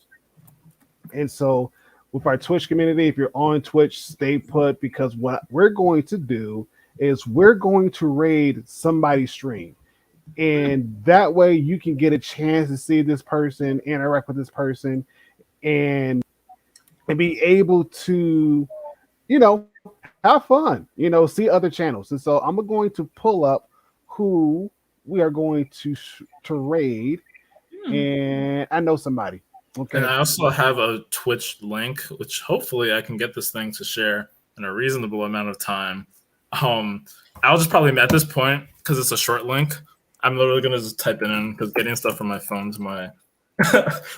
And so with our Twitch community, if you're on Twitch, stay put, because what we're going to do is we're going to raid somebody's stream. And that way you can get a chance to see this person, interact with this person, and be able to, have fun, see other channels. And so I'm going to pull up who we are going to raid, and I know somebody. Okay. And I also have a Twitch link, which hopefully I can get this thing to share in a reasonable amount of time. I'll just probably, at this point, because it's a short link, I'm literally gonna just type it in, because getting stuff from my phone to my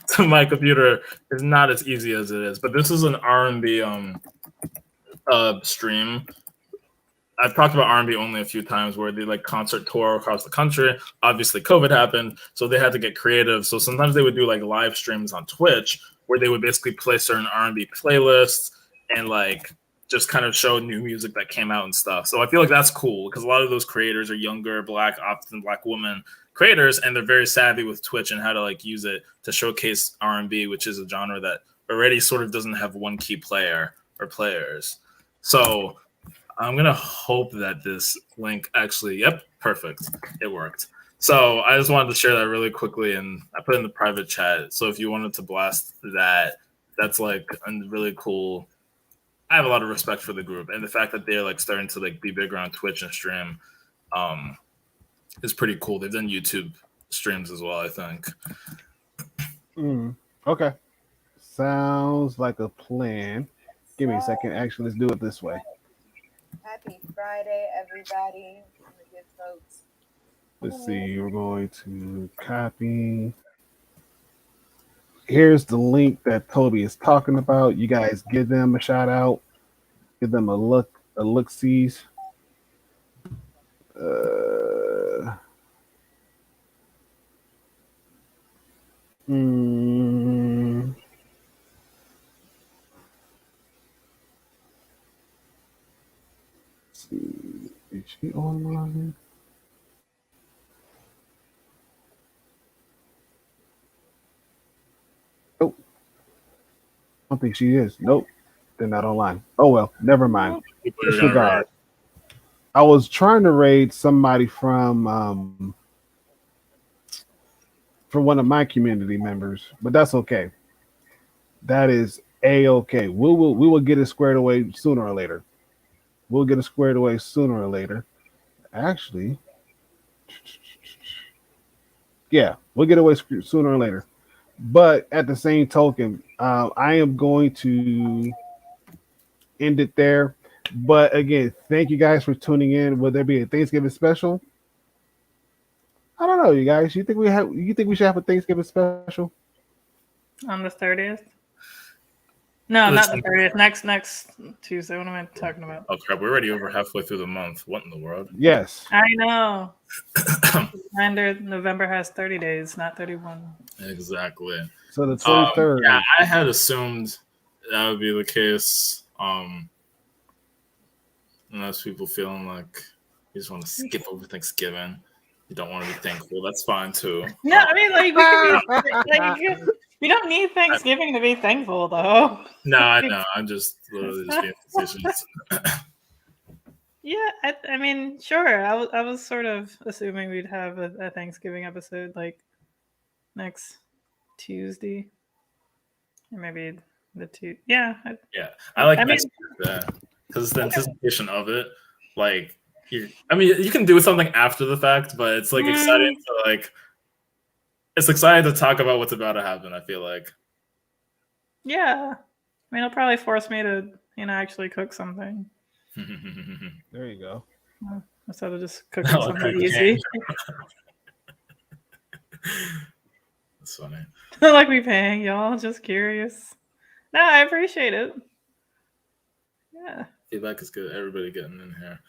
to my computer is not as easy as it is. But this is an R&B stream. I've talked about R&B only a few times, where they like concert tour across the country. Obviously, COVID happened, so they had to get creative. So sometimes they would do like live streams on Twitch, where they would basically play certain R&B playlists and like just kind of show new music that came out and stuff. So I feel like that's cool because a lot of those creators are younger, often black women creators, and they're very savvy with Twitch and how to like use it to showcase R&B, which is a genre that already sort of doesn't have one key player or players. So I'm gonna hope that this link actually, yep, perfect, it worked. So I just wanted to share that really quickly, and I put it in the private chat. So if you wanted to blast that, that's like a really cool. I have a lot of respect for the group, and the fact that they're like starting to like be bigger on Twitch and stream is pretty cool. They've done YouTube streams as well, I think. Okay. Sounds like a plan. Give me a second. Actually, let's do it this way. Happy Friday, everybody. I'm the good folks. Let's see. We're going to copy. Here's the link that Toby is talking about. You guys give them a shout out. Give them a look-sees. Let's see. Is she online? Nope. I don't think she is. Nope. They're not online. Oh well, never mind. Disregard. I was trying to raid somebody from one of my community members, but that's okay. That is a-okay. We will get it squared away sooner or later. We'll get it squared away sooner or later. Actually, yeah, we'll get away sooner or later. But at the same token, I am going to end it there. But again, thank you guys for tuning in. Will there be a Thanksgiving special? I don't know, you guys. You think we should have a Thanksgiving special On the 30th? No, not the 30th. Next Tuesday. What am I talking about? Oh crap, we're already over halfway through the month. What in the world? Yes. I know. Reminder, November has 30 days, not 31. Exactly. So the 23rd. Yeah, I had assumed that would be the case. Unless people feeling like you just want to skip over Thanksgiving. You don't want to be thankful. That's fine too. No, I mean, like, we can be, like, you don't need Thanksgiving to be thankful, though. No, I know. I'm just literally just being facetious. Yeah, I mean, sure. I was sort of assuming we'd have a Thanksgiving episode like next Tuesday, or maybe the two. Yeah, Yeah, I like I mean, that because it's the anticipation of it. Like, you can do something after the fact, but it's like exciting to like. It's exciting to talk about what's about to happen. I feel like. yeah. I mean, it'll probably force me to, actually cook something There you go. instead of just cooking something easy. That's funny. Like me paying y'all. Just curious. No, I appreciate it. Yeah. Feedback is good. Everybody getting in here.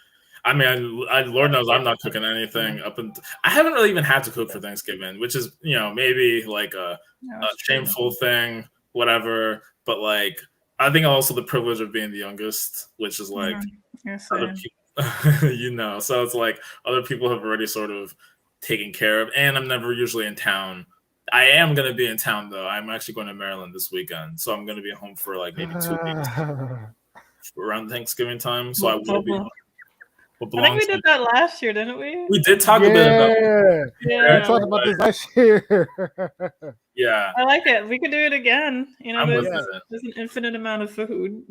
I mean, Lord knows I'm not cooking anything up until I haven't really even had to cook for Thanksgiving, which is maybe like a shameful thing, whatever. But like, I think also the privilege of being the youngest, which is like other people, so it's like other people have already sort of taken care of, and I'm never usually in town. I am going to be in town though. I'm actually going to Maryland this weekend, so I'm going to be home for like maybe 2 weeks around Thanksgiving time. So I will be. I think we did that last year, didn't we? We did talk a bit about. Yeah, we talked about this last year. Yeah, I like it. We could do it again. There's an infinite amount of food.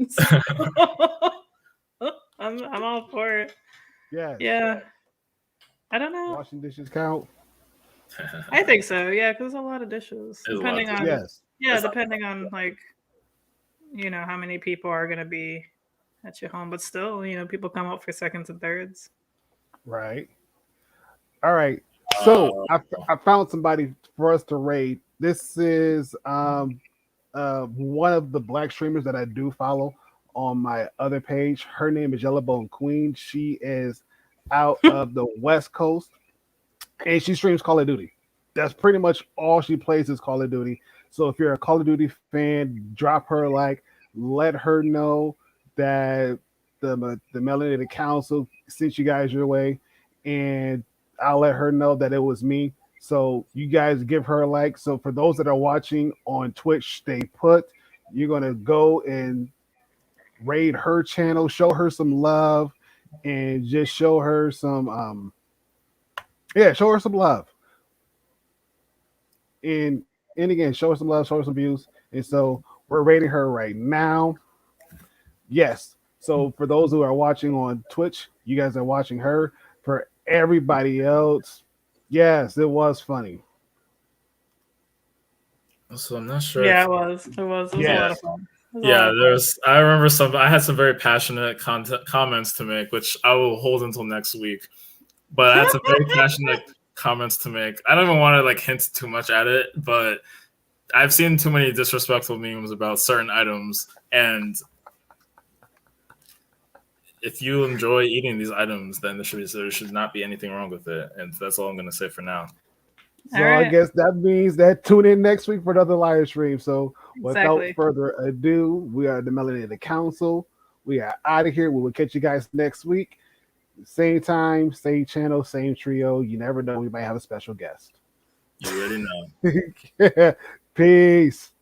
I'm all for it. Yeah. Yeah. I don't know. Washing dishes count. I think so. Yeah, because there's a lot of dishes. Depending on depending on like, how many people are gonna be at your home, but still, people come up for seconds and thirds. Right. All right. So I found somebody for us to raid. This is one of the black streamers that I do follow on my other page. Her name is Yellowbone Queen. She is out of the West Coast, and she streams Call of Duty. That's pretty much all she plays is Call of Duty. So if you're a Call of Duty fan, drop her a like, let her know that the Melanated Council sent you guys your way, and I'll let her know that it was me. So you guys give her a like. So for those that are watching on Twitch, stay put. You're gonna go and raid her channel, show her some love, and just show her some show her some love. And again, show her some love, show her some views. And so we're rating her right now. Yes. So for those who are watching on Twitch, you guys are watching her. For everybody else, yes, it was funny. So I'm not sure. Yeah, it was. It was a lot of fun. Yeah, I remember I had some very passionate comments to make, which I will hold until next week. But I had some very passionate comments to make. I don't even want to like hint too much at it, but I've seen too many disrespectful memes about certain items, and if you enjoy eating these items, then there should not be anything wrong with it. And that's all I'm going to say for now. So I guess that means that tune in next week for another live stream. So without further ado, we are the Melanated Council. We are out of here. We will catch you guys next week. Same time, same channel, same trio. You never know. We might have a special guest. You already know. Peace.